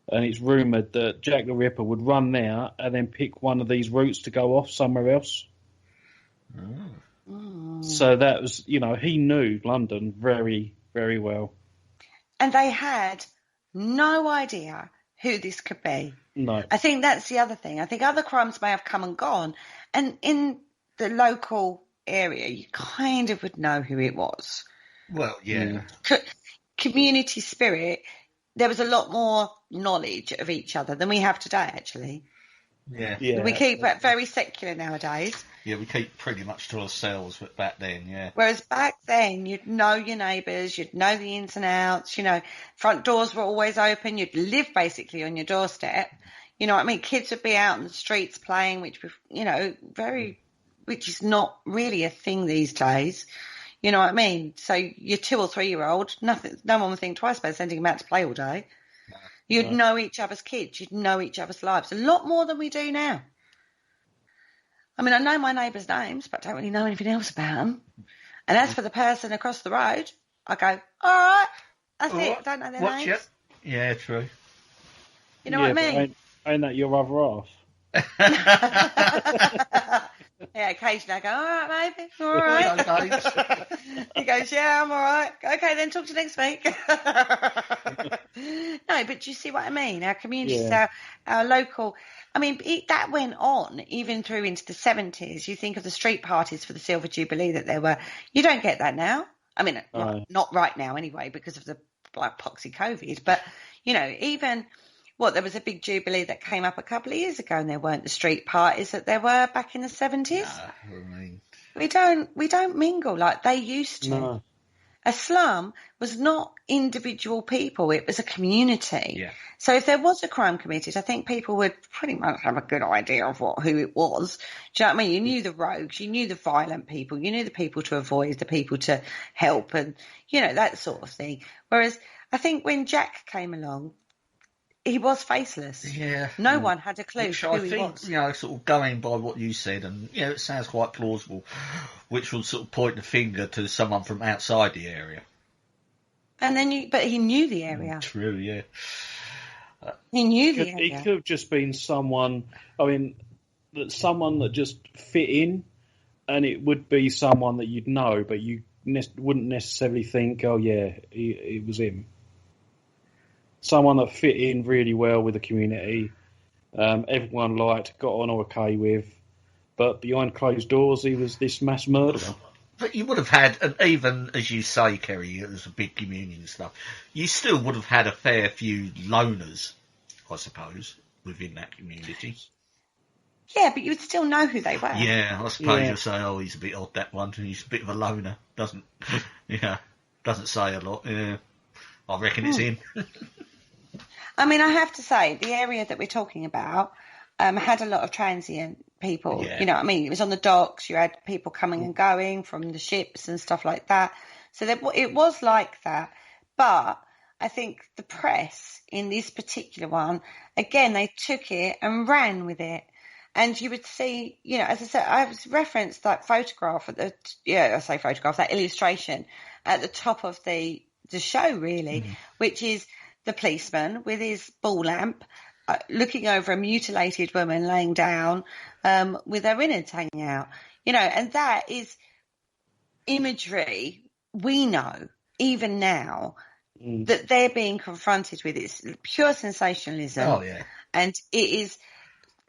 Speaker 4: And it's rumoured that Jack the Ripper would run there and then pick one of these routes to go off somewhere else. So that was, you know, he knew London very, very well.
Speaker 6: And they had no idea who this could be.
Speaker 4: No.
Speaker 6: I think that's the other thing. I think other crimes may have come and gone. And in the local area, you kind of would know who it was.
Speaker 5: Well, yeah.
Speaker 6: Community spirit, there was a lot more knowledge of each other than we have today, actually.
Speaker 5: Yeah.
Speaker 6: We keep it very secular nowadays.
Speaker 5: Yeah, we keep pretty much to ourselves, but back then, yeah.
Speaker 6: Whereas back then, you'd know your neighbours, you'd know the ins and outs, you know, front doors were always open, you'd live basically on your doorstep. You know what I mean? Kids would be out in the streets playing, which, you know, which is not really a thing these days. You know what I mean? So your 2 or 3 year old, no one would think twice about sending them out to play all day. You'd know each other's kids, you'd know each other's lives, a lot more than we do now. I mean, I know my neighbours' names, but I don't really know anything else about them. And as for the person across the road, I go, all right, that's it. I don't know their names.
Speaker 5: It. Yeah, true.
Speaker 6: You know what I mean?
Speaker 4: Ain't that your other half?
Speaker 6: Yeah, occasionally I go, all right, baby, all right. He goes, yeah, I'm all right. Okay, then talk to you next week. No, but do you see what I mean? Our communities, our local... I mean, that went on even through into the 70s. You think of the street parties for the Silver Jubilee that there were. You don't get that now. I mean, not right now anyway, because of the poxy COVID. But, you know, even... there was a big Jubilee that came up a couple of years ago, and there weren't the street parties that there were back in the 70s.
Speaker 5: I mean...
Speaker 6: We don't mingle like they used to.
Speaker 4: No.
Speaker 6: A slum was not individual people, it was a community.
Speaker 5: Yeah.
Speaker 6: So if there was a crime committed, I think people would pretty much have a good idea of who it was. Do you know what I mean? You knew the rogues, you knew the violent people, you knew the people to avoid, the people to help, and, you know, that sort of thing. Whereas I think when Jack came along, he was faceless.
Speaker 5: Yeah.
Speaker 6: No one had a clue
Speaker 5: Which
Speaker 6: who
Speaker 5: I
Speaker 6: he
Speaker 5: think,
Speaker 6: was.
Speaker 5: you know, sort of going by what you said, and, you know, it sounds quite plausible, which will sort of point the finger to someone from outside the area.
Speaker 6: And then but he knew the area.
Speaker 5: True, yeah.
Speaker 6: He knew the area.
Speaker 4: He could have just been someone, someone that just fit in, and it would be someone that you'd know, but you wouldn't necessarily think, oh yeah, it was him. Someone that fit in really well with the community, everyone liked, got on okay with, but behind closed doors, he was this mass murderer.
Speaker 5: But you would have had, and even as you say, Kerry, it was a big community and stuff, you still would have had a fair few loners, I suppose, within that community.
Speaker 6: Yeah, but you would still know who they were.
Speaker 5: Yeah, I suppose you'll say, oh, he's a bit odd, that one, and he's a bit of a loner. Doesn't say a lot. Yeah, I reckon it's him.
Speaker 6: I mean, I have to say, the area that we're talking about had a lot of transient people.
Speaker 5: Yeah.
Speaker 6: You know what I mean? It was on the docks. You had people coming and going from the ships and stuff like that. So it was like that. But I think the press in this particular one, again, they took it and ran with it. And you would see, you know, as I said, I was referenced that photograph that illustration at the top of the show, really, which is the policeman with his ball lamp looking over a mutilated woman laying down with her innards hanging out. And that is imagery we know, even now, that they're being confronted with. It's pure sensationalism.
Speaker 5: Oh, yeah.
Speaker 6: And it is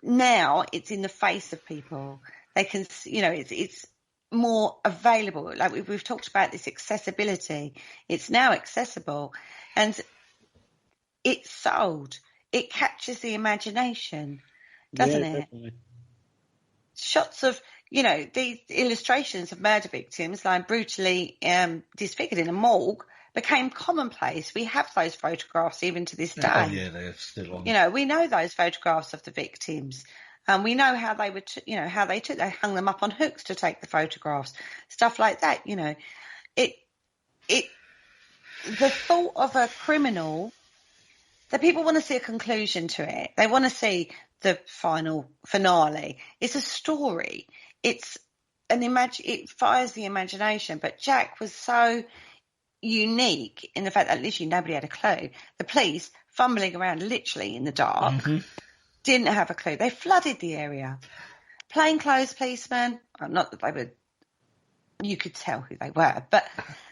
Speaker 6: now, it's in the face of people. They can, it's more available. Like we've talked about this accessibility. It's now accessible and it's sold. It captures the imagination, doesn't it?
Speaker 4: Definitely.
Speaker 6: Shots of, these illustrations of murder victims lying brutally disfigured in a morgue became commonplace. We have those photographs even to this day.
Speaker 5: Oh, yeah, they're still on.
Speaker 6: We know those photographs of the victims. And we know how they would, they hung them up on hooks to take the photographs, stuff like that. The thought of a criminal, that people want to see a conclusion to it. They want to see the final finale. It's a story. It's it fires the imagination. But Jack was so unique in the fact that literally nobody had a clue. The police fumbling around literally in the dark, didn't have a clue. They flooded the area. Plainclothes policemen, not that they were, you could tell who they were, but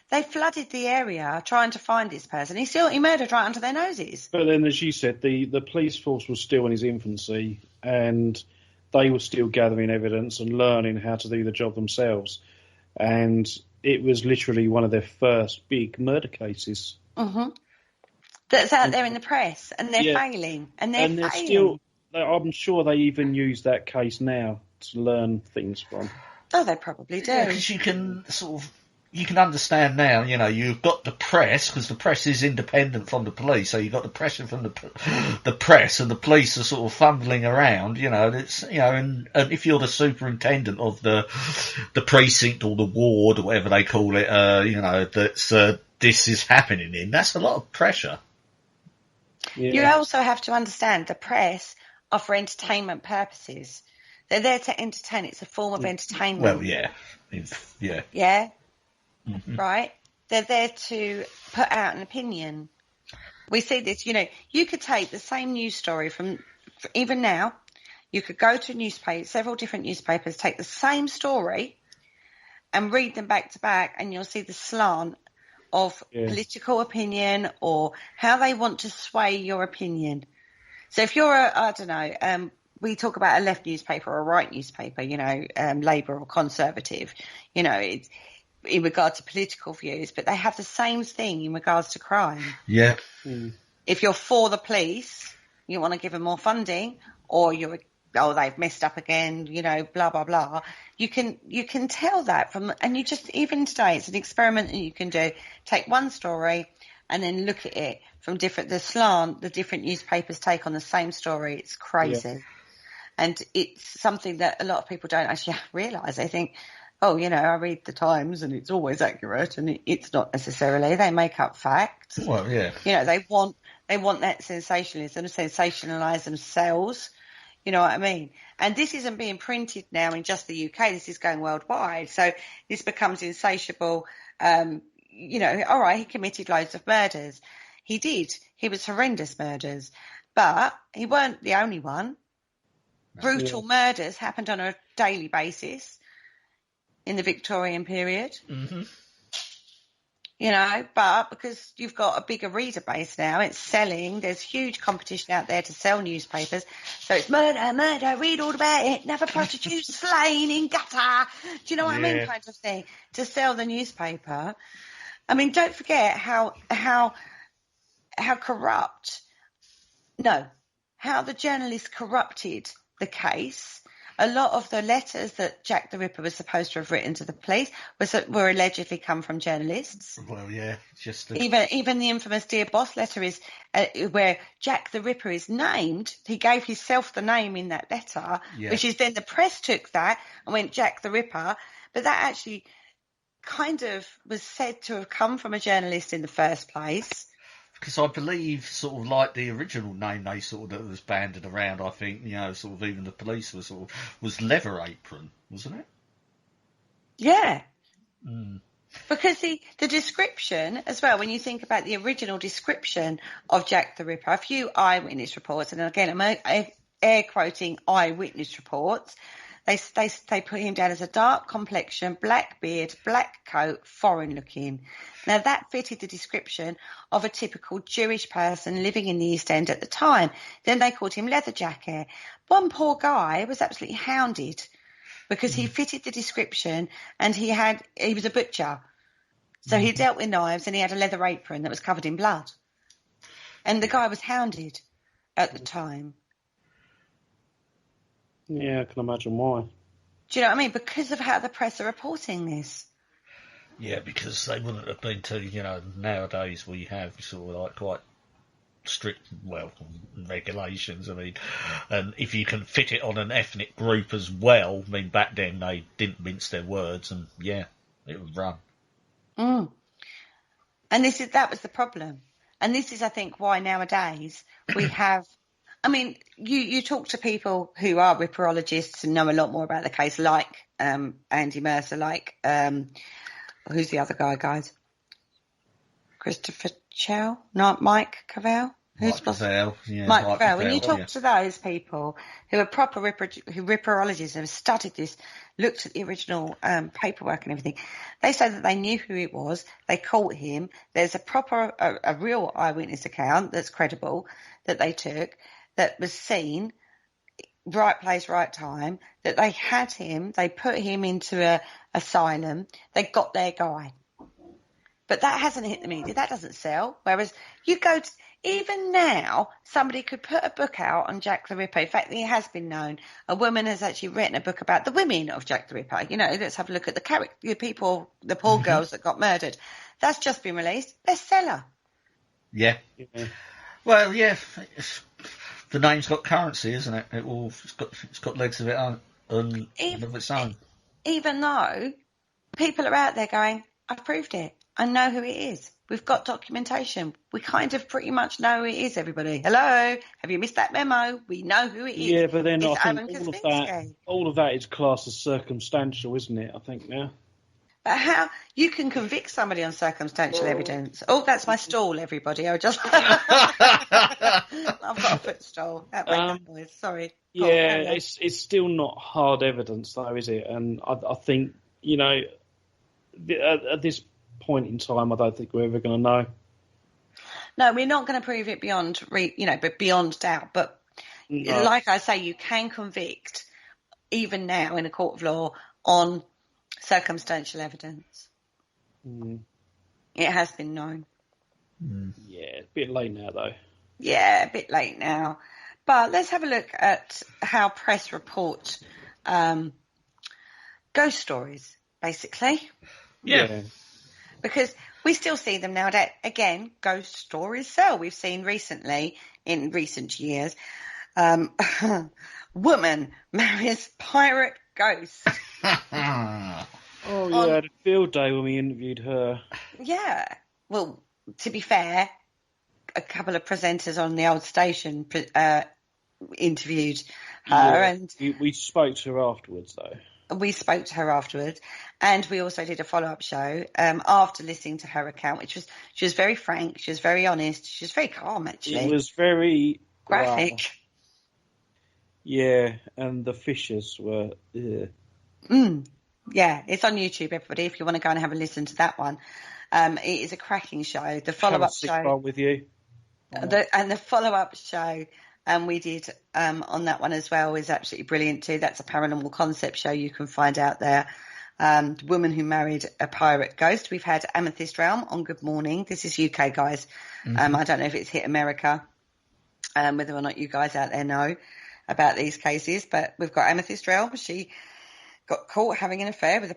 Speaker 6: they flooded the area trying to find this person. He murdered right under their noses.
Speaker 4: But then, as you said, the police force was still in its infancy, and they were still gathering evidence and learning how to do the job themselves. And it was literally one of their first big murder cases.
Speaker 6: That's out there in the press, and they're failing, and they're failing.
Speaker 4: Still, I'm sure they even use that case now to learn things from.
Speaker 6: Oh, they probably do.
Speaker 5: Because you can you can understand now, you've got the press, because the press is independent from the police, so you've got the pressure from the press, and the police are sort of fumbling around, it's, and if you're the superintendent of the precinct or the ward or whatever they call it, that's, this is happening in, that's a lot of pressure.
Speaker 6: Yeah. You also have to understand the press are for entertainment purposes. They're there to entertain. It's a form of entertainment.
Speaker 5: Well, yeah.
Speaker 6: Yeah? Right? They're there to put out an opinion. We see this, you could take the same news story from, even now, you could go to a newspaper, several different newspapers, take the same story and read them back to back, and you'll see the slant of political opinion or how they want to sway your opinion. So if you're we talk about a left newspaper or a right newspaper, Labour or Conservative, it's in regard to political views, but they have the same thing in regards to crime.
Speaker 5: Yeah.
Speaker 6: If you're for the police, you want to give them more funding, or they've messed up again, blah, blah, blah. You can tell that from, and even today, it's an experiment that you can do. Take one story and then look at it from the different newspapers take on the same story. It's crazy. Yeah. And it's something that a lot of people don't actually realise. They think, I read the Times and it's always accurate, and it's not necessarily. They make up facts.
Speaker 5: Well, yeah.
Speaker 6: They want that sensationalism, sensationalise themselves. You know what I mean? And this isn't being printed now in just the UK. This is going worldwide. So this becomes insatiable. All right, he committed loads of murders. He did. He was horrendous murders. But he weren't the only one. Brutal murders happened on a daily basis in the Victorian period. But because you've got a bigger reader base now, it's selling. There's huge competition out there to sell newspapers. So it's murder, read all about it. Another prostitute slain in gutter. Do you know what I mean? Kind of thing. To sell the newspaper. I mean, don't forget how corrupt. No, how the journalists corrupted the case. A lot of the letters that Jack the Ripper was supposed to have written to the police were allegedly come from journalists.
Speaker 5: Well, yeah,
Speaker 6: even the infamous Dear Boss letter is where Jack the Ripper is named. He gave himself the name in that letter, which is then the press took that and went Jack the Ripper. But that actually kind of was said to have come from a journalist in the first place.
Speaker 5: Because I believe sort of like the original name that was banded around, I think, even the police was Leather Apron, wasn't it?
Speaker 6: Yeah. Because the description as well, when you think about the original description of Jack the Ripper, a few eyewitness reports, and again, I'm air quoting eyewitness reports, they put him down as a dark complexion, black beard, black coat, foreign looking. Now that fitted the description of a typical Jewish person living in the East End at the time. Then they called him Leather Jacket. One poor guy was absolutely hounded because he fitted the description, and he was a butcher. So he dealt with knives, and he had a leather apron that was covered in blood. And the guy was hounded at the time.
Speaker 4: Yeah, I can imagine why.
Speaker 6: Do you know what I mean? Because of how the press are reporting this.
Speaker 5: Yeah, because they wouldn't have been nowadays we have sort of like quite strict, regulations. I mean, and if you can fit it on an ethnic group as well, I mean, back then they didn't mince their words, and yeah, it would run.
Speaker 6: And that was the problem. And this is, I think, why nowadays we have, I mean, you talk to people who are ripperologists and know a lot more about the case, like Andy Mercer, like, who's the other guy, guys? Christopher Chow? Not Mike Cavell?
Speaker 5: Mike Cavell.
Speaker 6: When you talk to those people who are proper ripperologists and have studied this, looked at the original paperwork and everything, they say that they knew who it was. They caught him. There's a real eyewitness account that's credible that they took, that was seen, right place, right time, that they had him. They put him into a asylum. They got their guy. But that hasn't hit the media. That doesn't sell. Whereas you go to, even now, somebody could put a book out on Jack the Ripper. In fact, it has been known. A woman has actually written a book about the women of Jack the Ripper. Let's have a look at the people, the poor girls that got murdered. That's just been released. Bestseller.
Speaker 5: Yeah. Well, yeah. The name's got currency, isn't it? It's got legs of its own.
Speaker 6: Even though people are out there going, I've proved it. I know who it is. We've got documentation. We kind of pretty much know who it is, everybody. Hello? Have you missed that memo? We know who it is.
Speaker 4: Yeah, but then
Speaker 6: it's
Speaker 4: I think all of that is classed as circumstantial, isn't it, I think, now?
Speaker 6: But how? You can convict somebody on circumstantial evidence. Oh, that's my stall, everybody. I've got a footstool. That makes noise. Sorry.
Speaker 4: Yeah, it's still not hard evidence, though, is it? And I think, at this point in time, I don't think we're ever going to know.
Speaker 6: No, we're not going to prove it beyond doubt. But like I say, you can convict even now in a court of law on circumstantial evidence. It has been known.
Speaker 4: Yeah, a bit late now, though.
Speaker 6: Yeah, a bit late now. But let's have a look at how press report ghost stories, basically.
Speaker 5: Yeah.
Speaker 6: Because we still see them nowadays. Again, ghost stories sell. We've seen recently, in recent years, woman marries pirate ghost.
Speaker 4: Oh, yeah, I had a field day when we interviewed her.
Speaker 6: Yeah. Well, to be fair, a couple of presenters on the old station interviewed her. And
Speaker 4: we spoke to her afterwards, though.
Speaker 6: We spoke to her afterwards, and we also did a follow-up show after listening to her account, she was very frank, she was very honest, she was very calm, actually.
Speaker 4: It was very
Speaker 6: graphic.
Speaker 4: Yeah, and the fishes were...
Speaker 6: Yeah, it's on YouTube, everybody, if you want to go and have a listen to that one. It is a cracking show. The follow-up show...
Speaker 4: with you.
Speaker 6: The follow-up show... we did on that one as well is absolutely brilliant too. That's a Paranormal Concept Show you can find out there. The woman who married a pirate ghost. We've had Amethyst Realm on Good Morning. This is UK, guys. I don't know if it's hit America, whether or not you guys out there know about these cases, but we've got Amethyst Realm. She got caught having an affair with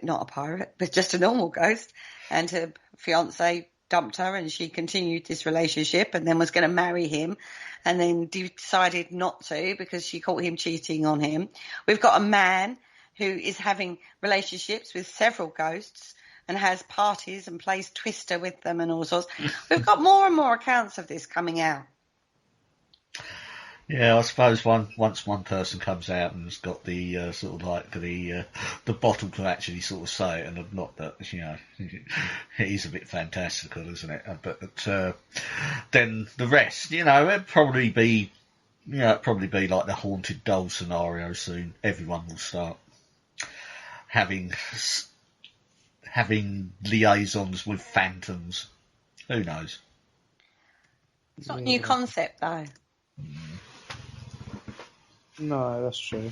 Speaker 6: not a pirate, but just a normal ghost, and her fiance dumped her, and she continued this relationship and then was going to marry him, and then decided not to because she caught him cheating on him. We've got a man who is having relationships with several ghosts and has parties and plays Twister with them and all sorts. We've got more and more accounts of this coming out.
Speaker 5: Yeah, I suppose once one person comes out and has got the sort of like the bottle to actually sort of say it, and not that it is a bit fantastical, isn't it? But then the rest, it'd probably be like the haunted doll scenario soon. Everyone will start having liaisons with phantoms. Who knows?
Speaker 6: It's not a new concept, though.
Speaker 4: No, that's true.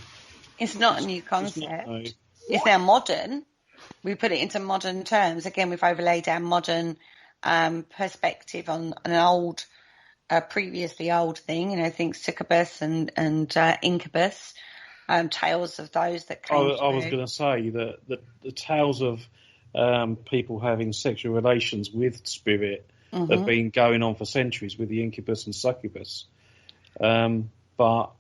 Speaker 6: It's not a new concept.
Speaker 4: No.
Speaker 6: It's now modern. We put it into modern terms. Again, we've overlaid our modern perspective on an old, previously old thing. Think succubus and incubus, tales of those that came
Speaker 4: I was going to say that the tales of people having sexual relations with spirit have been going on for centuries with the incubus and succubus. But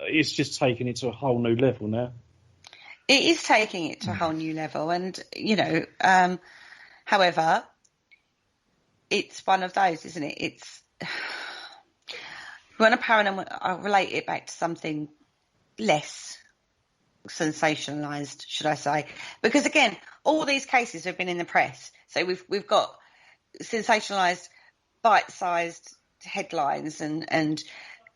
Speaker 4: it's just taking it to a whole new level now.
Speaker 6: It is taking it to a whole new level. And, however, it's one of those, isn't it? It's when a paranormal, I'll relate it back to something less sensationalized, should I say? Because again, all these cases have been in the press. So we've got sensationalized, bite-sized headlines and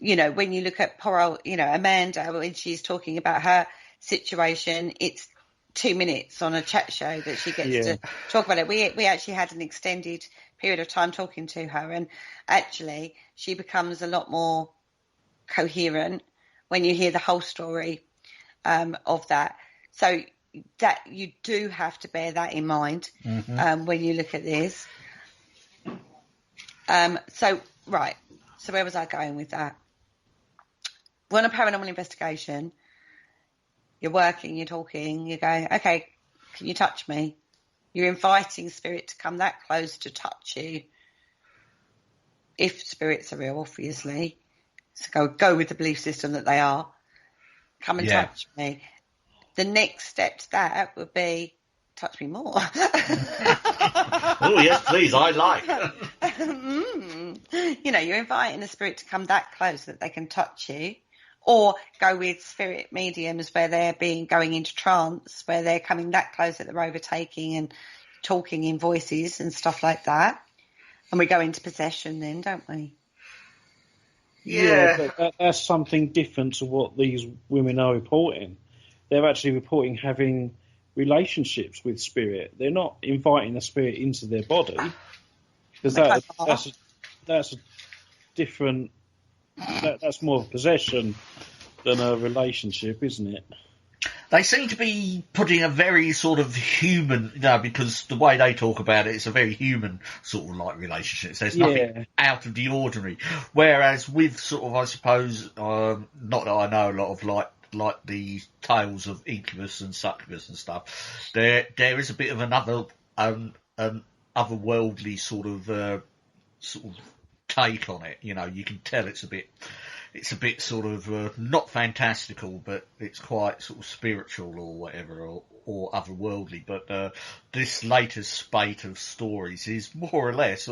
Speaker 6: when you look at poor old, Amanda, when she's talking about her situation, it's 2 minutes on a chat show that she gets to talk about it. We actually had an extended period of time talking to her, and actually she becomes a lot more coherent when you hear the whole story of that. So that you do have to bear that in mind when you look at this. So where was I going with that? When a paranormal investigation, you're working, you're talking, you're going, okay, can you touch me? You're inviting spirit to come that close to touch you. If spirits are real, obviously. So go with the belief system that they are. Come and touch me. The next step to that would be, touch me more.
Speaker 5: Oh, yes, please, I like.
Speaker 6: You're inviting the spirit to come that close that they can touch you. Or go with spirit mediums where they're going into trance, where they're coming that close that they're overtaking and talking in voices and stuff like that. And we go into possession then, don't we?
Speaker 4: Yeah, but that's something different to what these women are reporting. They're actually reporting having relationships with spirit. They're not inviting a spirit into their body, because that's a different. That's more of a possession than a relationship, isn't it?
Speaker 5: They seem to be putting a very sort of human, because the way they talk about it, it's a very human sort of like relationship. There's nothing out of the ordinary. Whereas with sort of, I suppose, not that I know a lot of like the tales of incubus and succubus and stuff, there is a bit of another otherworldly sort of take on it. You can tell it's a bit sort of not fantastical, but it's quite sort of spiritual or whatever, or otherworldly. But this latest spate of stories is more or less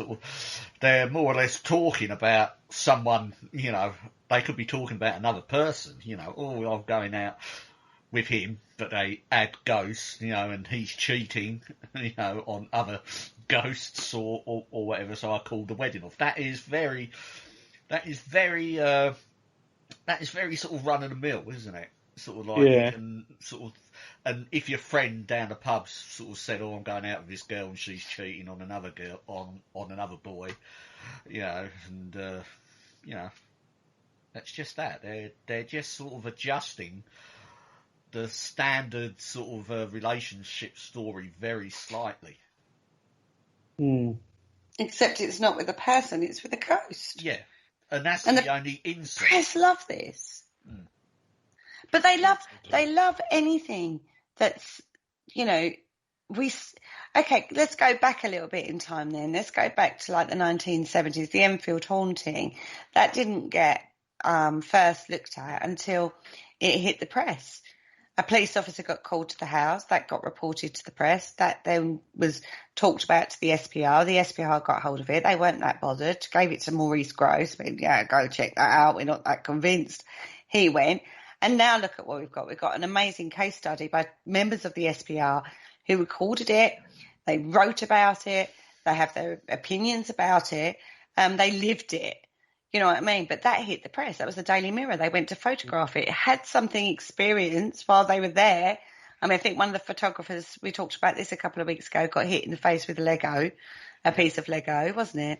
Speaker 5: they're more or less talking about someone. They could be talking about another person. Oh, I'm going out with him, but they add ghosts, and he's cheating, on other ghosts or whatever. So I called the wedding off. That is very sort of run of the mill, isn't it? Sort of like, and if your friend down the pub sort of said, "Oh, I'm going out with this girl and she's cheating on another girl, on another boy," and that's just that. They're just sort of adjusting the standard sort of relationship story very slightly.
Speaker 6: Except it's not with a person, it's with a ghost.
Speaker 5: Yeah. And that's the only insight.
Speaker 6: Press love this. But they love anything that's, okay, let's go back a little bit in time then. Let's go back to like the 1970s, the Enfield haunting. That didn't get first looked at until it hit the press. A police officer got called to the house. That got reported to the press. That then was talked about to the SPR. The SPR got hold of it. They weren't that bothered. Gave it to Maurice Gross. But, yeah, go check that out. We're not that convinced. He went. And now look at what we've got. We've got an amazing case study by members of the SPR who recorded it. They wrote about it. They have their opinions about it. They lived it. You know what I mean? But that hit the press. That was the Daily Mirror. They went to photograph it. It had something experienced while they were there. I mean, I think one of the photographers, we talked about this a couple of weeks ago, got hit in the face with a piece of Lego, wasn't it?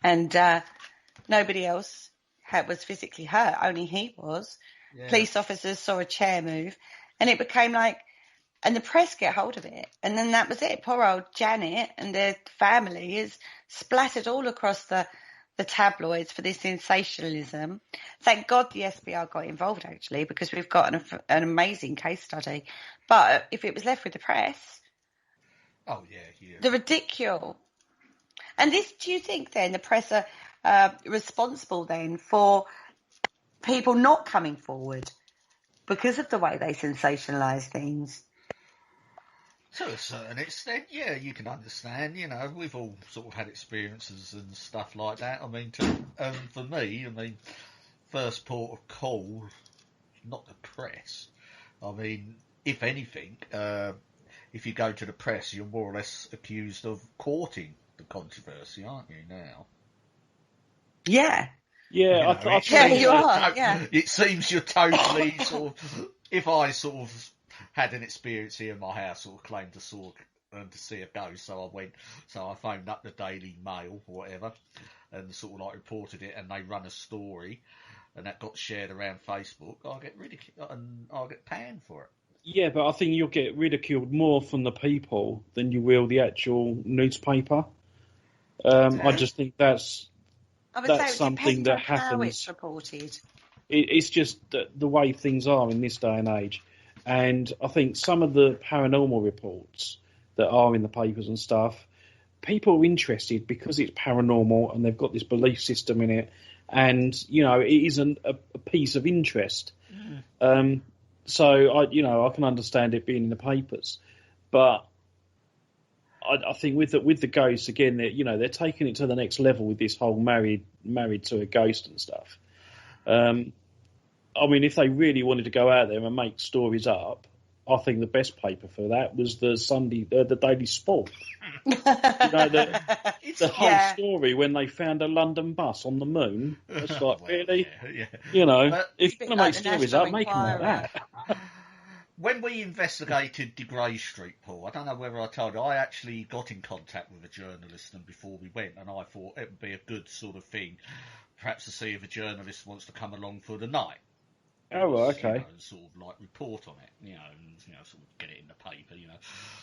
Speaker 6: And nobody else was physically hurt. Only he was. Yeah. Police officers saw a chair move. And it became like, and the press get hold of it. And then that was it. Poor old Janet and their family is splattered all across the tabloids for this sensationalism. Thank God the SPR got involved, actually, because we've got an amazing case study. But if it was left with the press, the ridicule. And this, do you think then the press are responsible then for people not coming forward because of the way they sensationalise things?
Speaker 5: To a certain extent, yeah, you can understand. You know, we've all sort of had experiences and stuff like that. I mean, for me, first port of call, not the press. I mean, if anything, if you go to the press, you're more or less accused of courting the controversy, aren't you, now?
Speaker 6: Yeah.
Speaker 4: Yeah,
Speaker 6: you are, yeah.
Speaker 5: It seems you're totally sort of, if I sort of had an experience here in my house, sort of claimed to see a ghost, so I phoned up the Daily Mail or whatever, and sort of like reported it, and they run a story, and that got shared around Facebook. I'll get ridiculed and I'll get panned for it.
Speaker 4: Yeah, but I think you'll get ridiculed more from the people than you will the actual newspaper. I just think that's something that happens.
Speaker 6: How it's reported.
Speaker 4: It's just the way things are in this day and age. And I think some of the paranormal reports that are in the papers and stuff, people are interested because it's paranormal and they've got this belief system in it. And, you know, it isn't a piece of interest. So, I can understand it being in the papers. But I think with the ghosts, again, they're taking it to the next level with this whole married to a ghost and stuff. I mean, if they really wanted to go out there and make stories up, I think the best paper for that was the Daily Sport. The whole story when they found a London bus on the moon. It's like, really? Yeah. You know, but if you're going to make stories up, make them like that.
Speaker 5: When we investigated De Grey Street, Paul, I don't know whether I told you, I actually got in contact with a journalist and before we went, and I thought it would be a good sort of thing, perhaps to see if a journalist wants to come along for the night.
Speaker 4: Oh, okay.
Speaker 5: Sort of like report on it, and sort of get it in the paper,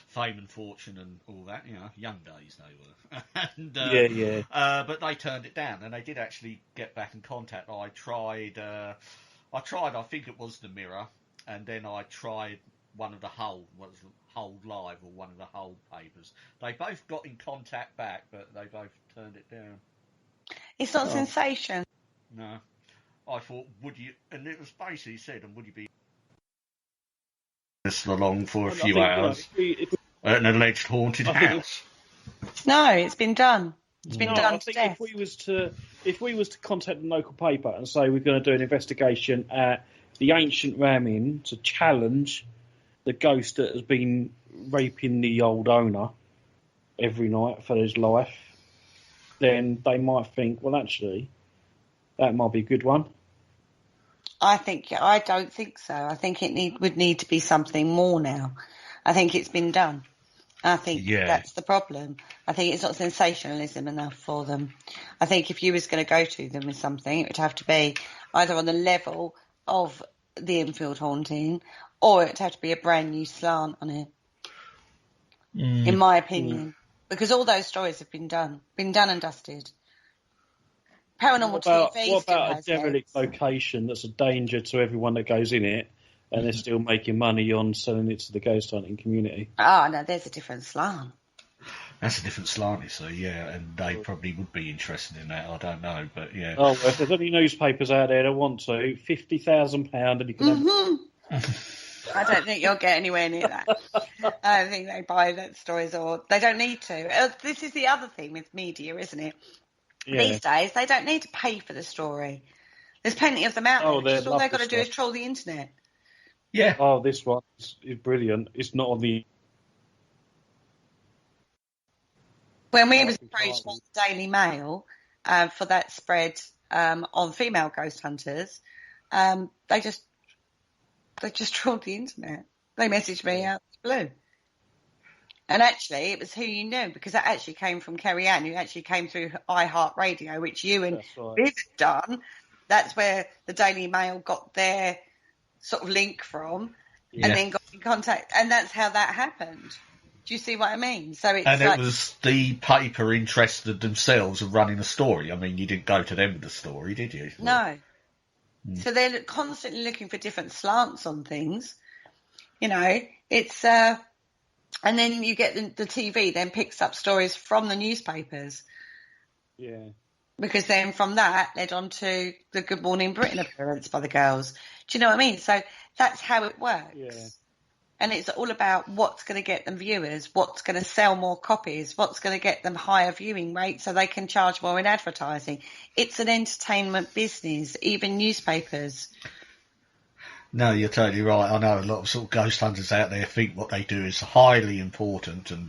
Speaker 5: fame and fortune and all that, young days they were. And,
Speaker 4: yeah.
Speaker 5: But they turned it down, and they did actually get back in contact. I tried, I think it was the Mirror, and then I tried one of the Hull Live or one of the Hull papers. They both got in contact back, but they both turned it down.
Speaker 6: It's not sensation.
Speaker 5: No. I thought, would you, and it was basically said, and would you be just along for a few hours at an alleged haunted house?
Speaker 6: No, it's been done. It's been done to death.
Speaker 4: If we was to contact the local paper and say we're going to do an investigation at the Ancient Ram Inn to challenge the ghost that has been raping the old owner every night for his life, then they might think, well, actually, that might be a good one.
Speaker 6: I don't think so. I think it would need to be something more now. I think it's been done. I think that's the problem. I think it's not sensationalism enough for them. I think if you was going to go to them with something, it would have to be either on the level of the Enfield haunting, or it would have to be a brand new slant on it. In my opinion, because all those stories have been done and dusted. Paranormal TV.
Speaker 4: What about a derelict location that's a danger to everyone that goes in it, and they're still making money on selling it to the ghost hunting community?
Speaker 6: Oh, no, there's a different slant.
Speaker 5: That's a different slant, you see, and they probably would be interested in that. I don't know, but yeah.
Speaker 4: Oh, well, if there's any newspapers out there that want to, £50,000 and you can have
Speaker 6: I don't think you'll get anywhere near that. I don't think they buy that stories, or they don't need to. This is the other thing with media, isn't it?
Speaker 4: Yeah.
Speaker 6: These days, they don't need to pay for the story. There's plenty of them out
Speaker 4: Oh,
Speaker 6: there.
Speaker 4: they
Speaker 6: Just all
Speaker 4: love
Speaker 6: they've got
Speaker 4: the
Speaker 6: to do is
Speaker 4: stuff.
Speaker 6: troll the internet.
Speaker 5: Yeah.
Speaker 4: Oh, this one is brilliant. It's not on the.
Speaker 6: When we was approached by the Daily Mail for that spread on female ghost hunters, they just trolled the internet. They messaged me out of the blue. And actually, it was who you knew, because that actually came from Kerry Ann, who actually came through iHeartRadio, which you and Viv had done. That's where the Daily Mail got their sort of link from, and then got in contact. And that's how that happened. Do you see what I mean? So it's
Speaker 5: and
Speaker 6: like,
Speaker 5: it was the paper interested themselves of running a story. I mean, you didn't go to them with the story, did you?
Speaker 6: no. So they're constantly looking for different slants on things. You know, it's and then you get the TV then picks up stories from the newspapers.
Speaker 4: Yeah.
Speaker 6: Because then from that led on to the Good Morning Britain appearance by the girls. Do you know what I mean? So that's how it works.
Speaker 4: Yeah.
Speaker 6: And it's all about what's going to get them viewers, what's going to sell more copies, what's going to get them higher viewing rates so they can charge more in advertising. It's an entertainment business, even newspapers.
Speaker 5: No, you're totally right. I know a lot of sort of ghost hunters out there think what they do is highly important and,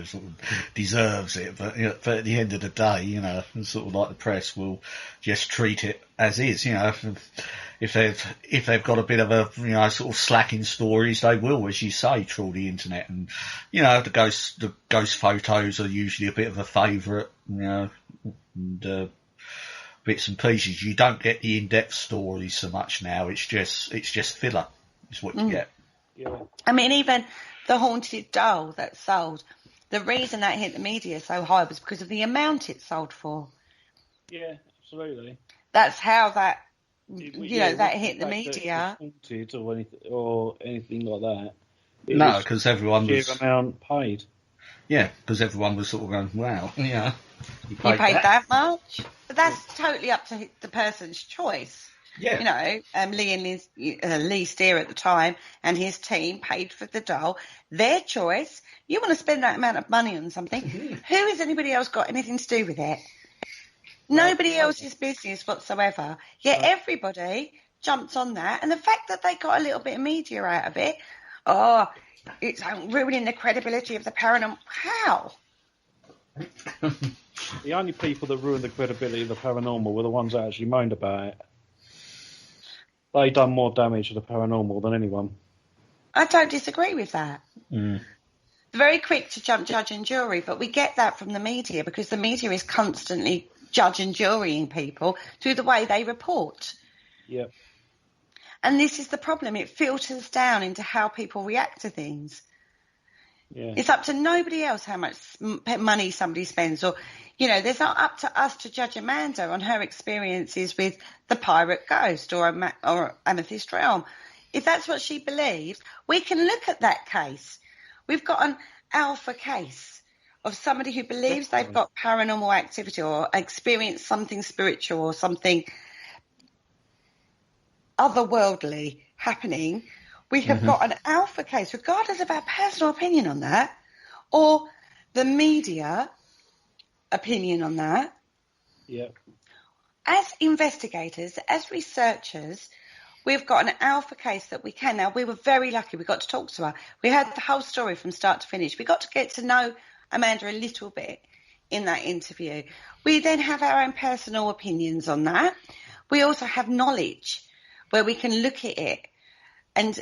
Speaker 5: sort of deserves it. But, but at the end of the day, sort of like the press will just treat it as is, If they've got a bit of a, sort of slacking stories, they will, as you say, troll the internet. And, the ghost photos are usually a bit of a favourite, and, bits and pieces. You don't get the in-depth stories so much now. It's just filler. It's what you get.
Speaker 4: Yeah.
Speaker 6: I mean, even the haunted doll that sold, the reason that hit the media so high was because of the amount it sold for.
Speaker 4: Yeah, absolutely.
Speaker 6: That's how that, that hit the media.
Speaker 4: Haunted or anything like that.
Speaker 5: No, because everyone was...
Speaker 4: sheer amount paid.
Speaker 5: Yeah, because everyone was sort of going, wow, yeah.
Speaker 6: You paid that much? But that's totally up to the person's choice.
Speaker 5: Yeah.
Speaker 6: Lee Steer at the time and his team paid for the doll. Their choice. You want to spend that amount of money on something. Who has anybody else got anything to do with it? Nobody else's business whatsoever. Yet everybody jumped on that. And the fact that they got a little bit of media out of it, it's ruining the credibility of the paranormal. How?
Speaker 4: The only people that ruined the credibility of the paranormal were the ones that actually moaned about it. They done more damage to the paranormal than anyone.
Speaker 6: I don't disagree with that.
Speaker 5: Mm.
Speaker 6: They're very quick to jump judge and jury, but we get that from the media because the media is constantly judge and jurying people through the way they report.
Speaker 4: Yep.
Speaker 6: And this is the problem. It filters down into how people react to things.
Speaker 4: Yeah.
Speaker 6: It's up to nobody else how much money somebody spends. Or, there's not up to us to judge Amanda on her experiences with the pirate ghost or Amethyst Realm. If that's what she believes, we can look at that case. We've got an alpha case of somebody who believes they've got paranormal activity or experienced something spiritual or something otherworldly happening. We have got an alpha case, regardless of our personal opinion on that, or the media opinion on that.
Speaker 4: Yep.
Speaker 6: As investigators, as researchers, we've got an alpha case that we can. Now, we were very lucky. We got to talk to her. We heard the whole story from start to finish. We got to get to know Amanda a little bit in that interview. We then have our own personal opinions on that. We also have knowledge where we can look at it and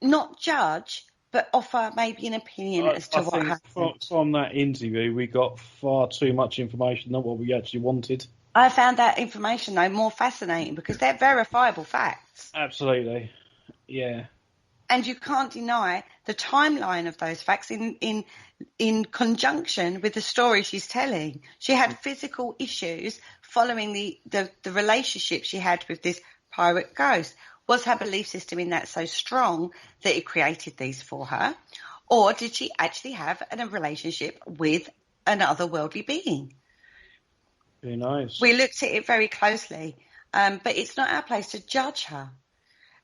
Speaker 6: not judge, but offer maybe an opinion as to what happened.
Speaker 4: From that interview, we got far too much information than what we actually wanted.
Speaker 6: I found that information, though, more fascinating because they're verifiable facts.
Speaker 4: Absolutely. Yeah.
Speaker 6: And you can't deny the timeline of those facts in conjunction with the story she's telling. She had physical issues following the relationship she had with this pirate ghost. Was her belief system in that so strong that it created these for her? Or did she actually have a relationship with an otherworldly being?
Speaker 4: Who knows?
Speaker 6: We looked at it very closely, but it's not our place to judge her.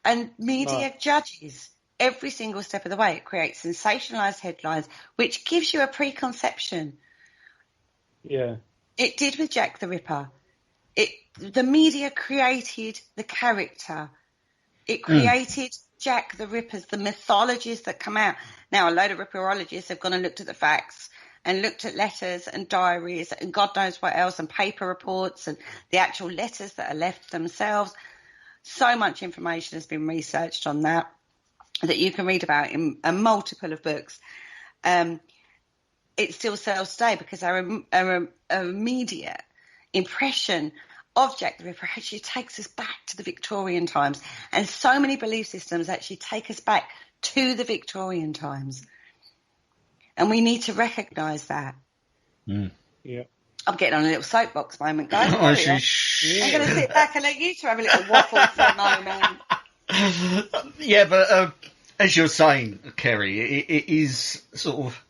Speaker 6: And media judges every single step of the way. It creates sensationalised headlines, which gives you a preconception.
Speaker 4: Yeah.
Speaker 6: It did with Jack the Ripper. The media created the character. It created Jack the Rippers, the mythologies that come out. Now, a load of ripperologists have gone and looked at the facts and looked at letters and diaries and God knows what else, and paper reports and the actual letters that are left themselves. So much information has been researched on that you can read about in a multiple of books. It still sells today because our immediate impression of Jack the Ripper actually takes us back to the Victorian times. And so many belief systems actually take us back to the Victorian times. And we need to recognise that.
Speaker 4: Yeah.
Speaker 6: I'm getting on a little soapbox moment, guys.
Speaker 5: Oh,
Speaker 6: I'm going to sit back and let you two have a little waffle for a moment.
Speaker 5: Yeah, but as you're saying, Kerry, it is sort of,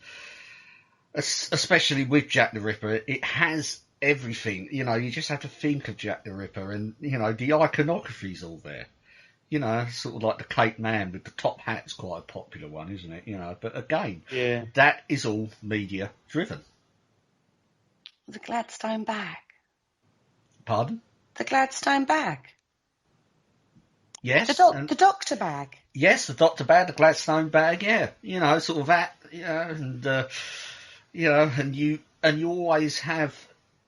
Speaker 5: especially with Jack the Ripper, it has everything. You know, you just have to think of Jack the Ripper, and you know the iconography's all there. You know, sort of like the Cape Man with the top hat's quite a popular one, isn't it? You know, but again, that is all media driven.
Speaker 6: The Gladstone bag.
Speaker 5: Pardon?
Speaker 6: The Gladstone bag.
Speaker 5: Yes.
Speaker 6: The doctor bag.
Speaker 5: Yes, the doctor bag, the Gladstone bag. Yeah, you know, sort of that. You know, and you know, and you always have.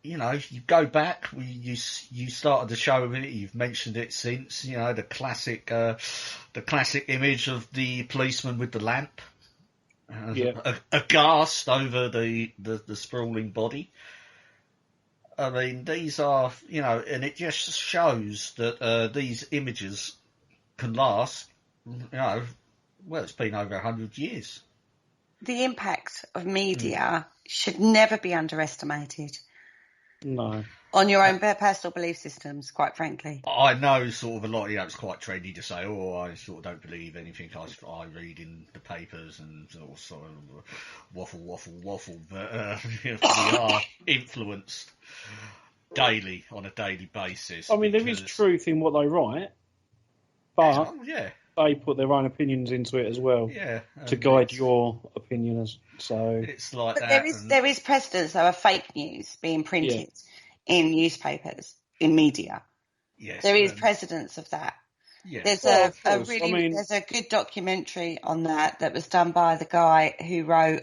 Speaker 5: You know, you go back. You started the show with it. You've mentioned it since. You know, the classic image of the policeman with the lamp, aghast over the sprawling body. I mean, these are, you know, and it just shows that these images can last. You know, well, it's been over 100 years.
Speaker 6: The impact of media should never be underestimated.
Speaker 4: No.
Speaker 6: On your own personal belief systems, quite frankly.
Speaker 5: I know sort of a lot, you know, it's quite trendy to say, oh, I sort of don't believe anything I read in the papers and sort of waffle, but we are influenced daily, on a daily basis.
Speaker 4: I mean, there is truth in what they write, but they put their own opinions into it as well to guide your opinion. So
Speaker 5: it's like
Speaker 6: but
Speaker 5: that.
Speaker 6: There is precedence, though, of fake news being printed in newspapers, in media.
Speaker 5: Yes,
Speaker 6: there is precedence of that.
Speaker 5: Yes.
Speaker 6: There's there's a good documentary on that was done by the guy who wrote,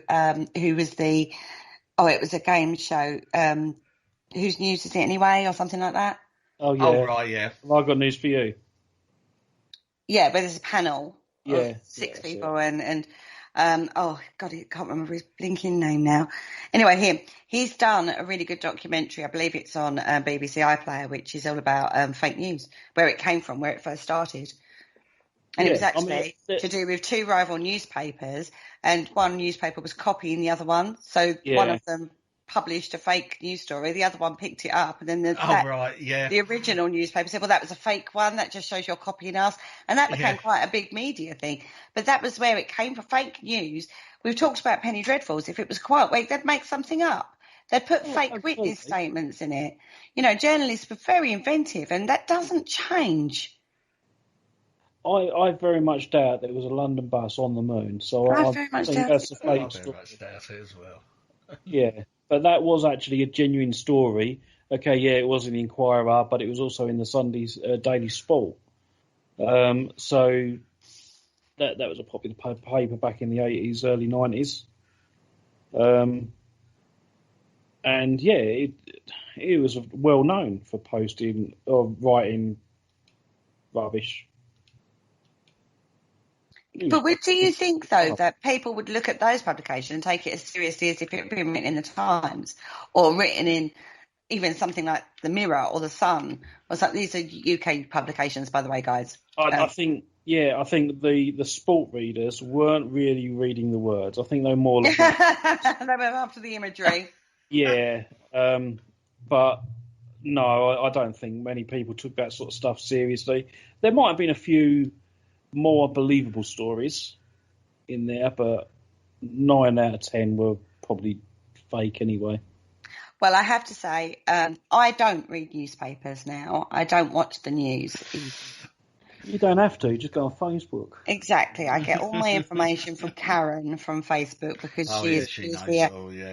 Speaker 6: who was it was a game show, Whose News Is It Anyway, or something like that.
Speaker 4: Oh, yeah.
Speaker 5: Oh, right, yeah.
Speaker 4: Have I got news for you?
Speaker 6: Yeah, but there's a panel of 6 people and oh God, I can't remember his blinking name now. Anyway, he's done a really good documentary. I believe it's on BBC iPlayer, which is all about fake news, where it came from, where it first started. And it was actually to do with 2 rival newspapers, and one newspaper was copying the other one. So one of them published a fake news story, the other one picked it up, and then the original newspaper said, well, that was a fake one, that just shows you're copying us, and that became quite a big media thing. But that was where it came from. Fake news. We've talked about Penny Dreadfuls. If it was quiet week, they'd make something up. They'd put fake witness statements in it. You know, journalists were very inventive, and that doesn't change.
Speaker 4: I very much doubt there was a London bus on the moon, so I
Speaker 6: very much
Speaker 4: think
Speaker 6: doubt
Speaker 4: that's a
Speaker 6: it.
Speaker 4: fake
Speaker 5: I
Speaker 4: story.
Speaker 5: very much doubt it as well.
Speaker 4: Yeah, but that was actually a genuine story. Okay, it was in the Inquirer, but it was also in the Sunday's Daily Sport. So that was a popular paper back in the 80s, early 90s. And it was well known for posting or writing rubbish.
Speaker 6: But do you think, though, that people would look at those publications and take it as seriously as if it had been written in the Times or written in even something like the Mirror or the Sun or something? These are UK publications, by the way, guys.
Speaker 4: I think the sport readers weren't really reading the words. I think they were more like...
Speaker 6: They were after the imagery.
Speaker 4: But no, I don't think many people took that sort of stuff seriously. There might have been a few more believable stories in there, but 9 out of 10 were probably fake anyway.
Speaker 6: Well, I have to say, I don't read newspapers now. I don't watch the news.
Speaker 4: You don't have to. Just go on Facebook.
Speaker 6: Exactly. I get all my information from Karen from Facebook because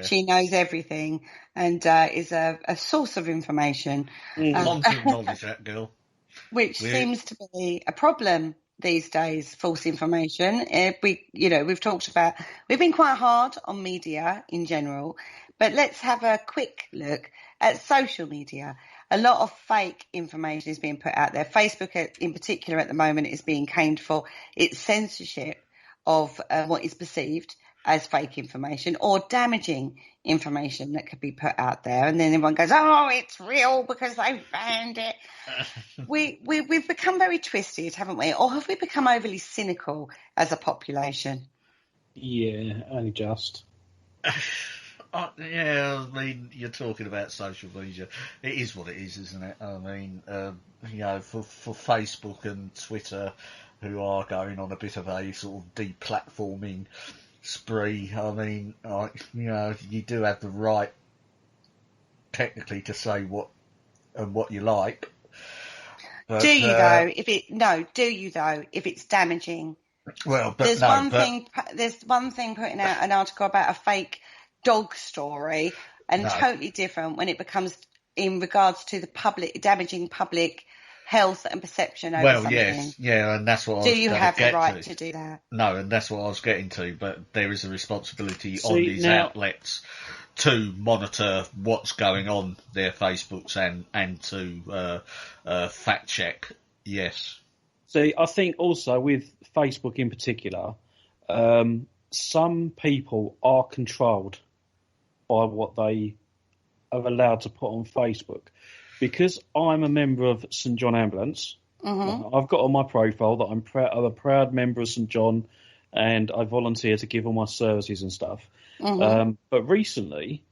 Speaker 5: she
Speaker 6: knows everything and is a source of information.
Speaker 5: Tons of knowledge, that girl.
Speaker 6: Which seems to be a problem these days, false information. We've talked about, we've been quite hard on media in general, but let's have a quick look at social media. A lot of fake information is being put out there. Facebook in particular at the moment is being caned for its censorship of what is perceived as fake information or damaging information that could be put out there. And then everyone goes, oh, it's real because they banned it. We've become very twisted, haven't we? Or have we become overly cynical as a population?
Speaker 4: Yeah, only just.
Speaker 5: Yeah, I mean, you're talking about social media. It is what it is, isn't it? I mean, for Facebook and Twitter, who are going on a bit of a sort of deplatforming spree, I mean, you do have the right, technically, to say what you like. But,
Speaker 6: do you though? If it's damaging?
Speaker 5: Well,
Speaker 6: there's one thing putting out an article about a fake dog story and totally different when it becomes in regards to the public, damaging public health and perception over something.
Speaker 5: Yes, yeah, and that's what I was
Speaker 6: Do you have the right to do that?
Speaker 5: No, and that's what I was getting to, but there is a responsibility on these outlets to monitor what's going on their Facebooks and to fact check, yes.
Speaker 4: See, I think also with Facebook in particular, some people are controlled by what they are allowed to put on Facebook. Because I'm a member of St John Ambulance, I've got on my profile that I'm a proud member of St John and I volunteer to give all my services and stuff. But recently,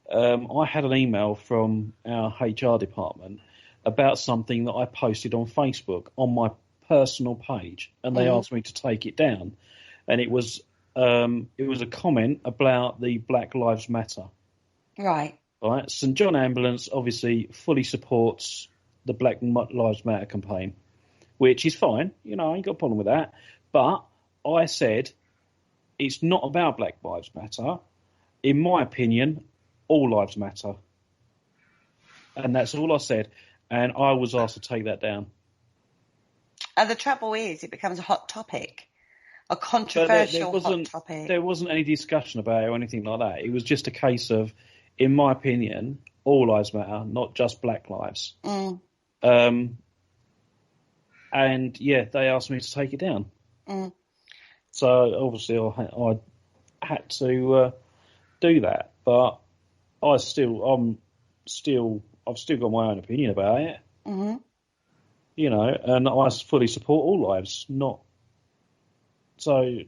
Speaker 4: I had an email from our HR department about something that I posted on Facebook on my personal page, and they asked me to take it down. And it was a comment about the Black Lives Matter.
Speaker 6: Right.
Speaker 4: Right. St John Ambulance obviously fully supports the Black Lives Matter campaign, which is fine. I ain't got a problem with that. But I said it's not about Black Lives Matter. In my opinion, all lives matter. And that's all I said. And I was asked to take that down.
Speaker 6: And the trouble is, it becomes a hot topic. A controversial hot topic. There
Speaker 4: wasn't any discussion about it or anything like that. It was just a case of, in my opinion, all lives matter, not just Black lives. And yeah, they asked me to take it down. So obviously I had to do that, but I've still got my own opinion about it. And I fully support all lives, not. So,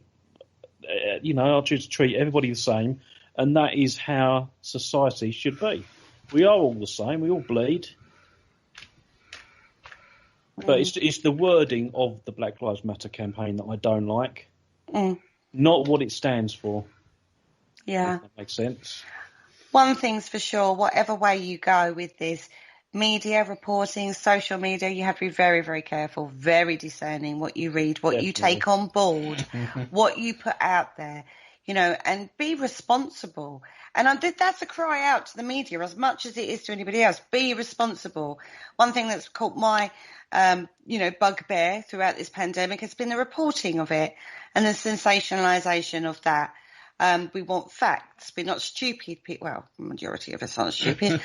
Speaker 4: I choose to treat everybody the same, and that is how society should be. We are all the same. We all bleed. But it's the wording of the Black Lives Matter campaign that I don't like, not what it stands for.
Speaker 6: Yeah.
Speaker 4: If that makes sense.
Speaker 6: One thing's for sure, whatever way you go with this, media, reporting, social media, you have to be very, very careful, very discerning what you read, what you take on board, what you put out there, and be responsible. And that's a cry out to the media as much as it is to anybody else. Be responsible. One thing that's caught my, bugbear throughout this pandemic has been the reporting of it and the sensationalisation of that. We want facts. We're not stupid people. Well, the majority of us aren't stupid.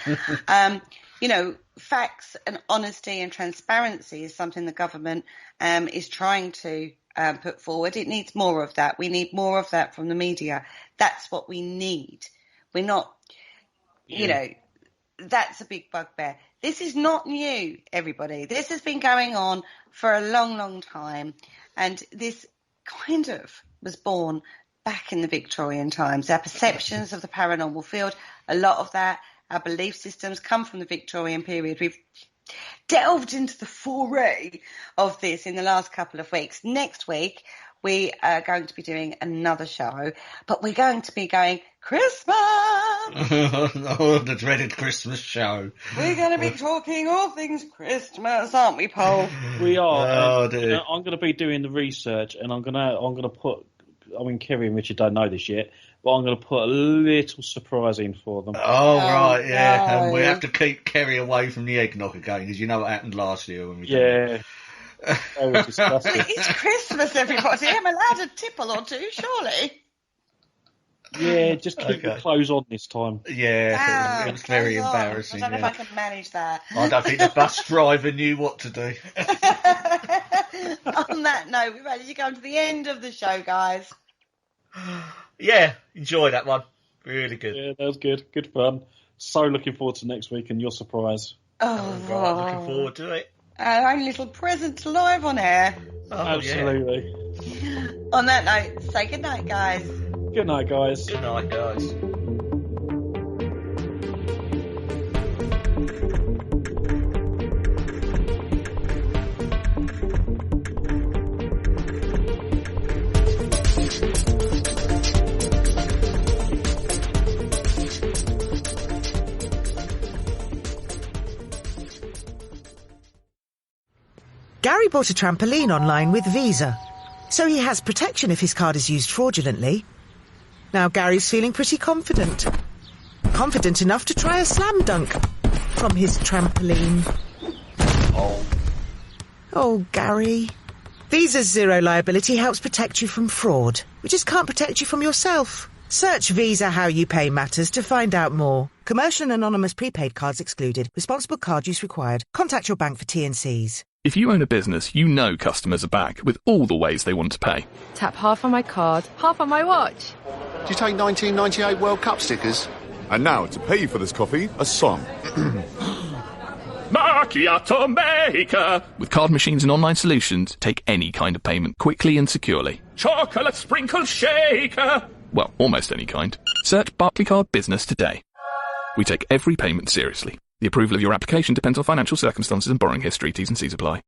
Speaker 6: Facts and honesty and transparency is something the government is trying to put forward. It needs more of that. We need more of that from the media. That's what we need. We're not, that's a big bugbear. This is not new, everybody. This has been going on for a long, long time. And this kind of was born back in the Victorian times. Our perceptions of the paranormal field, a lot of that, our belief systems come from the Victorian period. delved into the foray of this in the last couple of weeks. Next week, we are going to be doing another show, but we're going to be going Christmas.
Speaker 5: Oh, the dreaded Christmas show.
Speaker 6: We're going to be talking all things Christmas, aren't we, Paul?
Speaker 4: We are.
Speaker 5: Oh, dear.
Speaker 4: I'm going to be doing the research, and I'm going to put. I mean, Kerry and Richard don't know this yet, but I'm going to put a little surprise in for them.
Speaker 5: Oh, right, yeah.
Speaker 6: no.
Speaker 5: And we have to keep Kerry away from the eggnog again, because you know what happened last year when we did
Speaker 4: Yeah. That was disgusting.
Speaker 6: It's Christmas, everybody. I'm allowed a tipple or two, surely.
Speaker 4: Yeah, just keep your clothes on this time.
Speaker 5: Yeah, it was very
Speaker 6: clothes on.
Speaker 5: embarrassing.
Speaker 6: I don't know if I can manage that.
Speaker 5: I don't think the bus driver knew what to do.
Speaker 6: On that note, we're ready to come to the end of the show, guys.
Speaker 5: Yeah, enjoy that one. Really good.
Speaker 4: Yeah, that was good. Good fun. So looking forward to next week and your surprise.
Speaker 6: Oh,
Speaker 5: Right, looking forward to it.
Speaker 6: Our own little present live on air.
Speaker 5: Oh,
Speaker 4: Absolutely.
Speaker 5: Yeah.
Speaker 6: On that note, say good night, guys.
Speaker 4: Good night, guys.
Speaker 5: Good night, guys.
Speaker 8: Gary bought a trampoline online with Visa, so he has protection if his card is used fraudulently. Now Gary's feeling pretty confident. Confident enough to try a slam dunk from his trampoline. Oh, Gary. Visa's zero liability helps protect you from fraud. We just can't protect you from yourself. Search Visa How You Pay Matters to find out more. Commercial and anonymous prepaid cards excluded. Responsible card use required. Contact your bank for T&Cs.
Speaker 9: If you own a business, you know customers are back with all the ways they want to pay.
Speaker 10: Tap half on my card, half on my watch.
Speaker 11: Do you take 1998 World Cup stickers?
Speaker 12: And now, to pay for this coffee, a song.
Speaker 9: Macchiato maker! With card machines and online solutions, take any kind of payment quickly and securely. Chocolate sprinkle shaker! Well, almost any kind. Search Barclaycard Business today. We take every payment seriously. The approval of your application depends on financial circumstances and borrowing history. T's and C's apply.